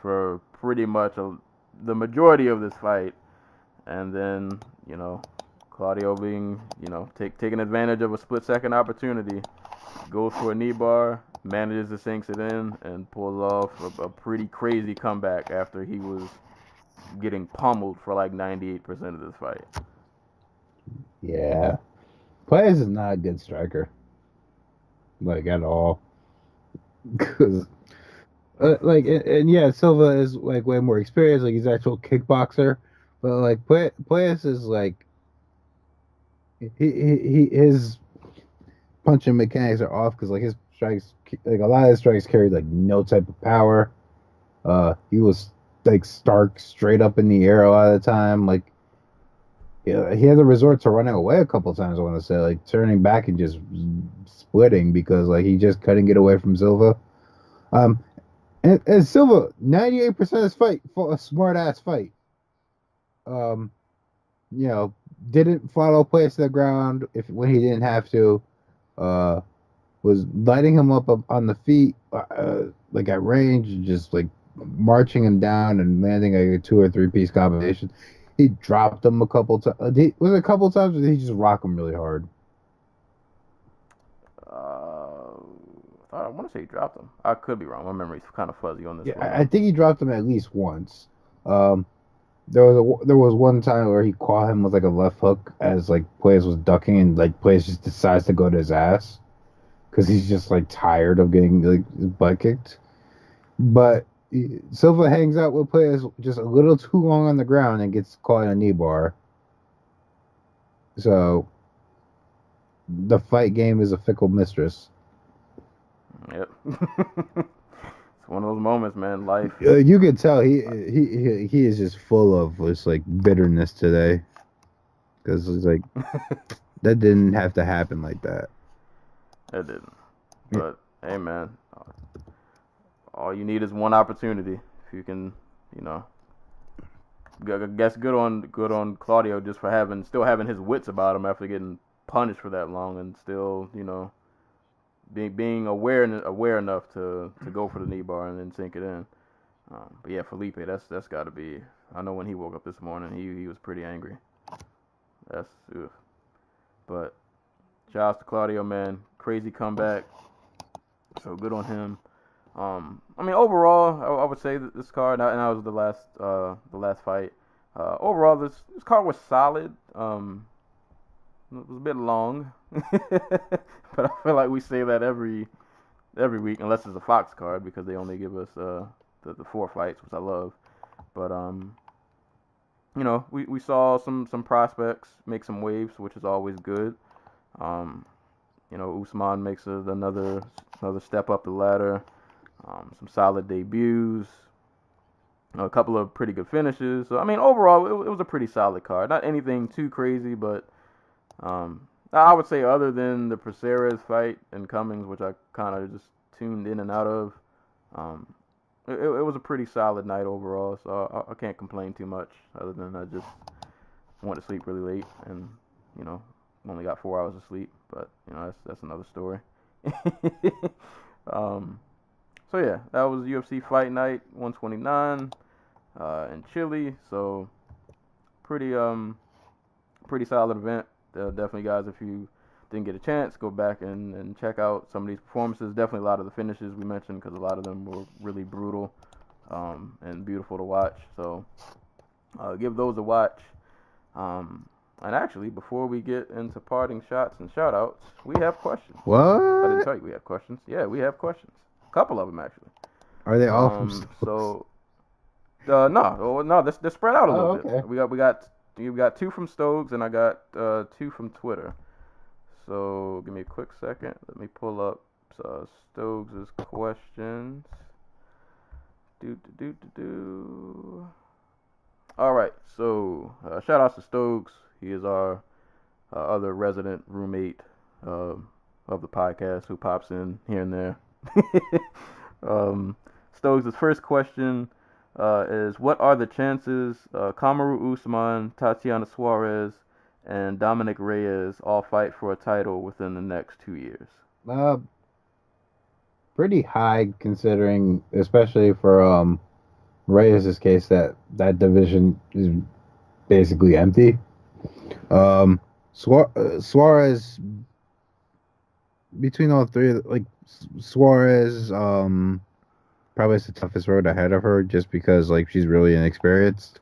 for pretty much the majority of this fight, and then Claudio being, taking advantage of a split-second opportunity, goes for a knee bar, manages to sinks it in, and pulls off a pretty crazy comeback after he was getting pummeled for like 98% of this fight. Yeah. Puelles is not a good striker. Like, at all. Because, yeah, Silva is, like, way more experienced. Like, he's an actual kickboxer. But, like, Puelles is, like, his punching mechanics are off, because like his strikes, like a lot of his strikes carried like no type of power. He was like straight up in the air a lot of the time. Like, yeah, he had to resort to running away a couple times. I want to say, like turning back and just splitting, because like he just couldn't get away from Silva. And Silva, 98% of his fight fought a smart ass fight. Didn't follow Puelles to the ground when he didn't have to. Was lighting him up on the feet, like at range, just like marching him down and landing like a 2 or 3 piece combination. He dropped him a couple times. Was it a couple times, or did he just rock him really hard? I want to say he dropped him. I could be wrong. My memory's kind of fuzzy on this. Yeah, I think he dropped him at least once. There was one time where he caught him with like a left hook as like Puelles was ducking, and like Puelles just decides to go to his ass because he's just like tired of getting like his butt kicked. But Silva hangs out with Puelles just a little too long on the ground and gets caught in a knee bar. So the fight game is a fickle mistress. Yep. It's one of those moments, man. Life. You could tell he is just full of this like bitterness today because it's like that didn't have to happen like that. It didn't. Yeah. But hey, man, all you need is one opportunity. If you can, you know, I guess good on Claudio just for still having his wits about him after getting punished for that long, and still, you know, being aware enough to go for the knee bar and then sink it in. But yeah, Felipe, that's got to be. I know when he woke up this morning, he was pretty angry. That's ugh. But shout out to Claudio, man. Crazy comeback. So good on him. I mean, overall, I would say that this card, and that was the last fight. Overall, this card was solid. It was a bit long, but I feel like we say that every week, unless it's a Fox card, because they only give us the 4 fights, which I love. But you know, we saw some prospects make some waves, which is always good. You know, Usman makes another step up the ladder. Some solid debuts, a couple of pretty good finishes. So I mean, overall, it was a pretty solid card. Not anything too crazy, but I would say other than the Praceres fight and Cummings, which I kind of just tuned in and out of, it was a pretty solid night overall. So I can't complain too much, other than I just went to sleep really late and, you know, only got 4 hours of sleep. But you know, that's another story. So yeah, that was UFC Fight Night 129 in Chile. So pretty solid event. Definitely, guys, if you didn't get a chance, go back and check out some of these performances. Definitely a lot of the finishes we mentioned, because a lot of them were really brutal and beautiful to watch. So give those a watch. And actually, before we get into parting shots and shout outs, we have questions. What? I didn't tell you we have questions. Yeah, we have questions. A couple of them, actually. Are they all from Stokes? So, no, they're spread out a little okay. bit. We got 2 from Stokes, and I got 2 from Twitter. So give me a quick second. Let me pull up Stokes' questions. All right. So shout outs to Stokes. He is our other resident roommate of the podcast who pops in here and there. Stokes' first question is, what are the chances Kamaru Usman, Tatiana Suarez, and Dominic Reyes all fight for a title within the next 2 years? Pretty high, considering, especially for Reyes' case, that division is basically empty. Suarez, between all three, like Suarez, probably it's the toughest road ahead of her, just because like she's really inexperienced.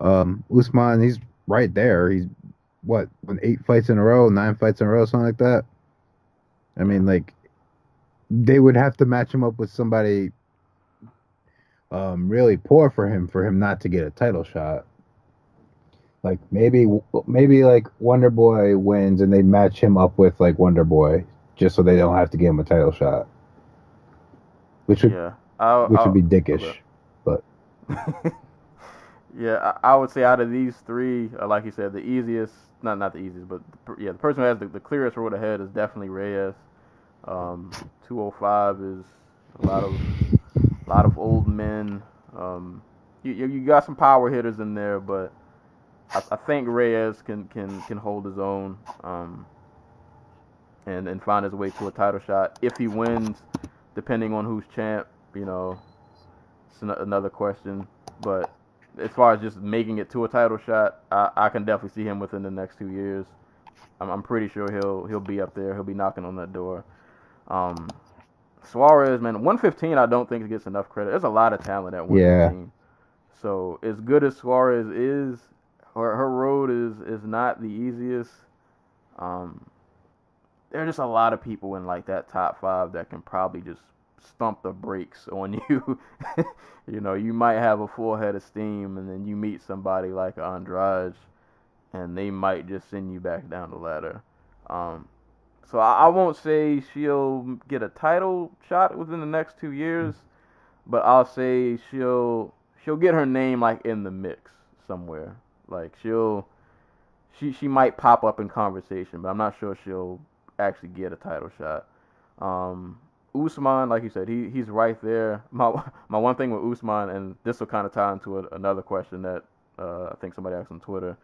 Usman, he's right there. He's what, 8 fights in a row, 9 fights in a row, something like that. I mean, like, they would have to match him up with somebody really poor for him not to get a title shot. Like maybe like Wonder Boy wins and they match him up with like Wonder Boy, just so they don't have to give him a title shot. Which would be dickish, okay. But yeah, I would say out of these 3, like you said, the easiest, not the easiest, but yeah, the person who has the clearest road ahead is definitely Reyes. 205 is a lot of old men. You got some power hitters in there, but I think Reyes can hold his own and find his way to a title shot. If he wins, depending on who's champ, you know, it's another question. But as far as just making it to a title shot, I can definitely see him within the next 2 years. I'm pretty sure he'll be up there. He'll be knocking on that door. Suarez, man, 115 I don't think gets enough credit. There's a lot of talent at 115. Yeah. So as good as Suarez is, her road is not the easiest. There are just a lot of people in like that top 5 that can probably just stump the brakes on you. You know, you might have a full head of steam, and then you meet somebody like Andrade, and they might just send you back down the ladder. So I won't say she'll get a title shot within the next 2 years, but I'll say she'll get her name like in the mix somewhere. Like she might pop up in conversation, but I'm not sure she'll actually get a title shot. Usman, like you said, he's right there. My one thing with Usman, and this will kind of tie into another question that I think somebody asked on Twitter.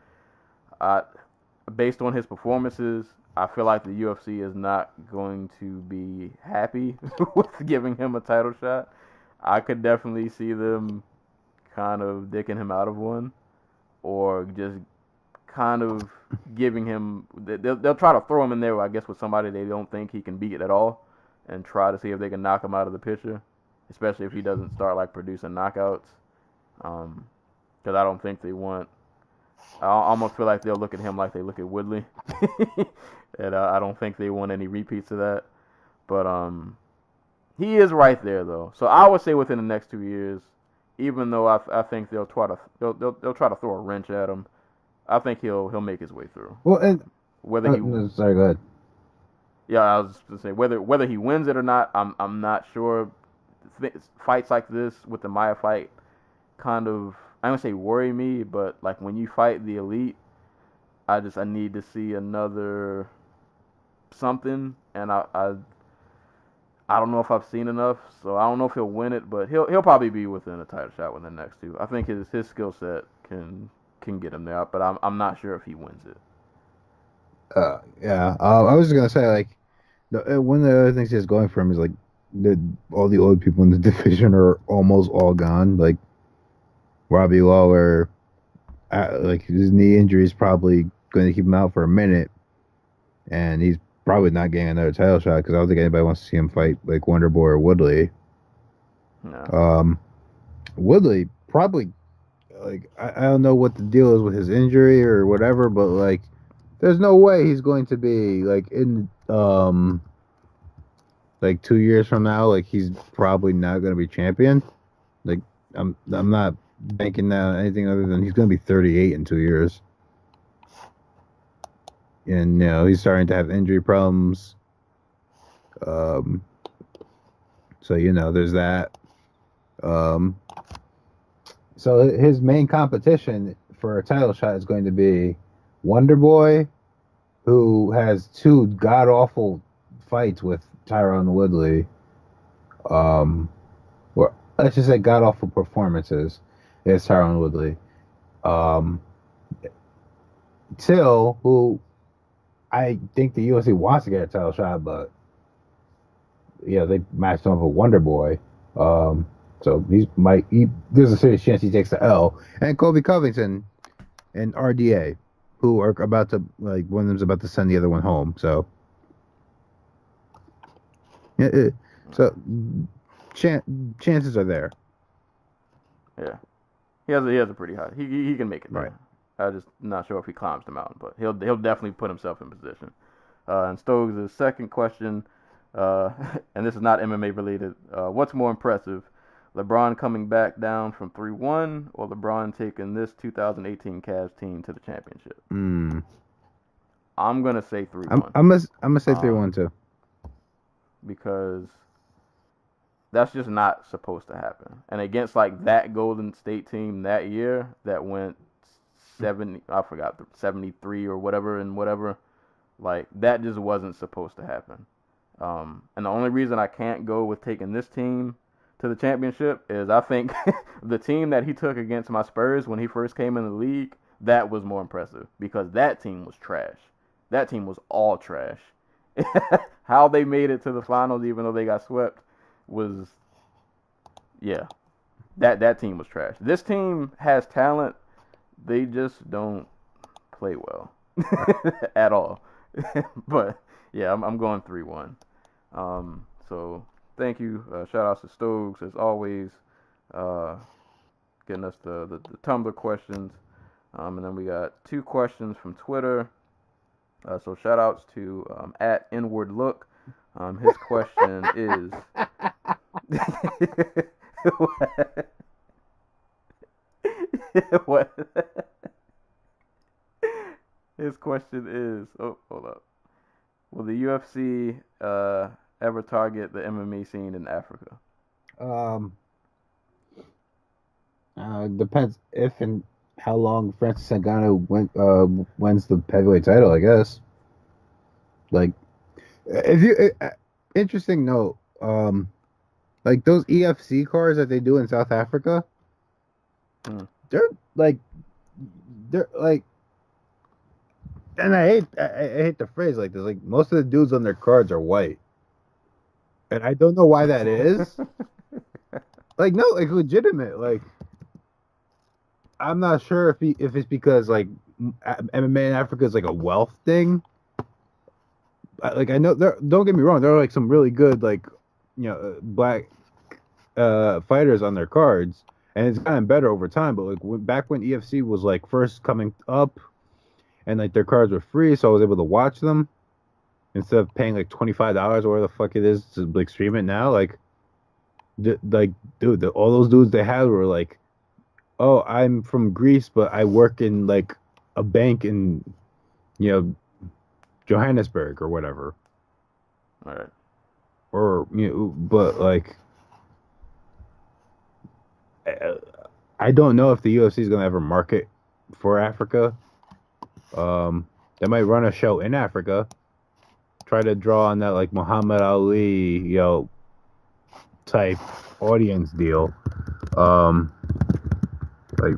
Based on his performances, I feel like the UFC is not going to be happy with giving him a title shot. I could definitely see them kind of dicking him out of one, or just kind of giving him. They'll try to throw him in there, I guess, with somebody they don't think he can beat at all, and try to see if they can knock him out of the picture, especially if he doesn't start like producing knockouts. Because I don't think they want. I almost feel like they'll look at him like they look at Woodley, and I don't think they want any repeats of that. But he is right there though, so I would say within the next 2 years, even though I think they'll try to throw a wrench at him, I think he'll make his way through. Well, and Whether he no, sorry, go ahead. yeah, I was just to say whether he wins it or not, I'm not sure. Fights like this with the Maia fight kind of, I don't say worry me, but like when you fight the elite, I need to see another something, and I don't know if I've seen enough, so I don't know if he'll win it, but he'll probably be within a title shot within the next two. I think his skill set can get him there, but I'm not sure if he wins it. Yeah. I was just gonna say, like, one of the other things he has going for him is like all the old people in the division are almost all gone. Like Robbie Lawler, like his knee injury is probably going to keep him out for a minute, and he's probably not getting another title shot because I don't think anybody wants to see him fight like Wonder Boy or Woodley. No. Woodley probably, like, I don't know what the deal is with his injury or whatever, but like there's no way he's going to be like in like 2 years from now, like he's probably not going to be champion. Like I'm not banking that anything other than he's going to be 38 in 2 years. And he's starting to have injury problems. So there's that. So his main competition for a title shot is going to be Wonder Boy, who has 2 god awful fights with Tyron Woodley. Or let's just say god awful performances. It's Tyron Woodley. Till, who I think the UFC wants to get a title shot, but they matched him up with Wonder Boy. So there's a serious chance he takes the L. And Colby Covington and RDA, who are about to, like, one of them's about to send the other one home. So chances are there. Yeah, he has a pretty high. He can make it there. Right. I'm just not sure if he climbs the mountain, but he'll definitely put himself in position. And Stokes' second question, and this is not MMA related. What's more impressive, LeBron coming back down from 3-1, or LeBron taking this 2018 Cavs team to the championship? I'm gonna say 3-1. I'm gonna say 3-1 too, because that's just not supposed to happen. And against like that Golden State team that year that went 73 or whatever and whatever, like that just wasn't supposed to happen. And the only reason I can't go with taking this team to the championship is I think the team that he took against my Spurs when he first came in the league, that was more impressive because that team was trash. That team was all trash. How they made it to the finals even though they got swept was, that team was trash. This team has talent. They just don't play well at all. But yeah, I'm going 3-1. So thank you. Shout outs to Stokes as always, getting us the Tumblr questions. And then we got 2 questions from Twitter. So shout outs to at Inward Look. His question is what? His question is, oh, hold up. Will the UFC ever target the MMA scene in Africa? Depends if and how long Francis Ngannou wins the heavyweight title, I guess. Like, if you interesting note, like those EFC cards that they do in South Africa, they're like, and I hate the phrase like this. Like most of the dudes on their cards are white, and I don't know why that is. Like no, like legitimate. Like I'm not sure if it's because like MMA in Africa is like a wealth thing. Like I know there. Don't get me wrong. There are like some really good like black fighters on their cards, and it's gotten better over time. But like back when EFC was like first coming up, and like their cards were free, so I was able to watch them instead of paying like $25 or whatever the fuck it is to like stream it now. Like, dude, all those dudes they had were like, oh, I'm from Greece, but I work in like a bank in Johannesburg or whatever. All right. Or but like. I don't know if the UFC is gonna ever market for Africa. They might run a show in Africa, try to draw on that like Muhammad Ali, type audience deal. Like,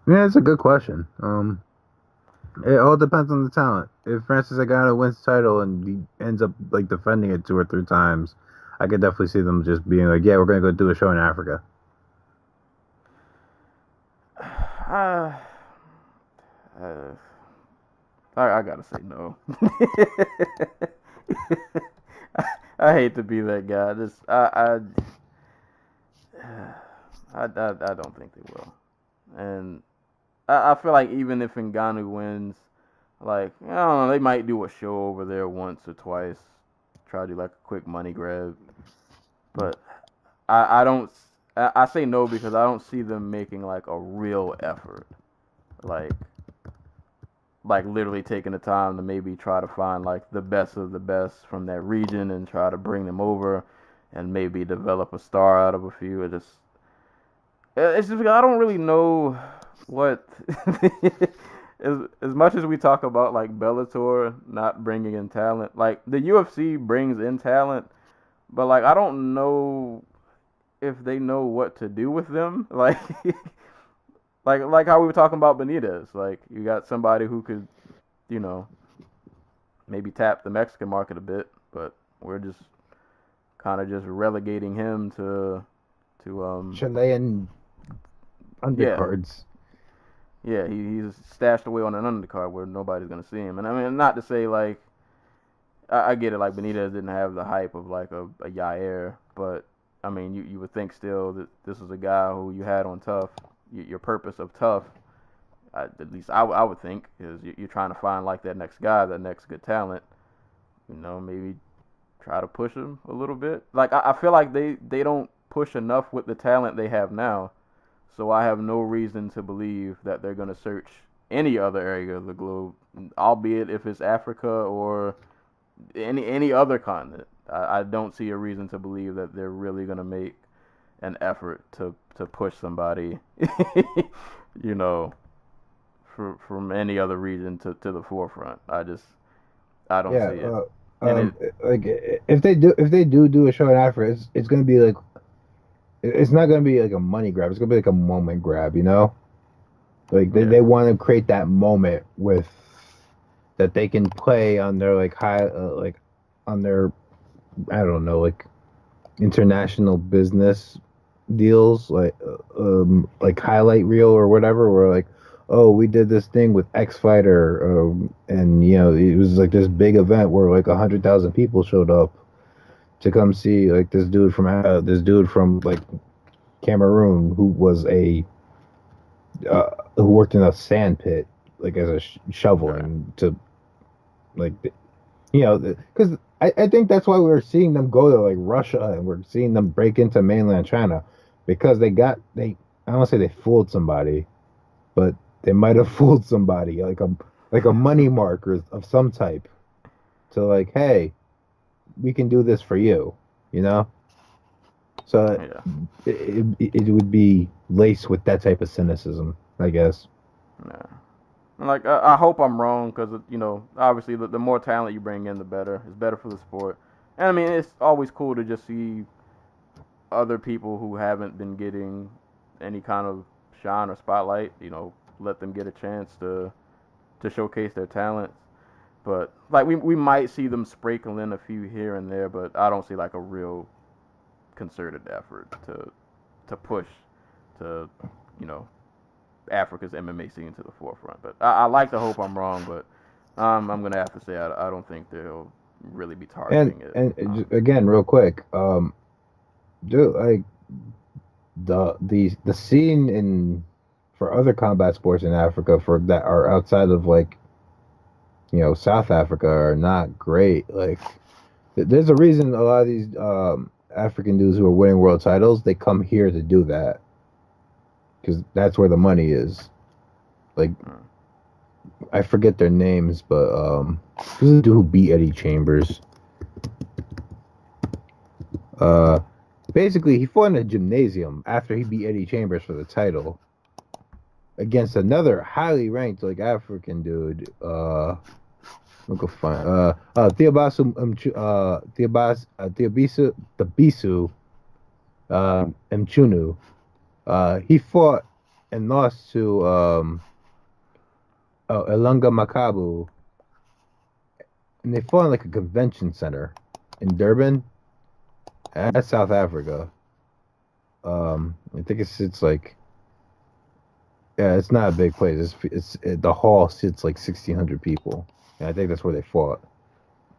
yeah, it's a good question. It all depends on the talent. If Francis Ngannou wins the title and he ends up like defending it 2 or 3 times, I could definitely see them just being like, yeah, we're gonna go do a show in Africa. I gotta say no. I hate to be that guy. I don't think they will. And I feel like even if Ngannou wins, like I don't know, they might do a show over there once or twice, try to do like a quick money grab. But I don't. I say no because I don't see them making like a real effort, like literally taking the time to maybe try to find like the best of the best from that region and try to bring them over, and maybe develop a star out of a few. It's just I don't really know what. As much as we talk about like Bellator not bringing in talent, like the UFC brings in talent, but like I don't know if they know what to do with them. Like like how we were talking about Benitez. Like you got somebody who could, maybe tap the Mexican market a bit, but we're just kind of just relegating him to Chilean undercards. Yeah, he's stashed away on an undercard where nobody's gonna see him. And I mean, not to say like I get it, like Benitez didn't have the hype of like a Yair, but I mean, you would think still that this was a guy who you had on Tough. Your purpose of Tough, at least I would think, is you're trying to find like that next guy, that next good talent. Maybe try to push him a little bit. Like I feel like they don't push enough with the talent they have now. So I have no reason to believe that they're going to search any other area of the globe, albeit if it's Africa or any other continent. I don't see a reason to believe that they're really going to make an effort to push somebody, from any other region to the forefront. I don't see it. Like if they do a show in Africa, it's going to be like. It's not going to be like a money grab. It's going to be like a moment grab, Like they want to create that moment with that they can play on their like high on their I don't know like international business deals like highlight reel or whatever. Where like, oh, we did this thing with X Fighter, and it was like this big event where like 100,000 people showed up to come see like this dude from like Cameroon who was who worked in a sand pit like as a shoveling to like because I think that's why we're seeing them go to like Russia and we're seeing them break into mainland China because I don't want to say they fooled somebody, but they might have fooled somebody, like a money marker of some type, to like, hey, we can do this for you, you know. So Yeah. it would be laced with that type of cynicism, I guess. Yeah. And like I hope I'm wrong because obviously the more talent you bring in, the better. It's better for the sport. And I mean, it's always cool to just see other people who haven't been getting any kind of shine or spotlight. Let them get a chance to showcase their talents. But like we might see them sprinkle in a few here and there, but I don't see like a real concerted effort to push to you know Africa's MMA scene to the forefront. But I like to hope I'm wrong, but I'm gonna have to say I don't think they'll really be And targeting it. again, real quick, dude, like the scene in for other combat sports in Africa for that are outside of like South Africa are not great. Like there's a reason a lot of these African dudes who are winning world titles, they come here to do that because that's where the money is. Like I forget their names, but who's the dude who beat Eddie Chambers? Uh, Basically he fought in a gymnasium after he beat Eddie Chambers for the title against another highly ranked like African dude. We'll go find Theobasu Theobisu Mchunu. He fought and lost to Elunga Makabu, and they fought in like a convention center in Durban. That's South Africa. I think it's like it's not a big place. The hall sits like 1,600 people. And I think that's where they fought.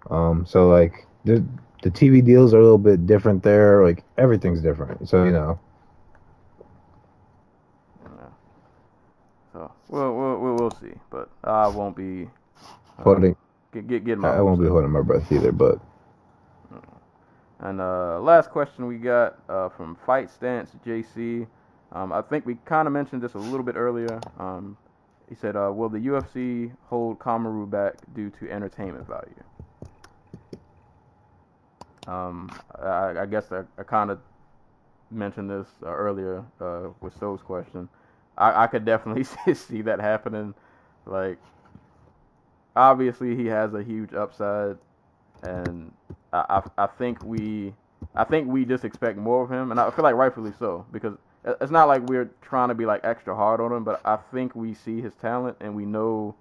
So like the TV deals are a little bit different there. Like everything's different. So Yeah. So we'll see, but I won't be holding. get my I hopes won't be up. holding my breath either. But And last question we got from Fight Stance JC. I think we kind of mentioned this a little bit earlier. He said, "Will the UFC hold Kamaru back due to entertainment value?" I guess I kind of mentioned this earlier with Stowe's question. I could definitely see that happening. Like, obviously, he has a huge upside, and I think we just expect more of him, and I feel like rightfully so because it's not like we're trying to be like extra hard on him, but I think we see his talent and we know,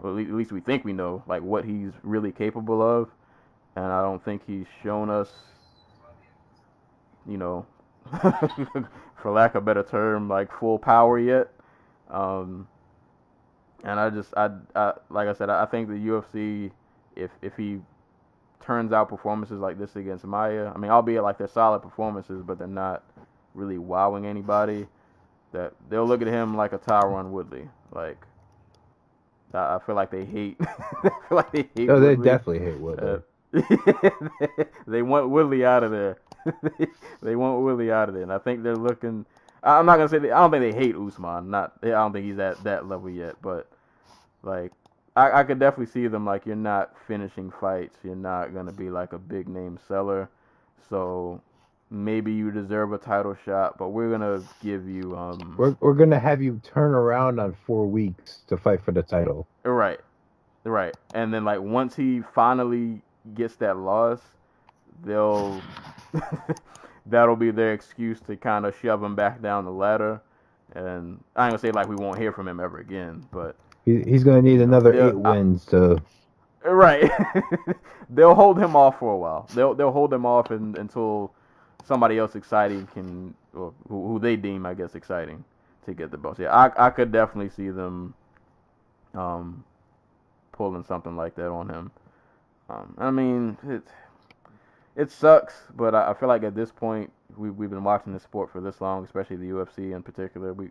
well, at least we think we know like what he's really capable of, and I don't think he's shown us, you know, for lack of a better term, like full power yet. Um, and I like I said, I think the UFC, if he turns out performances like this against Maia, I mean, albeit like they're solid performances, but they're not really wowing anybody, that they'll look at him like a Tyron Woodley. Like, I feel like they hate, I feel like they hate no, they Woodley. definitely hate Woodley. They want Woodley out of there. They want Woodley out of there, and I think they're looking. I'm not gonna say I don't think they hate Usman. I don't think he's at that level yet. But like, I could definitely see them like you're not finishing fights. You're not gonna be like a big name seller. So maybe you deserve a title shot, but we're gonna give you We're gonna have you turn around on 4 weeks to fight for the title. right, right, and then like once he finally gets that loss, they'll that'll be their excuse to kind of shove him back down the ladder. And I ain't gonna say like we won't hear from him ever again, but He's gonna need another 8 wins to. right, they'll hold him off for a while. They'll hold him off until somebody else exciting can, or who they deem, I guess, exciting to get the belt. Yeah, I could definitely see them pulling something like that on him. I mean, it sucks, but I feel like at this point we've been watching this sport for this long, especially the UFC in particular. We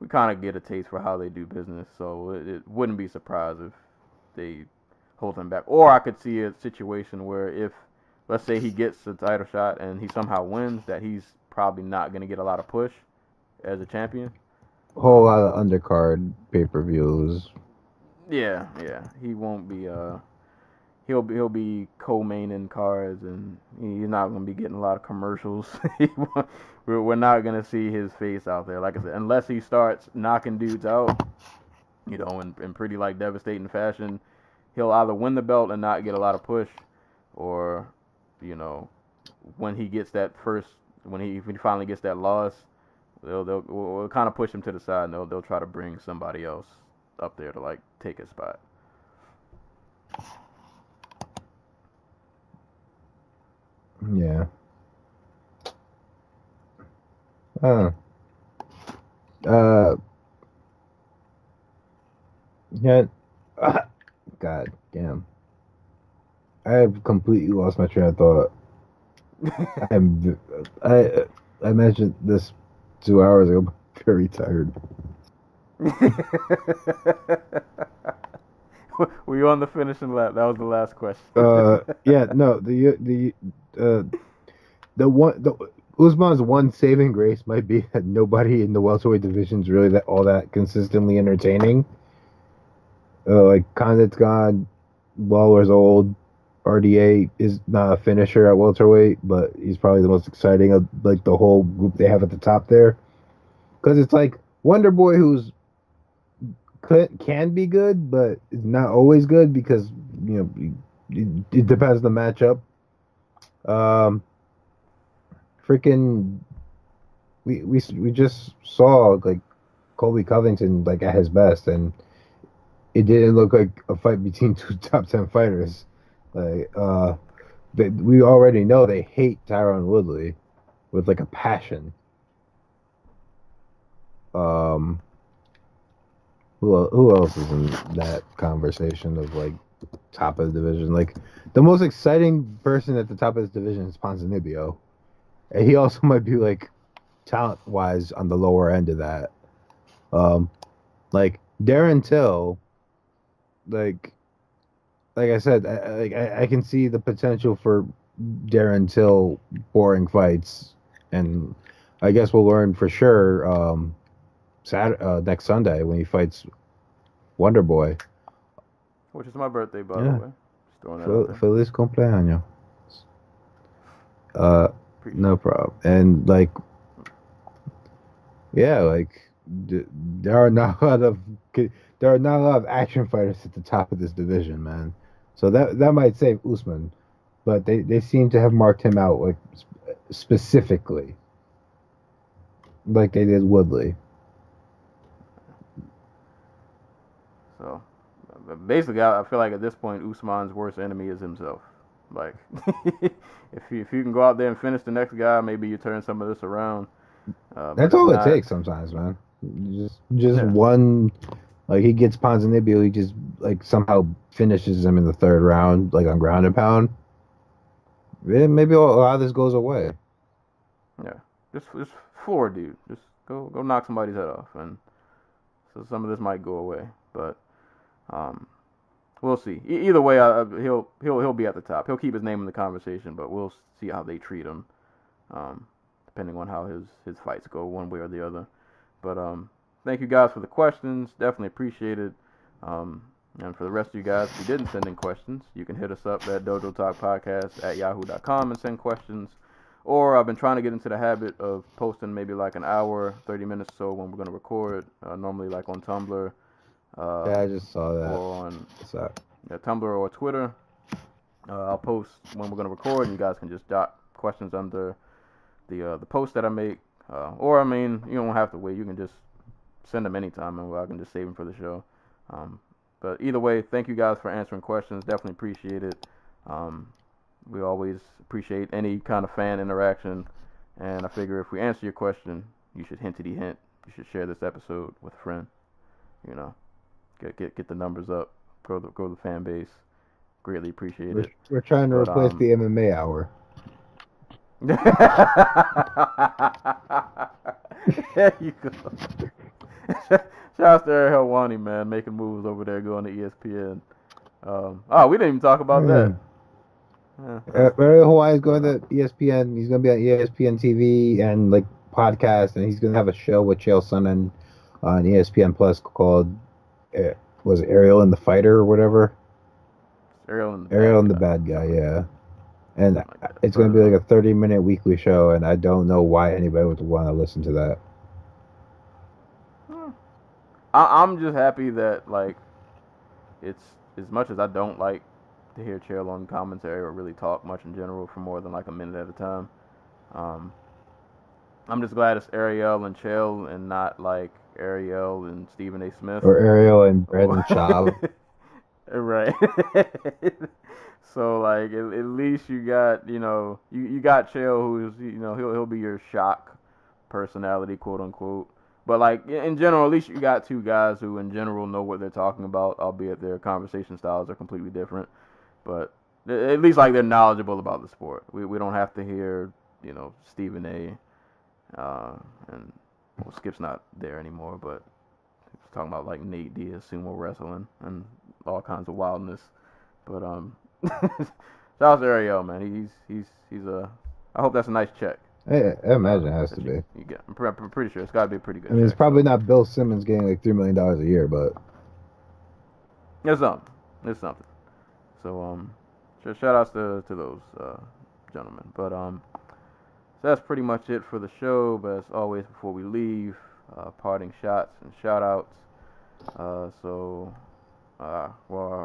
kind of get a taste for how they do business, so it wouldn't be surprised if they hold him back. Or I could see a situation where if, let's say, he gets the title shot and he somehow wins, that he's probably not going to get a lot of push as a champion. whole lot of undercard pay-per-views. Yeah. He won't be. He'll be co-maining cards, and he's not gonna be getting a lot of commercials. We're not gonna see his face out there, like I said, unless he starts knocking dudes out, in pretty like devastating fashion. He'll either win the belt and not get a lot of push, or, when he gets that when he finally gets that loss, we'll kind of push him to the side, and they'll try to bring somebody else up there to like take his spot. Yeah. Uh, yeah. God damn. I have completely lost my train of thought. I mentioned this 2 hours ago. I'm very tired. Were you on the finishing lap? That was the last question. Yeah, no, Usman's one saving grace might be that nobody in the welterweight division is really all that consistently entertaining. Like Condit's gone, Lawler's old, RDA is not a finisher at welterweight, but he's probably the most exciting of like the whole group they have at the top there. Because it's like Wonder Boy, who's can be good, but is not always good because it depends on the matchup. Freaking, we just saw like Colby Covington like at his best, and it didn't look like a fight between two top 10 fighters. Like, we already know they hate Tyron Woodley with like a passion. Who else is in that conversation of like top of the division? Like the most exciting person at the top of this division is Ponzinibbio, and he also might be like talent wise on the lower end of that. Like Darren Till, like I said, I can see the potential for Darren Till boring fights, and I guess we'll learn for sure next Sunday when he fights Wonder Boy, which is my birthday, by the way. Just throwing that out there. Feliz cumpleaños. No problem. And like, yeah, like there are not a lot of action fighters at the top of this division, man. So that might save Usman, but they seem to have marked him out like specifically, like they did Woodley. So basically, I feel like at this point, Usman's worst enemy is himself. Like, if you can go out there and finish the next guy, maybe you turn some of this around. That's all it takes sometimes, man. Just one, like he gets Ponzinibbio, he just like somehow finishes him in the third round, like on ground and pound. Maybe a lot of this goes away. Yeah, just floor, dude. Just go knock somebody's head off, and so some of this might go away. But we'll see. Either way, he'll be at the top. He'll keep his name in the conversation, but we'll see how they treat him, depending on how his fights go, one way or the other. But thank you guys for the questions. Definitely appreciate it. And for the rest of you guys who didn't send in questions, you can hit us up at dojotalkpodcast@yahoo.com and send questions. Or I've been trying to get into the habit of posting maybe like an hour, 30 minutes or so when we're going to record, normally like on Tumblr. Yeah, I just saw that. Or on Tumblr or Twitter. I'll post when we're going to record, and you guys can just jot questions under the post that I make. Or, I mean, you don't have to wait. You can just send them anytime, and I can just save them for the show. But either way, thank you guys for answering questions. Definitely appreciate it. We always appreciate any kind of fan interaction. And I figure if we answer your question, you should hint. You should share this episode with a friend. Get the numbers up. Grow the fan base. Greatly appreciate it. We're trying to replace the MMA hour. There you go. Shout out to Ariel Helwani, man, making moves over there, going to ESPN. We didn't even talk about that. Ariel Helwani's going to ESPN. He's going to be on ESPN TV and like podcast, and he's going to have a show with Chael Sonnen on ESPN Plus called was it Ariel and the Fighter or whatever. Ariel and the Ariel and Bad the Guy. Bad Guy, yeah. And Like that. it's going to be like a 30-minute weekly show, and I don't know why anybody would want to listen to that. I'm just happy that like it's as much as I don't like to hear Chael on commentary or really talk much in general for more than like a minute at a time. Um, I'm just glad it's Ariel and Chael and not like Ariel and Stephen A. Smith. Or Ariel and Brandon Schaub. Right. So like at least you got you got Chael, who's he'll be your shock personality, quote unquote. But like in general, at least you got two guys who in general know what they're talking about, albeit their conversation styles are completely different. But at least like they're knowledgeable about the sport. We don't have to hear Stephen A. And well, Skip's not there anymore, but he's talking about like Nate Diaz sumo wrestling and all kinds of wildness. But shout out to Ariel, man. He's a. I hope that's a nice check. I imagine it has to be. You get. I'm pretty sure it's got to be a pretty good. I mean, check, it's probably not Bill Simmons getting like $3 million a year, but it's something. It's something. So shout outs to those gentlemen. But so that's pretty much it for the show. But as always, before we leave, parting shots and shout outs. Well, I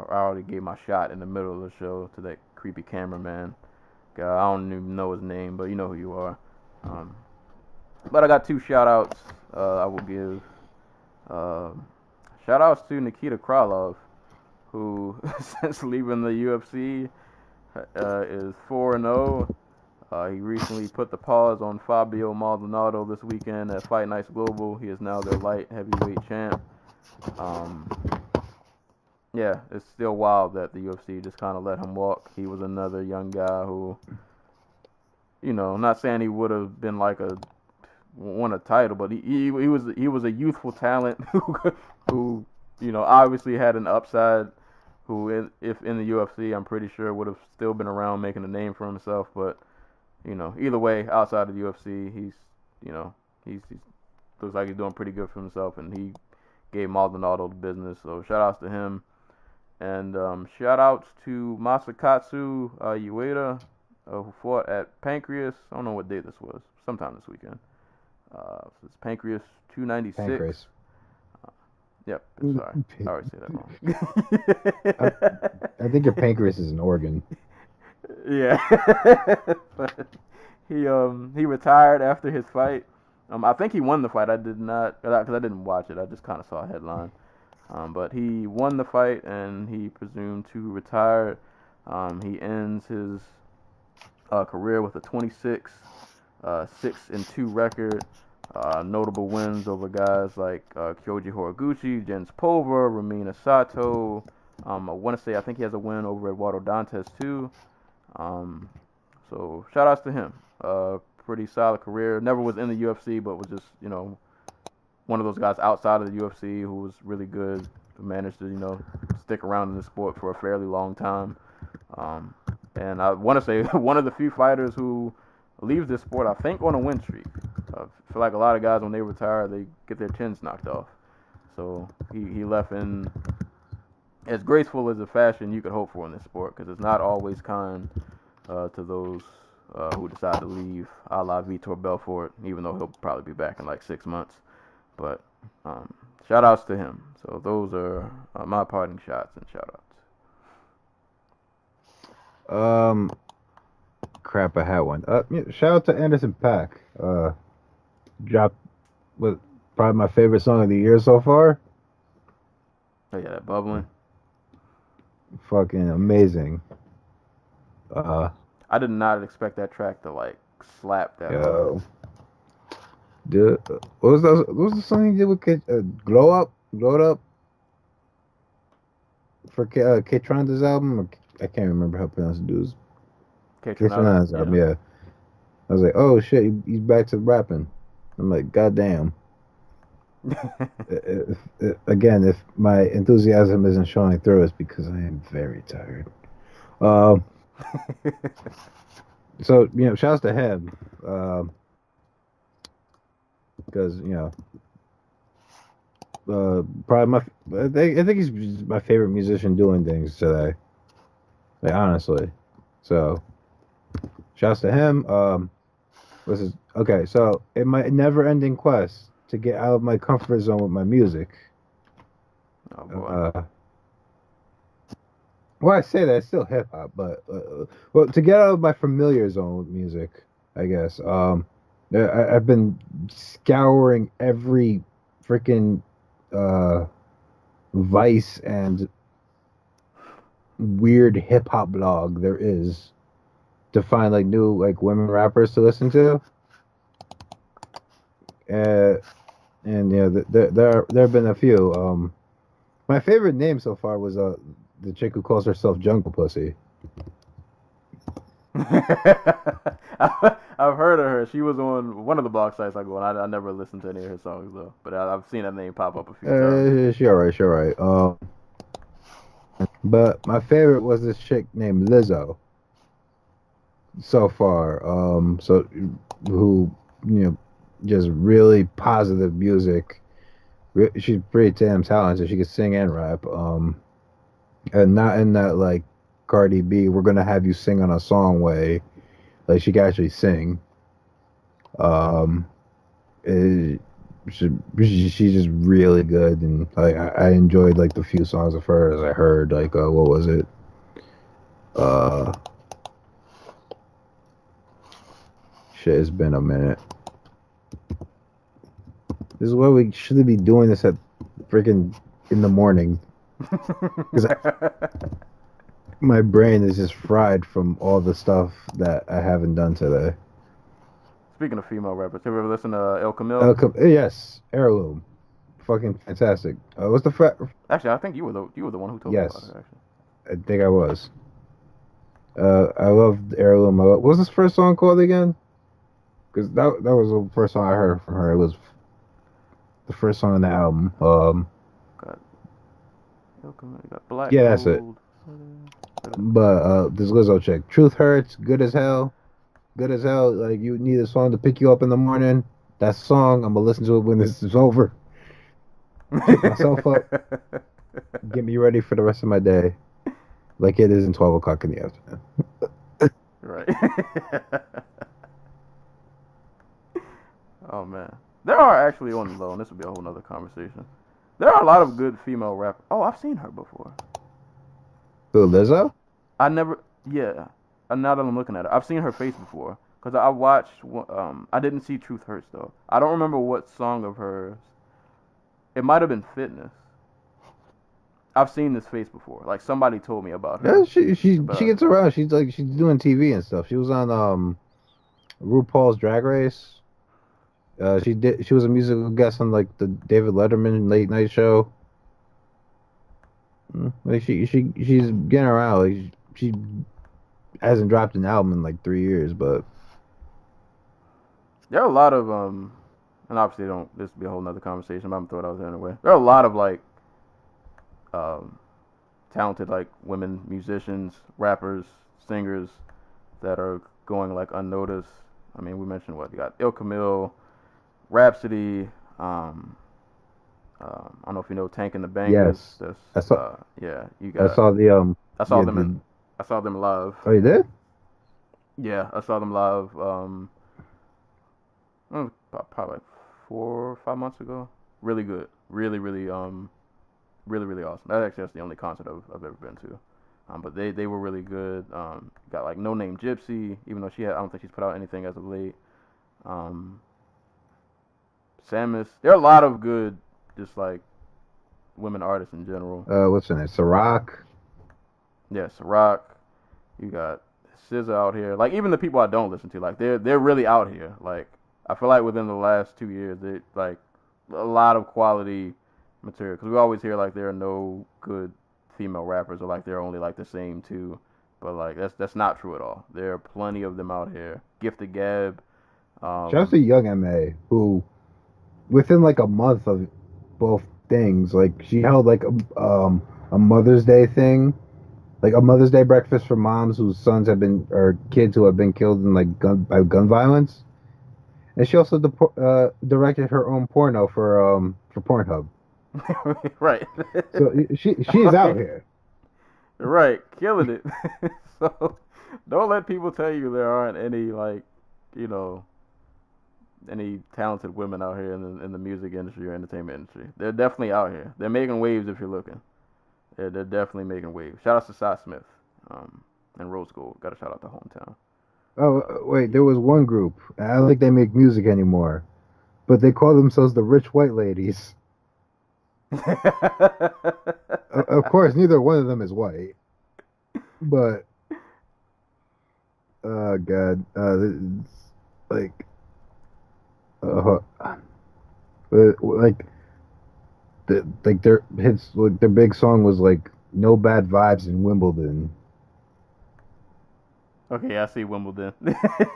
already gave my shot in the middle of the show to that creepy cameraman guy. I don't even know his name, but you know who you are. But I got two shout outs I will give. Shout outs to Nikita Krylov, who since leaving the UFC is 4-0. He recently put the pause on Fabio Maldonado this weekend at Fight Nights Global. He is now their light heavyweight champ. Yeah, it's still wild that the UFC just kind of let him walk. He was another young guy who, I'm not saying he would have been like won a title, but he was a youthful talent who obviously had an upside. Who if in the UFC, I'm pretty sure would have still been around making a name for himself. But either way, outside of the UFC, he's looks like he's doing pretty good for himself, and he gave Maldonado the business. So shout outs to him. And shout outs to Masakatsu Ueda, who fought at Pancreas. I don't know what day this was. Sometime this weekend. It's Pancreas 296. Pancreas. Yep. Sorry. I already said that wrong. I think your pancreas is an organ. Yeah. But he retired after his fight. I think he won the fight. I did not, because I didn't watch it. I just kind of saw a headline. But he won the fight, and he presumed to retire. He ends his career with a 26-6-2 record. Notable wins over guys like Kyoji Horiguchi, Jens Pulver, Ramina Sato. I think he has a win over Eduardo Dantes too. So shout outs to him. Pretty solid career. Never was in the UFC, but was just one of those guys outside of the UFC who was really good, who managed to, stick around in the sport for a fairly long time. And I want to say one of the few fighters who leaves this sport, I think, on a win streak. I feel like a lot of guys, when they retire, they get their chins knocked off. So he left in as graceful as a fashion you could hope for in this sport, because it's not always kind to those who decide to leave, a la Vitor Belfort, even though he'll probably be back in like 6 months. But shout outs to him. So those are my parting shots and shout outs. Crap, I had one. Shout out to Anderson .Paak. Dropped with probably my favorite song of the year so far. Oh yeah, that bubbling. Fucking amazing. I did not expect that track to like slap that hard. Dude, what was the song he did with Glow Up for K-Tron's album? I can't remember how to pronounce the dude's. K-Tron's album, yeah. I was like, oh shit, he's back to rapping. I'm like, goddamn. Again, if my enthusiasm isn't showing through, it's because I am very tired. So shouts to him, because probably I think he's my favorite musician doing things today. Like honestly, so shouts to him. This is okay. So in my never-ending quest to get out of my comfort zone with my music, Oh boy. well, I say that it's still hip hop, but well, to get out of my familiar zone with music, I guess. I've been scouring every freaking Vice and weird hip hop blog there is to find like new like women rappers to listen to. And you know, there have been a few. My favorite name so far was the chick who calls herself Jungle Pussy. I've heard of her. She was on one of the blog sites I go on. I never listened to any of her songs though, but I've seen that name pop up a few times. She alright, she alright. But my favorite was this chick named Lizzo. So far, so who you know, just really positive music. She's pretty damn talented. She can sing and rap. And not in that like Cardi B, we're gonna have you sing on a song way. Like she can actually sing. It, she's just really good, and like I enjoyed like the few songs of hers I heard. Like what was it? Shit, it's been a minute. This is why we shouldn't be doing this at freaking in the morning. Because my brain is just fried from all the stuff that I haven't done today. Speaking of female rappers, have you ever listened to El Camille? Yes, Heirloom, fucking fantastic. What's the Actually, I think you were the one who told me about it. Actually, I think I was. I loved Heirloom. What was this first song called again? Because that was the first song I heard from her. It was the first song on the album. got El Camille, got Black. Yeah, that's it. But this Lizzo chick, Truth Hurts, good as hell. Good as hell. Like you need a song to pick you up in the morning. That song, I'm gonna listen to it when this is over. Pick myself up. Get me ready for the rest of my day. Like it isn't 12 o'clock in the afternoon. Right. Oh man, there are actually on the low, and this would be a whole nother conversation. There are a lot of good female rappers. Oh, I've seen her before. Who, Lizzo? I never. Yeah. Now that I'm looking at it, I've seen her face before. Cause I watched. I didn't see Truth Hurts though. I don't remember what song of hers. It might have been Fitness. I've seen this face before. Like somebody told me about her. Yeah, she gets around. She's doing TV and stuff. She was on RuPaul's Drag Race. She was a musical guest on like the David Letterman late night show. Like she's getting around. Like she hasn't dropped an album in like 3 years, but there are a lot of and obviously this would be a whole nother conversation, but I'm gonna throw it out there anyway. There are a lot of like talented like women musicians, rappers, singers that are going like unnoticed. I mean, we mentioned what you got: Il Camille, Rhapsody. I don't know if you know Tank and the Bangers. Yes, I saw. Yeah, you got. I saw the I saw them. I saw them live. Oh, you did? Yeah, I saw them live. Probably like 4 or 5 months ago. Really good. Really, really awesome. That's the only concert I've ever been to. But they were really good. Got like No Name Gypsy, even though I don't think she's put out anything as of late. Samus. There are a lot of good, just like women artists in general. What's her name? Ciroc. Yeah, Ciroc. You got SZA out here. Like even the people I don't listen to, like they're really out here. Like I feel like within the last 2 years, they like a lot of quality material. Because we always hear like there are no good female rappers, or like they're only like the same two. But like that's not true at all. There are plenty of them out here. Gifted Gab. Shout out to Young M.A. who, within like a month of both things, like she held like a Mother's Day thing, like a Mother's Day breakfast for moms whose sons have been, or kids who have been killed in like gun violence, and she also directed her own porno for Pornhub. Right. So she's out here. Right, killing it. So don't let people tell you there aren't any like, you know, any talented women out here in the music industry or entertainment industry. They're definitely out here. They're making waves if you're looking. They're definitely making waves. Shout out to Cy Smith, and Rose Gold. Got to shout out to Hometown. Oh wait, there was one group. I don't think they make music anymore, but they call themselves the Rich White Ladies. Of course, neither one of them is white, but God, it's like, uh, like like their hits, like their big song was like "No Bad Vibes in Wimbledon." Okay, I see Wimbledon.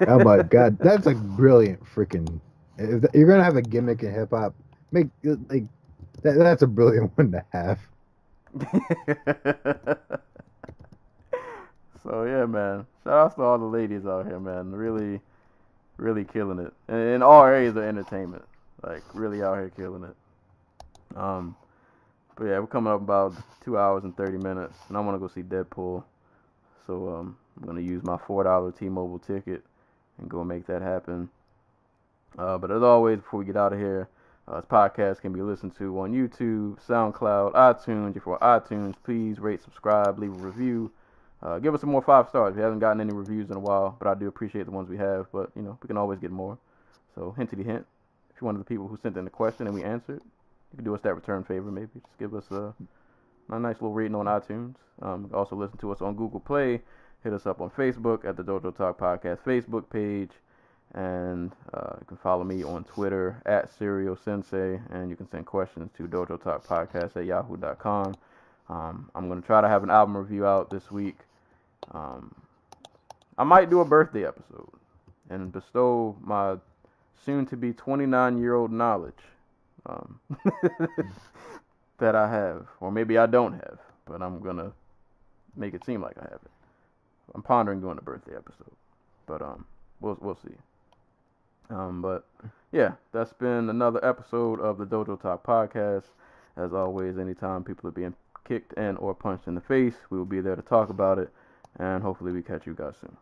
Oh my God, that's like brilliant freaking. If you're gonna have a gimmick in hip hop, make like that's a brilliant one to have. So yeah, man. Shout out to all the ladies out here, man. Really, really killing it in all areas of entertainment. Like really out here killing it. Um, but yeah, we're coming up about 2 hours and 30 minutes, and I want to go see Deadpool. So I'm gonna use my $4 T-Mobile ticket and go make that happen. But as always, before we get out of here, this podcast can be listened to on YouTube, SoundCloud, iTunes. If you're on iTunes, please rate, subscribe, leave a review. Give us some more 5 stars. We haven't gotten any reviews in a while, but I do appreciate the ones we have. But you know, we can always get more. So hinty hint. If you're one of the people who sent in the question and we answered, you can do us that return favor. Maybe just give us a nice little rating on iTunes. Also listen to us on Google Play. Hit us up on Facebook at the Dojo Talk Podcast Facebook page. And you can follow me on Twitter at Serial Sensei, and you can send questions to dojotalkpodcast@yahoo.com. I'm going to try to have an album review out this week. I might do a birthday episode and bestow my soon-to-be 29-year-old knowledge that I have, or maybe I don't have, but I'm going to make it seem like I have it. I'm pondering doing a birthday episode, but we'll see. But yeah, that's been another episode of the Dojo Talk Podcast. As always, anytime people are being kicked and or punched in the face, we will be there to talk about it, and hopefully we catch you guys soon.